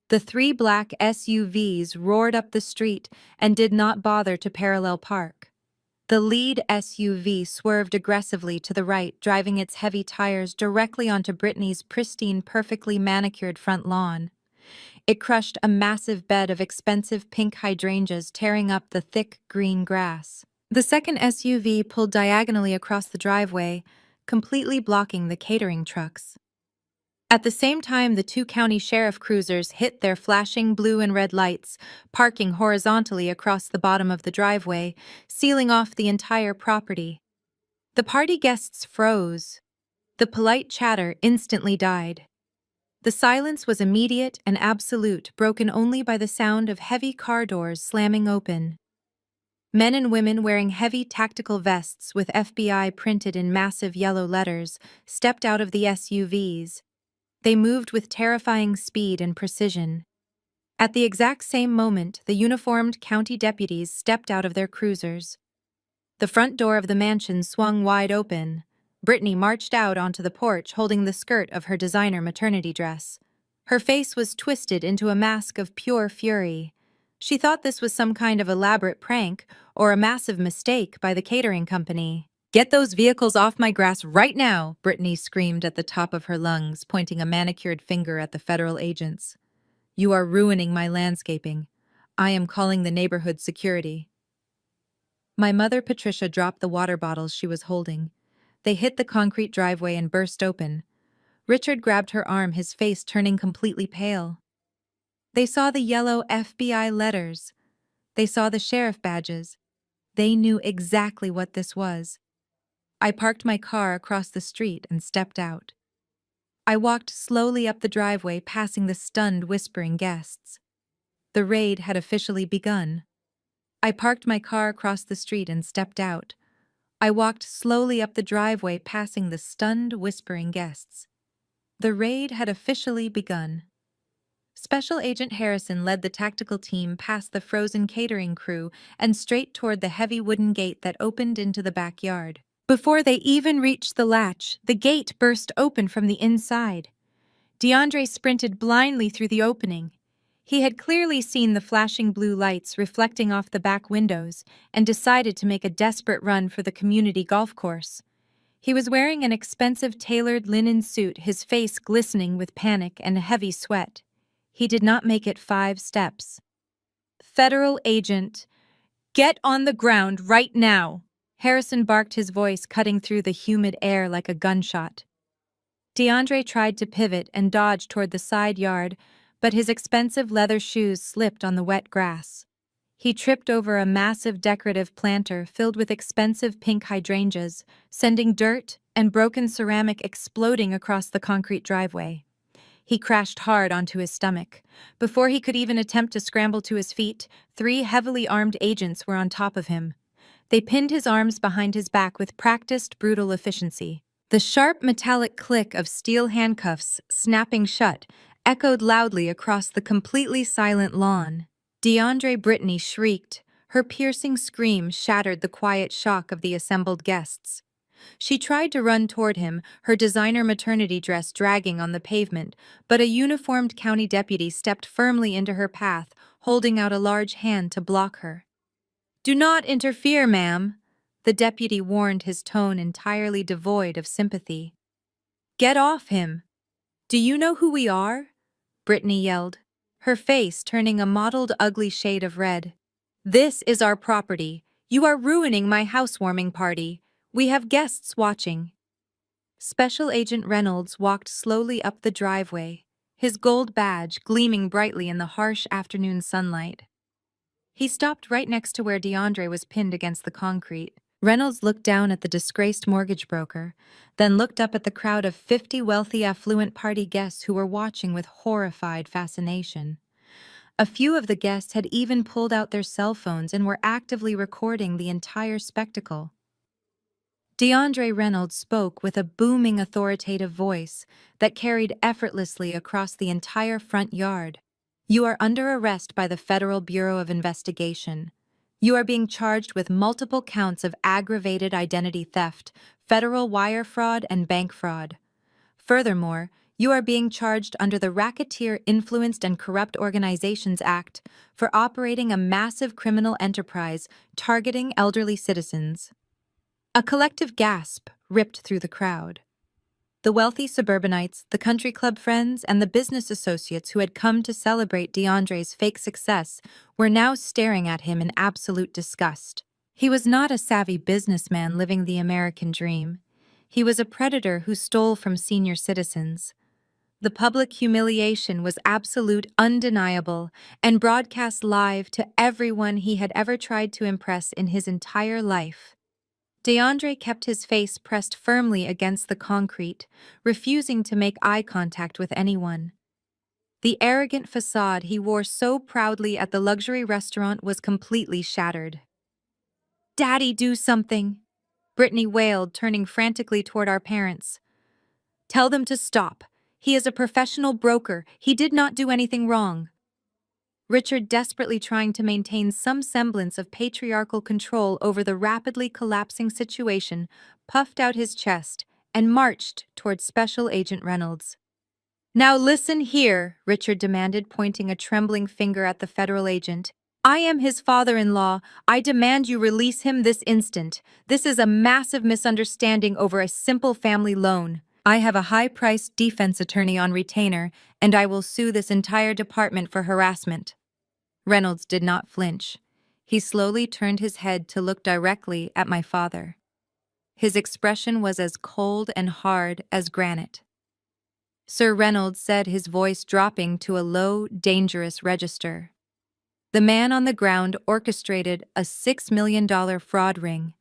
Speaker 1: The 3 black SUVs roared up the street and did not bother to parallel park. The lead SUV swerved aggressively to the right, driving its heavy tires directly onto Brittany's pristine, perfectly manicured front lawn. It crushed a massive bed of expensive pink hydrangeas, tearing up the thick green grass. The second SUV pulled diagonally across the driveway, completely blocking the catering trucks. At the same time, the 2 county sheriff cruisers hit their flashing blue and red lights, parking horizontally across the bottom of the driveway, sealing off the entire property. The party guests froze. The polite chatter instantly died. The silence was immediate and absolute, broken only by the sound of heavy car doors slamming open. Men and women wearing heavy tactical vests with FBI printed in massive yellow letters stepped out of the SUVs. They moved with terrifying speed and precision. At the exact same moment, the uniformed county deputies stepped out of their cruisers. The front door of the mansion swung wide open. Brittany marched out onto the porch holding the skirt of her designer maternity dress. Her face was twisted into a mask of pure fury. She thought this was some kind of elaborate prank or a massive mistake by the catering company. "Get those vehicles off my grass right now," Brittany screamed at the top of her lungs, pointing a manicured finger at the federal agents. "You are ruining my landscaping. I am calling the neighborhood security." My mother, Patricia, dropped the water bottles she was holding. They hit the concrete driveway and burst open. Richard grabbed her arm, his face turning completely pale. They saw the yellow FBI letters. They saw the sheriff badges. They knew exactly what this was. I parked my car across the street and stepped out. I walked slowly up the driveway, passing the stunned, whispering guests. The raid had officially begun. I parked my car across the street and stepped out. I walked slowly up the driveway, passing the stunned, whispering guests. The raid had officially begun. Special Agent Harrison led the tactical team past the frozen catering crew and straight toward the heavy wooden gate that opened into the backyard. Before they even reached the latch, the gate burst open from the inside. DeAndre sprinted blindly through the opening. He had clearly seen the flashing blue lights reflecting off the back windows and decided to make a desperate run for the community golf course. He was wearing an expensive tailored linen suit, his face glistening with panic and heavy sweat. He did not make it 5 steps. "Federal agent, get on the ground right now!" Harrison barked, his voice cutting through the humid air like a gunshot. DeAndre tried to pivot and dodge toward the side yard, but his expensive leather shoes slipped on the wet grass. He tripped over a massive decorative planter filled with expensive pink hydrangeas, sending dirt and broken ceramic exploding across the concrete driveway. He crashed hard onto his stomach. Before he could even attempt to scramble to his feet, 3 heavily armed agents were on top of him. They pinned his arms behind his back with practiced, brutal efficiency. The sharp metallic click of steel handcuffs snapping shut echoed loudly across the completely silent lawn. DeAndre Brittany shrieked. Her piercing scream shattered the quiet shock of the assembled guests. She tried to run toward him, her designer maternity dress dragging on the pavement, but a uniformed county deputy stepped firmly into her path, holding out a large hand to block her. "Do not interfere, ma'am," the deputy warned, his tone entirely devoid of sympathy. "Get off him." "Do you know who we are?" Brittany yelled, her face turning a mottled, ugly shade of red. "This is our property. You are ruining my housewarming party. We have guests watching." Special Agent Reynolds walked slowly up the driveway, his gold badge gleaming brightly in the harsh afternoon sunlight. He stopped right next to where DeAndre was pinned against the concrete. Reynolds looked down at the disgraced mortgage broker, then looked up at the crowd of 50 wealthy, affluent party guests who were watching with horrified fascination. A few of the guests had even pulled out their cell phones and were actively recording the entire spectacle. DeAndre Reynolds spoke with a booming, authoritative voice that carried effortlessly across the entire front yard. "You are under arrest by the Federal Bureau of Investigation. You are being charged with multiple counts of aggravated identity theft, federal wire fraud, and bank fraud. Furthermore, you are being charged under the Racketeer Influenced and Corrupt Organizations Act for operating a massive criminal enterprise targeting elderly citizens." A collective gasp ripped through the crowd. The wealthy suburbanites, the country club friends, and the business associates who had come to celebrate DeAndre's fake success were now staring at him in absolute disgust. He was not a savvy businessman living the American dream. He was a predator who stole from senior citizens. The public humiliation was absolute, undeniable, and broadcast live to everyone he had ever tried to impress in his entire life. DeAndre kept his face pressed firmly against the concrete, refusing to make eye contact with anyone. The arrogant facade he wore so proudly at the luxury restaurant was completely shattered. "Daddy, do something!" Brittany wailed, turning frantically toward our parents. "Tell them to stop. He is a professional broker. He did not do anything wrong." Richard, desperately trying to maintain some semblance of patriarchal control over the rapidly collapsing situation, puffed out his chest and marched toward Special Agent Reynolds. "Now listen here," Richard demanded, pointing a trembling finger at the federal agent. "I am his father-in-law. I demand you release him this instant. This is a massive misunderstanding over a simple family loan. I have a high-priced defense attorney on retainer, and I will sue this entire department for harassment." Reynolds did not flinch. He slowly turned his head to look directly at my father. His expression was as cold and hard as granite. "Sir Reynolds," said, his voice dropping to a low, dangerous register, "the man on the ground orchestrated a $6 million fraud ring.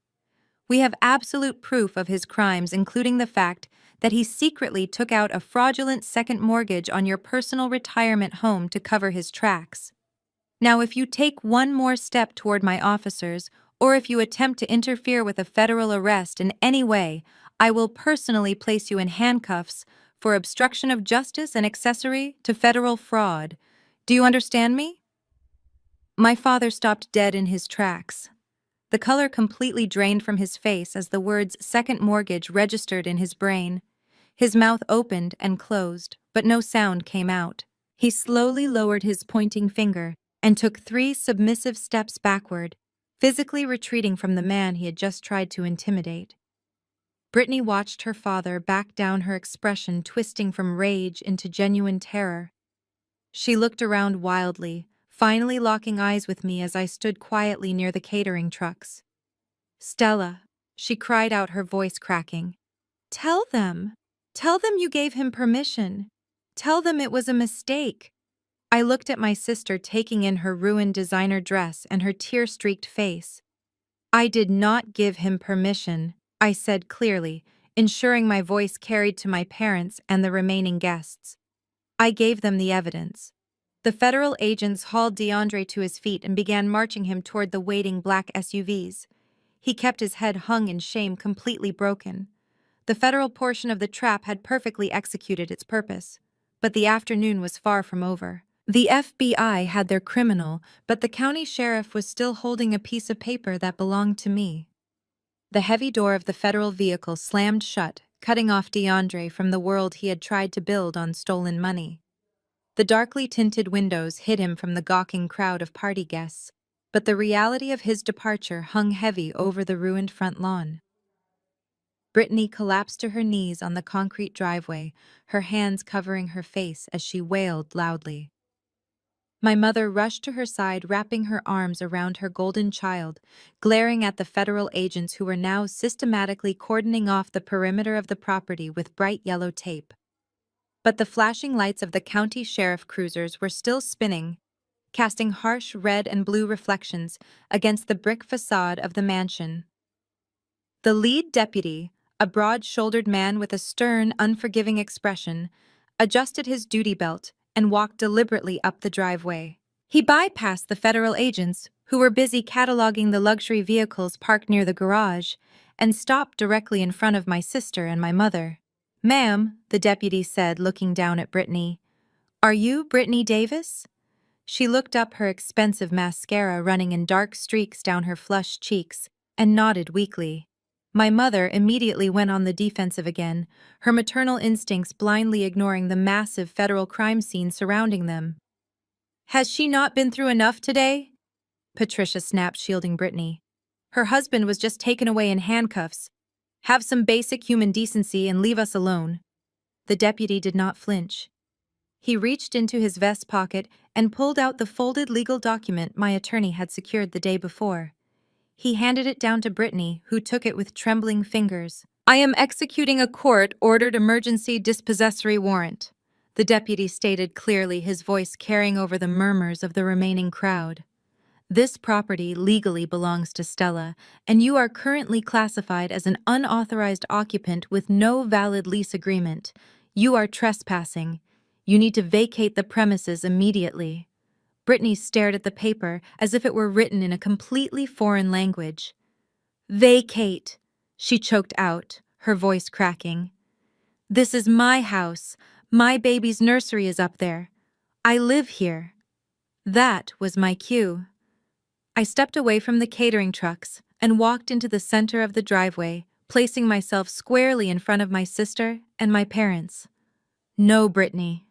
Speaker 1: We have absolute proof of his crimes, including the fact that he secretly took out a fraudulent second mortgage on your personal retirement home to cover his tracks. Now, if you take one more step toward my officers, or if you attempt to interfere with a federal arrest in any way, I will personally place you in handcuffs for obstruction of justice and accessory to federal fraud. Do you understand me?" My father stopped dead in his tracks. The color completely drained from his face as the words "second mortgage" registered in his brain. His mouth opened and closed, but no sound came out. He slowly lowered his pointing finger and took 3 submissive steps backward, physically retreating from the man he had just tried to intimidate. Brittany watched her father back down, her expression twisting from rage into genuine terror. She looked around wildly, finally locking eyes with me as I stood quietly near the catering trucks. "Stella," she cried out, her voice cracking. Tell them you gave him permission. Tell them it was a mistake." I looked at my sister taking in her ruined designer dress and her tear-streaked face. "I did not give him permission," I said clearly, ensuring my voice carried to my parents and the remaining guests. "I gave them the evidence." The federal agents hauled DeAndre to his feet and began marching him toward the waiting black SUVs. He kept his head hung in shame, completely broken. The federal portion of the trap had perfectly executed its purpose, but the afternoon was far from over. The FBI had their criminal, but the county sheriff was still holding a piece of paper that belonged to me. The heavy door of the federal vehicle slammed shut, cutting off DeAndre from the world he had tried to build on stolen money. The darkly tinted windows hid him from the gawking crowd of party guests, but the reality of his departure hung heavy over the ruined front lawn. Brittany collapsed to her knees on the concrete driveway, her hands covering her face as she wailed loudly. My mother rushed to her side, wrapping her arms around her golden child, glaring at the federal agents who were now systematically cordoning off the perimeter of the property with bright yellow tape. But the flashing lights of the county sheriff cruisers were still spinning, casting harsh red and blue reflections against the brick facade of the mansion. The lead deputy, a broad-shouldered man with a stern, unforgiving expression, adjusted his duty belt and walked deliberately up the driveway. He bypassed the federal agents, who were busy cataloging the luxury vehicles parked near the garage, and stopped directly in front of my sister and my mother. "Ma'am," the deputy said, looking down at Brittany. "Are you Brittany Davis?" She looked up, her expensive mascara running in dark streaks down her flushed cheeks, and nodded weakly. My mother immediately went on the defensive again, her maternal instincts blindly ignoring the massive federal crime scene surrounding them. "Has she not been through enough today?" Patricia snapped, shielding Brittany. "Her husband was just taken away in handcuffs. Have some basic human decency and leave us alone." The deputy did not flinch. He reached into his vest pocket and pulled out the folded legal document my attorney had secured the day before. He handed it down to Brittany, who took it with trembling fingers. "I am executing a court-ordered emergency dispossessory warrant," the deputy stated clearly, his voice carrying over the murmurs of the remaining crowd. "This property legally belongs to Stella, and you are currently classified as an unauthorized occupant with no valid lease agreement. You are trespassing. You need to vacate the premises immediately." Brittany stared at the paper as if it were written in a completely foreign language. "Vacate," she choked out, her voice cracking. "This is my house. My baby's nursery is up there. I live here." That was my cue. I stepped away from the catering trucks and walked into the center of the driveway, placing myself squarely in front of my sister and my parents. "No, Brittany,"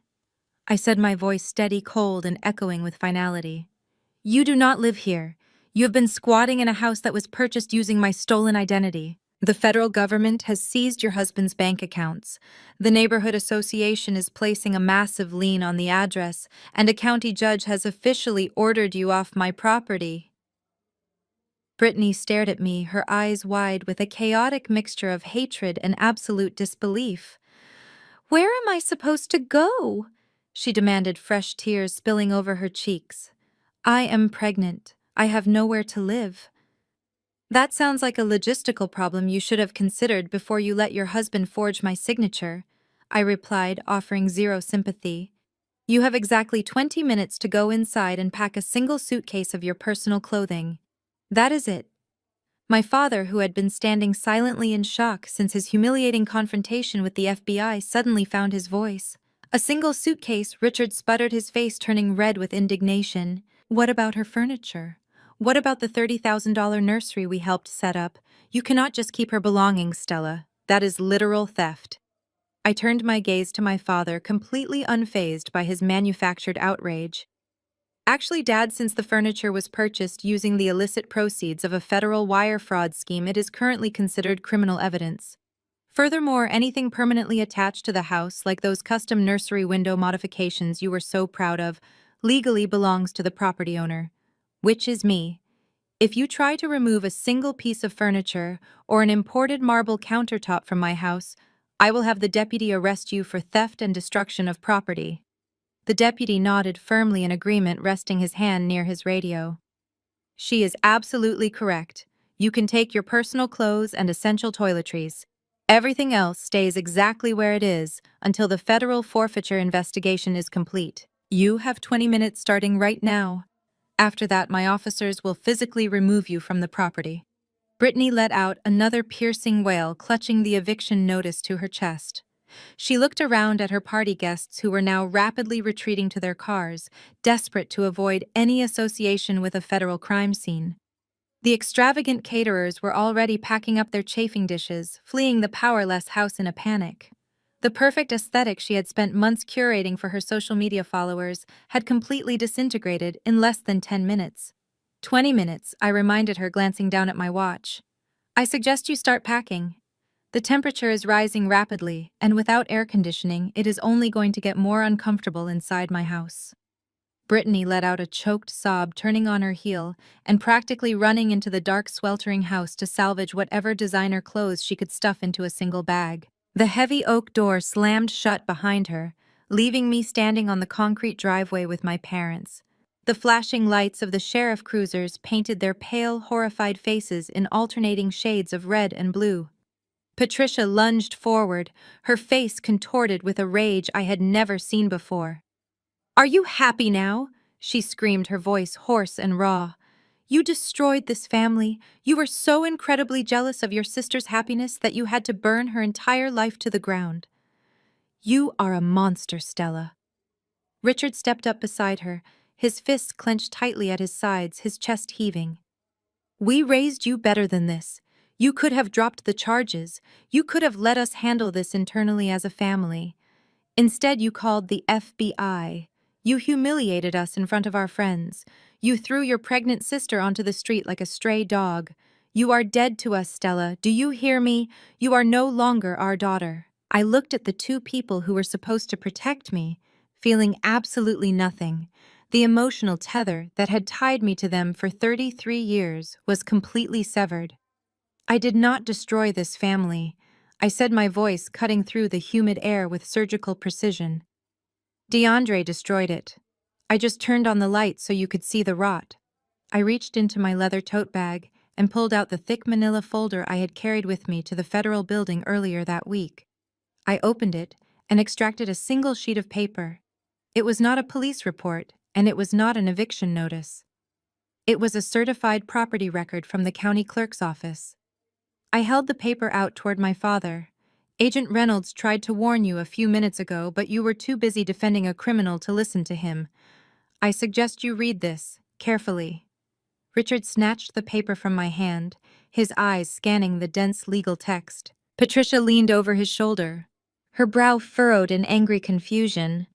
Speaker 1: I said, my voice steady, cold, and echoing with finality. "You do not live here. You have been squatting in a house that was purchased using my stolen identity. The federal government has seized your husband's bank accounts. The neighborhood association is placing a massive lien on the address, and a county judge has officially ordered you off my property." Brittany stared at me, her eyes wide with a chaotic mixture of hatred and absolute disbelief. "Where am I supposed to go?" she demanded, fresh tears spilling over her cheeks. "I am pregnant. I have nowhere to live." "That sounds like a logistical problem you should have considered before you let your husband forge my signature," I replied, offering zero sympathy. "You have exactly 20 minutes to go inside and pack a single suitcase of your personal clothing. That is it." My father, who had been standing silently in shock since his humiliating confrontation with the FBI, suddenly found his voice. "A single suitcase," Richard sputtered, his face turning red with indignation. "What about her furniture? What about the $30,000 nursery we helped set up? You cannot just keep her belongings, Stella. That is literal theft." I turned my gaze to my father, completely unfazed by his manufactured outrage. "Actually, Dad, since the furniture was purchased using the illicit proceeds of a federal wire fraud scheme, it is currently considered criminal evidence. Furthermore, anything permanently attached to the house, like those custom nursery window modifications you were so proud of, legally belongs to the property owner, which is me. If you try to remove a single piece of furniture or an imported marble countertop from my house, I will have the deputy arrest you for theft and destruction of property." The deputy nodded firmly in agreement, resting his hand near his radio. "She is absolutely correct. You can take your personal clothes and essential toiletries. Everything else stays exactly where it is until the federal forfeiture investigation is complete. You have 20 minutes starting right now. After that, my officers will physically remove you from the property." Brittany let out another piercing wail, clutching the eviction notice to her chest. She looked around at her party guests who were now rapidly retreating to their cars, desperate to avoid any association with a federal crime scene. The extravagant caterers were already packing up their chafing dishes, fleeing the powerless house in a panic. The perfect aesthetic she had spent months curating for her social media followers had completely disintegrated in less than 10 minutes. 20 minutes, I reminded her, glancing down at my watch. I suggest you start packing. The temperature is rising rapidly, and without air conditioning, it is only going to get more uncomfortable inside my house. Brittany let out a choked sob, turning on her heel and practically running into the dark, sweltering house to salvage whatever designer clothes she could stuff into a single bag. The heavy oak door slammed shut behind her, leaving me standing on the concrete driveway with my parents. The flashing lights of the sheriff cruisers painted their pale, horrified faces in alternating shades of red and blue. Patricia lunged forward, her face contorted with a rage I had never seen before. "Are you happy now?" she screamed, her voice hoarse and raw. "You destroyed this family. You were so incredibly jealous of your sister's happiness that you had to burn her entire life to the ground. You are a monster, Stella." Richard stepped up beside her, his fists clenched tightly at his sides, his chest heaving. "We raised you better than this. You could have dropped the charges. You could have let us handle this internally as a family. Instead, you called the FBI. You humiliated us in front of our friends. You threw your pregnant sister onto the street like a stray dog. You are dead to us, Stella. Do you hear me? You are no longer our daughter." I looked at the two people who were supposed to protect me, feeling absolutely nothing. The emotional tether that had tied me to them for 33 years was completely severed. "I did not destroy this family," I said, my voice cutting through the humid air with surgical precision. "DeAndre destroyed it. I just turned on the light so you could see the rot." I reached into my leather tote bag and pulled out the thick manila folder I had carried with me to the federal building earlier that week. I opened it and extracted a single sheet of paper. It was not a police report, and it was not an eviction notice. It was a certified property record from the county clerk's office. I held the paper out toward my father. "Agent Reynolds tried to warn you a few minutes ago, but you were too busy defending a criminal to listen to him. I suggest you read this, carefully." Richard snatched the paper from my hand, his eyes scanning the dense legal text. Patricia leaned over his shoulder, her brow furrowed in angry confusion.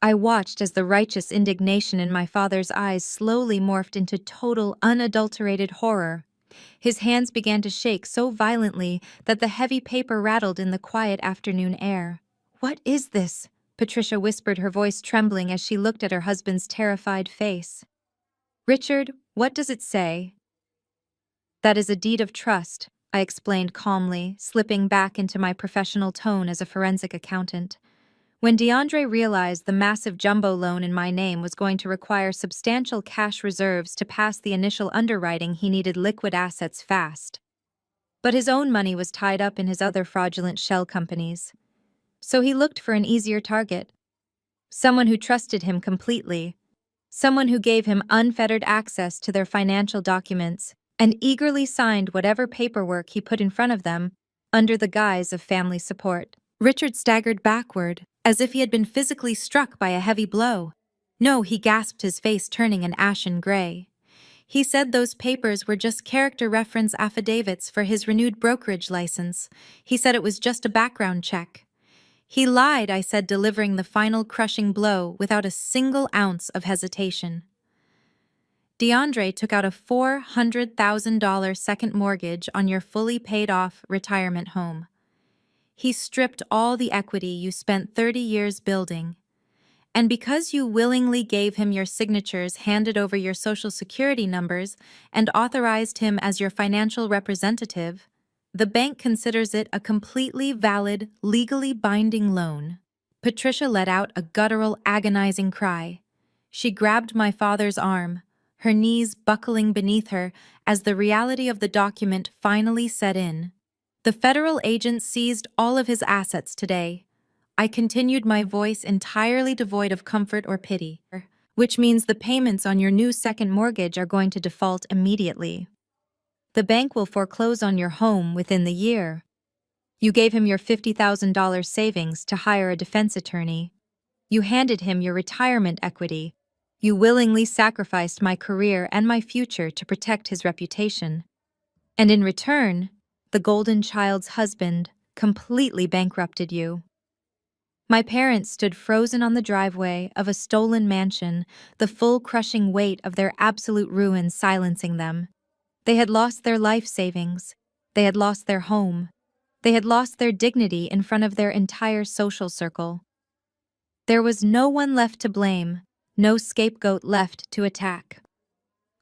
Speaker 1: I watched as the righteous indignation in my father's eyes slowly morphed into total, unadulterated horror. His hands began to shake so violently that the heavy paper rattled in the quiet afternoon air. "What is this?" Patricia whispered, her voice trembling as she looked at her husband's terrified face. "Richard, what does it say?" "That is a deed of trust," I explained calmly, slipping back into my professional tone as a forensic accountant. When DeAndre realized the massive jumbo loan in my name was going to require substantial cash reserves to pass the initial underwriting, he needed liquid assets fast. But his own money was tied up in his other fraudulent shell companies. So he looked for an easier target. Someone who trusted him completely. Someone who gave him unfettered access to their financial documents and eagerly signed whatever paperwork he put in front of them under the guise of family support. Richard staggered backward, as if he had been physically struck by a heavy blow. "No," he gasped, his face turning an ashen gray. "He said those papers were just character reference affidavits for his renewed brokerage license. He said it was just a background check." "He lied," I said, delivering the final crushing blow without a single ounce of hesitation. DeAndre took out a $400,000 second mortgage on your fully paid-off retirement home. He stripped all the equity you spent 30 years building. And because you willingly gave him your signatures, handed over your social security numbers, and authorized him as your financial representative, the bank considers it a completely valid, legally binding loan. Patricia let out a guttural, agonizing cry. She grabbed my father's arm, her knees buckling beneath her as the reality of the document finally set in. "The federal agent seized all of his assets today." I continued, my voice entirely devoid of comfort or pity. "Which means the payments on your new second mortgage are going to default immediately. The bank will foreclose on your home within the year." You gave him your $50,000 savings to hire a defense attorney. You handed him your retirement equity. You willingly sacrificed my career and my future to protect his reputation. And in return, the golden child's husband completely bankrupted you. My parents stood frozen on the driveway of a stolen mansion, the full crushing weight of their absolute ruin silencing them. They had lost their life savings. They had lost their home. They had lost their dignity in front of their entire social circle. There was no one left to blame, no scapegoat left to attack.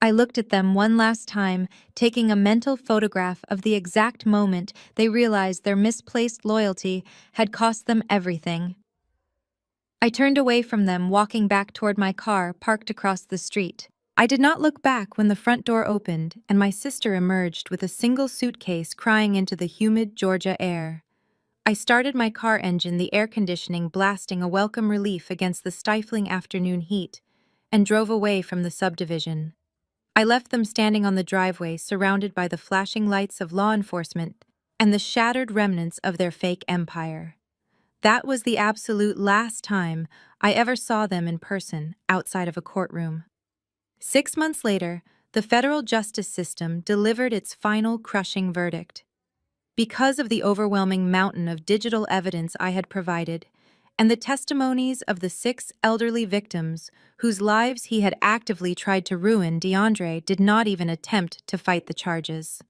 Speaker 1: I looked at them one last time, taking a mental photograph of the exact moment they realized their misplaced loyalty had cost them everything. I turned away from them, walking back toward my car parked across the street. I did not look back when the front door opened and my sister emerged with a single suitcase crying into the humid Georgia air. I started my car engine, the air conditioning blasting a welcome relief against the stifling afternoon heat, and drove away from the subdivision. I left them standing on the driveway, surrounded by the flashing lights of law enforcement and the shattered remnants of their fake empire. That was the absolute last time I ever saw them in person outside of a courtroom. 6 months later, the federal justice system delivered its final crushing verdict. Because of the overwhelming mountain of digital evidence I had provided, and the testimonies of the 6 elderly victims whose lives he had actively tried to ruin, DeAndre did not even attempt to fight the charges.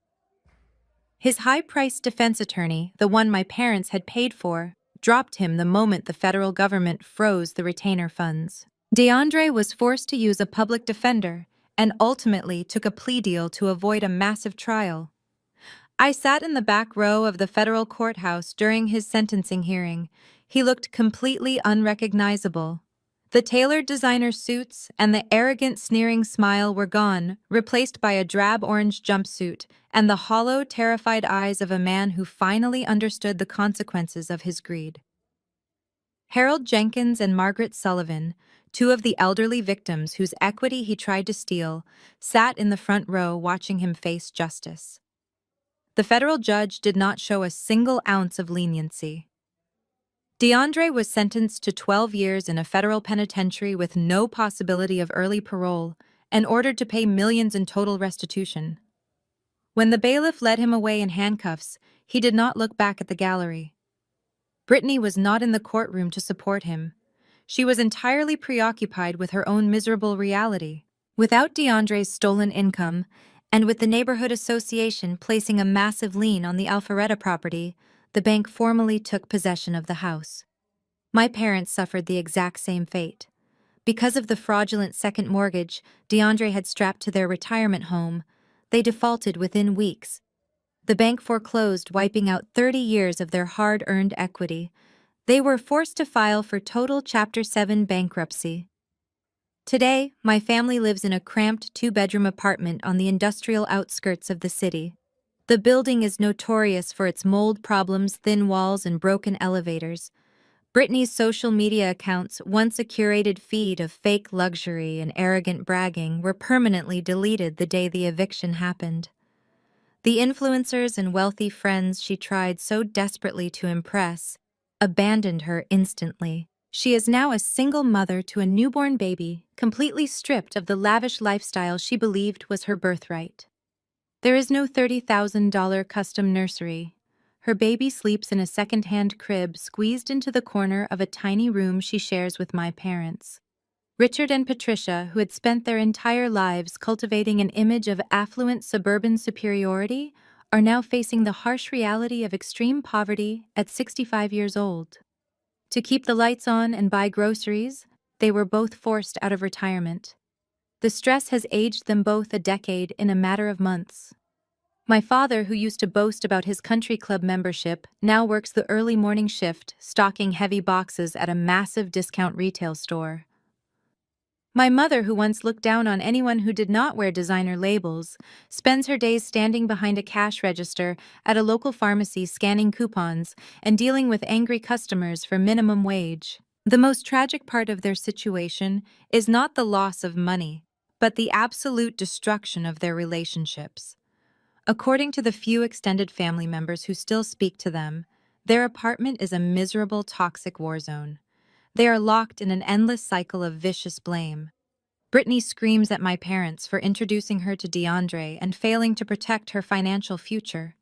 Speaker 1: His high-priced defense attorney, the one my parents had paid for, dropped him the moment the federal government froze the retainer funds. DeAndre was forced to use a public defender and ultimately took a plea deal to avoid a massive trial. I sat in the back row of the federal courthouse during his sentencing hearing. He looked completely unrecognizable. The tailored designer suits and the arrogant, sneering smile were gone, replaced by a drab orange jumpsuit and the hollow, terrified eyes of a man who finally understood the consequences of his greed. Harold Jenkins and Margaret Sullivan, 2 of the elderly victims whose equity he tried to steal, sat in the front row watching him face justice. The federal judge did not show a single ounce of leniency. DeAndre was sentenced to 12 years in a federal penitentiary with no possibility of early parole and ordered to pay millions in total restitution. When the bailiff led him away in handcuffs, he did not look back at the gallery. Brittany was not in the courtroom to support him. She was entirely preoccupied with her own miserable reality. Without DeAndre's stolen income, and with the neighborhood association placing a massive lien on the Alpharetta property, the bank formally took possession of the house. My parents suffered the exact same fate. Because of the fraudulent second mortgage DeAndre had strapped to their retirement home, they defaulted within weeks. The bank foreclosed, wiping out 30 years of their hard-earned equity. They were forced to file for total Chapter 7 bankruptcy. Today, my family lives in a cramped 2-bedroom apartment on the industrial outskirts of the city. The building is notorious for its mold problems, thin walls, and broken elevators. Brittany's social media accounts, once a curated feed of fake luxury and arrogant bragging, were permanently deleted the day the eviction happened. The influencers and wealthy friends she tried so desperately to impress abandoned her instantly. She is now a single mother to a newborn baby, completely stripped of the lavish lifestyle she believed was her birthright. There is no $30,000 custom nursery. Her baby sleeps in a second-hand crib squeezed into the corner of a tiny room she shares with my parents. Richard and Patricia, who had spent their entire lives cultivating an image of affluent suburban superiority, are now facing the harsh reality of extreme poverty at 65 years old. To keep the lights on and buy groceries, they were both forced out of retirement. The stress has aged them both a decade in a matter of months. My father, who used to boast about his country club membership, now works the early morning shift, stocking heavy boxes at a massive discount retail store. My mother, who once looked down on anyone who did not wear designer labels, spends her days standing behind a cash register at a local pharmacy scanning coupons and dealing with angry customers for minimum wage. The most tragic part of their situation is not the loss of money, but the absolute destruction of their relationships. According to the few extended family members who still speak to them, Their apartment is a miserable, toxic war zone. They are locked in an endless cycle of vicious blame. Brittany screams at my parents for introducing her to DeAndre and failing to protect her financial future.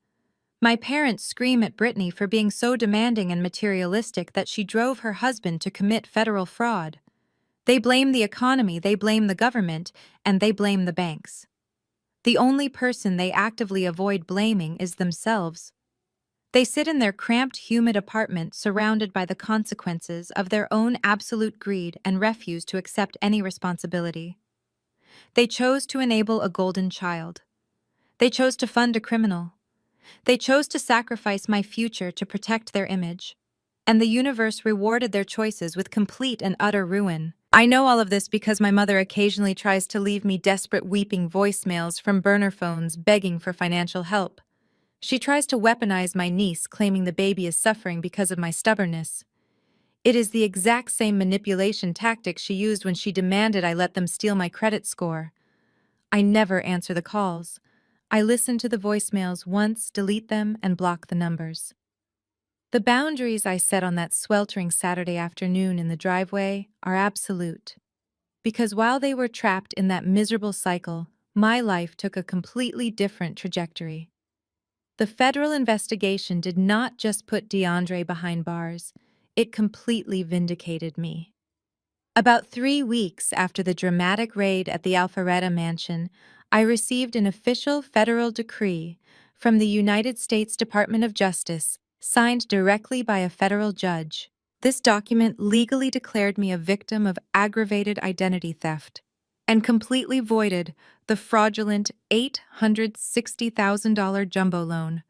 Speaker 1: My parents scream at Brittany for being so demanding and materialistic that she drove her husband to commit federal fraud. They blame the economy, they blame the government, and they blame the banks. The only person they actively avoid blaming is themselves. They sit in their cramped, humid apartment surrounded by the consequences of their own absolute greed and refuse to accept any responsibility. They chose to enable a golden child. They chose to fund a criminal. They chose to sacrifice my future to protect their image. And the universe rewarded their choices with complete and utter ruin. I know all of this because my mother occasionally tries to leave me desperate weeping voicemails from burner phones begging for financial help. She tries to weaponize my niece, claiming the baby is suffering because of my stubbornness. It is the exact same manipulation tactic she used when she demanded I let them steal my credit score. I never answer the calls. I listen to the voicemails once, delete them, and block the numbers. The boundaries I set on that sweltering Saturday afternoon in the driveway are absolute. Because while they were trapped in that miserable cycle, my life took a completely different trajectory. The federal investigation did not just put DeAndre behind bars, it completely vindicated me. About 3 weeks after the dramatic raid at the Alpharetta mansion, I received an official federal decree from the United States Department of Justice, signed directly by a federal judge. This document legally declared me a victim of aggravated identity theft and completely voided the fraudulent $860,000 jumbo loan.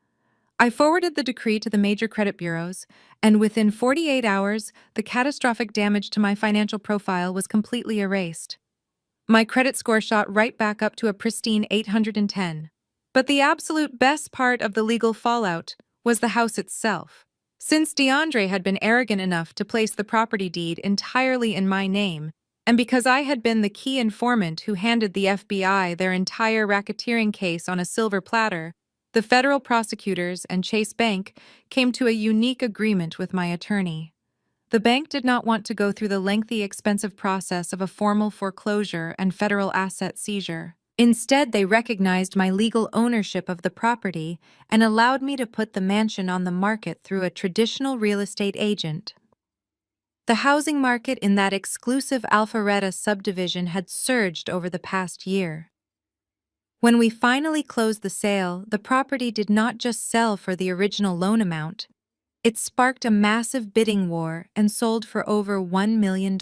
Speaker 1: I forwarded the decree to the major credit bureaus, and within 48 hours, the catastrophic damage to my financial profile was completely erased. My credit score shot right back up to a pristine 810. But the absolute best part of the legal fallout was the house itself. Since DeAndre had been arrogant enough to place the property deed entirely in my name, and because I had been the key informant who handed the FBI their entire racketeering case on a silver platter, the federal prosecutors and Chase Bank came to a unique agreement with my attorney. The bank did not want to go through the lengthy, expensive process of a formal foreclosure and federal asset seizure. Instead, they recognized my legal ownership of the property and allowed me to put the mansion on the market through a traditional real estate agent. The housing market in that exclusive Alpharetta subdivision had surged over the past year. When we finally closed the sale, the property did not just sell for the original loan amount. It sparked a massive bidding war and sold for over $1 million.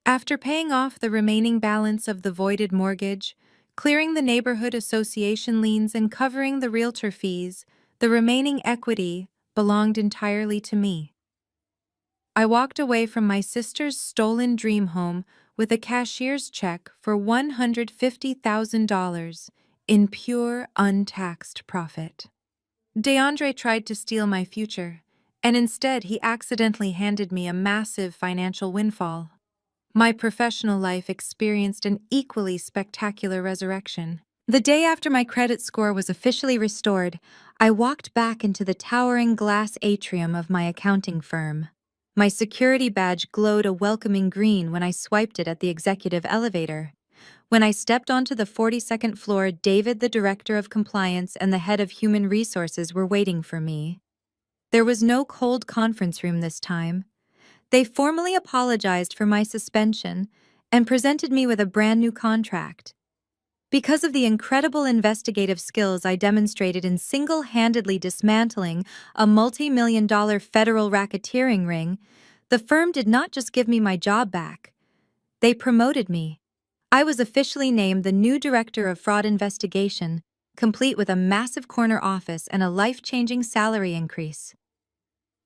Speaker 1: After paying off the remaining balance of the voided mortgage, clearing the neighborhood association liens and covering the realtor fees, the remaining equity belonged entirely to me. I walked away from my sister's stolen dream home with a cashier's check for $150,000 in pure, untaxed profit. DeAndre tried to steal my future, and instead he accidentally handed me a massive financial windfall. My professional life experienced an equally spectacular resurrection. The day after my credit score was officially restored, I walked back into the towering glass atrium of my accounting firm. My security badge glowed a welcoming green when I swiped it at the executive elevator. When I stepped onto the 42nd floor, David, the director of compliance, and the head of human resources were waiting for me. There was no cold conference room this time. They formally apologized for my suspension and presented me with a brand new contract. Because of the incredible investigative skills I demonstrated in single-handedly dismantling a multi-million-dollar federal racketeering ring, the firm did not just give me my job back. They promoted me. I was officially named the new director of fraud investigation, complete with a massive corner office and a life-changing salary increase.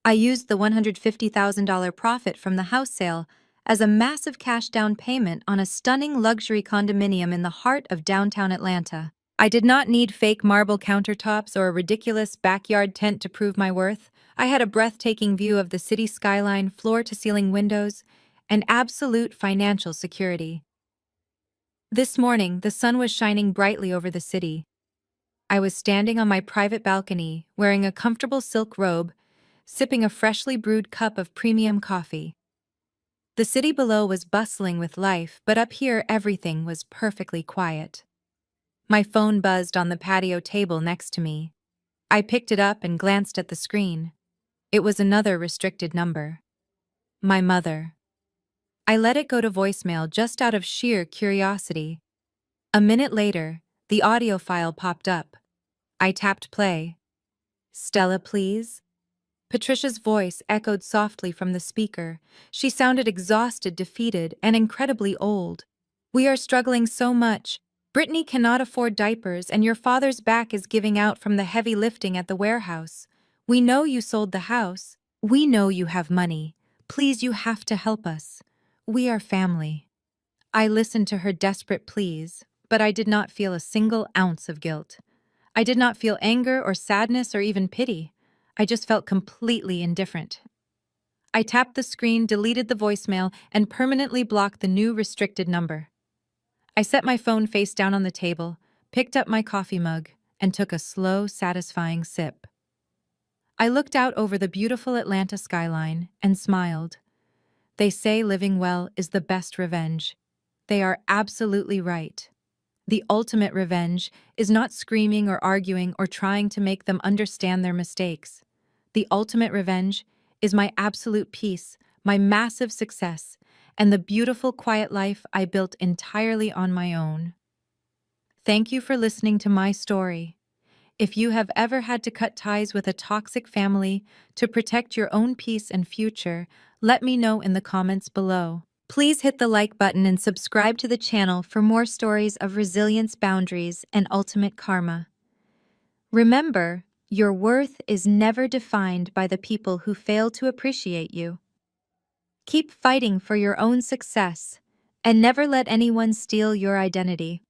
Speaker 1: I used the $150,000 profit from the house sale as a massive cash down payment on a stunning luxury condominium in the heart of downtown Atlanta. I did not need fake marble countertops or a ridiculous backyard tent to prove my worth. I had a breathtaking view of the city skyline, floor-to-ceiling windows, and absolute financial security. This morning, the sun was shining brightly over the city. I was standing on my private balcony, wearing a comfortable silk robe, sipping a freshly brewed cup of premium coffee. The city below was bustling with life, but up here everything was perfectly quiet. My phone buzzed on the patio table next to me. I picked it up and glanced at the screen. It was another restricted number. My mother. I let it go to voicemail just out of sheer curiosity. A minute later, the audio file popped up. I tapped play. "Stella, please?" Patricia's voice echoed softly from the speaker. She sounded exhausted, defeated, and incredibly old. "We are struggling so much. Brittany cannot afford diapers, and your father's back is giving out from the heavy lifting at the warehouse. We know you sold the house. We know you have money. Please, you have to help us. We are family." I listened to her desperate pleas, but I did not feel a single ounce of guilt. I did not feel anger or sadness or even pity. I just felt completely indifferent. I tapped the screen, deleted the voicemail, and permanently blocked the new restricted number. I set my phone face down on the table, picked up my coffee mug, and took a slow, satisfying sip. I looked out over the beautiful Atlanta skyline and smiled. They say living well is the best revenge. They are absolutely right. The ultimate revenge is not screaming or arguing or trying to make them understand their mistakes. The ultimate revenge is my absolute peace, my massive success, and the beautiful, quiet life I built entirely on my own. Thank you for listening to my story. If you have ever had to cut ties with a toxic family to protect your own peace and future, let me know in the comments below. Please hit the like button and subscribe to the channel for more stories of resilience, boundaries, and ultimate karma. Remember, your worth is never defined by the people who fail to appreciate you. Keep fighting for your own success, and never let anyone steal your identity.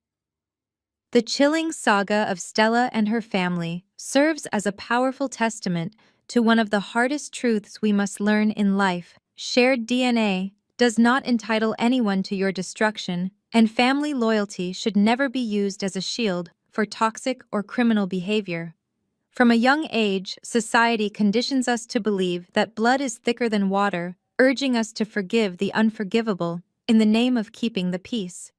Speaker 1: The chilling saga of Stella and her family serves as a powerful testament to one of the hardest truths we must learn in life. Shared DNA does not entitle anyone to your destruction, and family loyalty should never be used as a shield for toxic or criminal behavior. From a young age, society conditions us to believe that blood is thicker than water, urging us to forgive the unforgivable in the name of keeping the peace.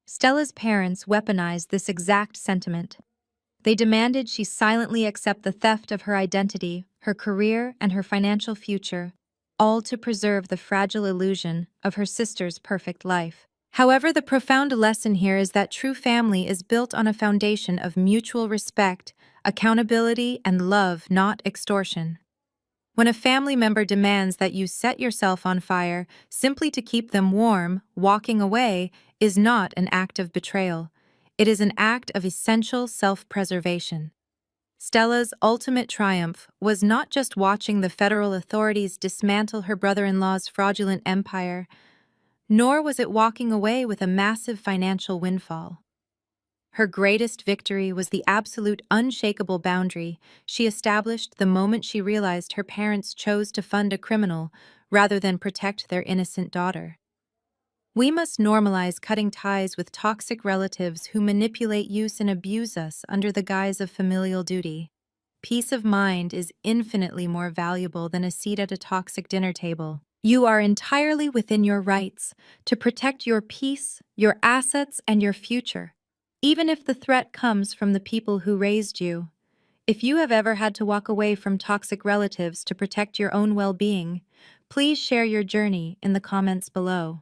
Speaker 1: Stella's parents weaponized this exact sentiment. They demanded she silently accept the theft of her identity, her career, and her financial future, all to preserve the fragile illusion of her sister's perfect life. However, the profound lesson here is that true family is built on a foundation of mutual respect, accountability, and love, not extortion. When a family member demands that you set yourself on fire simply to keep them warm, walking away is not an act of betrayal. It is an act of essential self-preservation. Stella's ultimate triumph was not just watching the federal authorities dismantle her brother-in-law's fraudulent empire, nor was it walking away with a massive financial windfall. Her greatest victory was the absolute unshakable boundary she established the moment she realized her parents chose to fund a criminal rather than protect their innocent daughter. We must normalize cutting ties with toxic relatives who manipulate, use, and abuse us under the guise of familial duty. Peace of mind is infinitely more valuable than a seat at a toxic dinner table. You are entirely within your rights to protect your peace, your assets, and your future, even if the threat comes from the people who raised you. If you have ever had to walk away from toxic relatives to protect your own well-being, please share your journey in the comments below.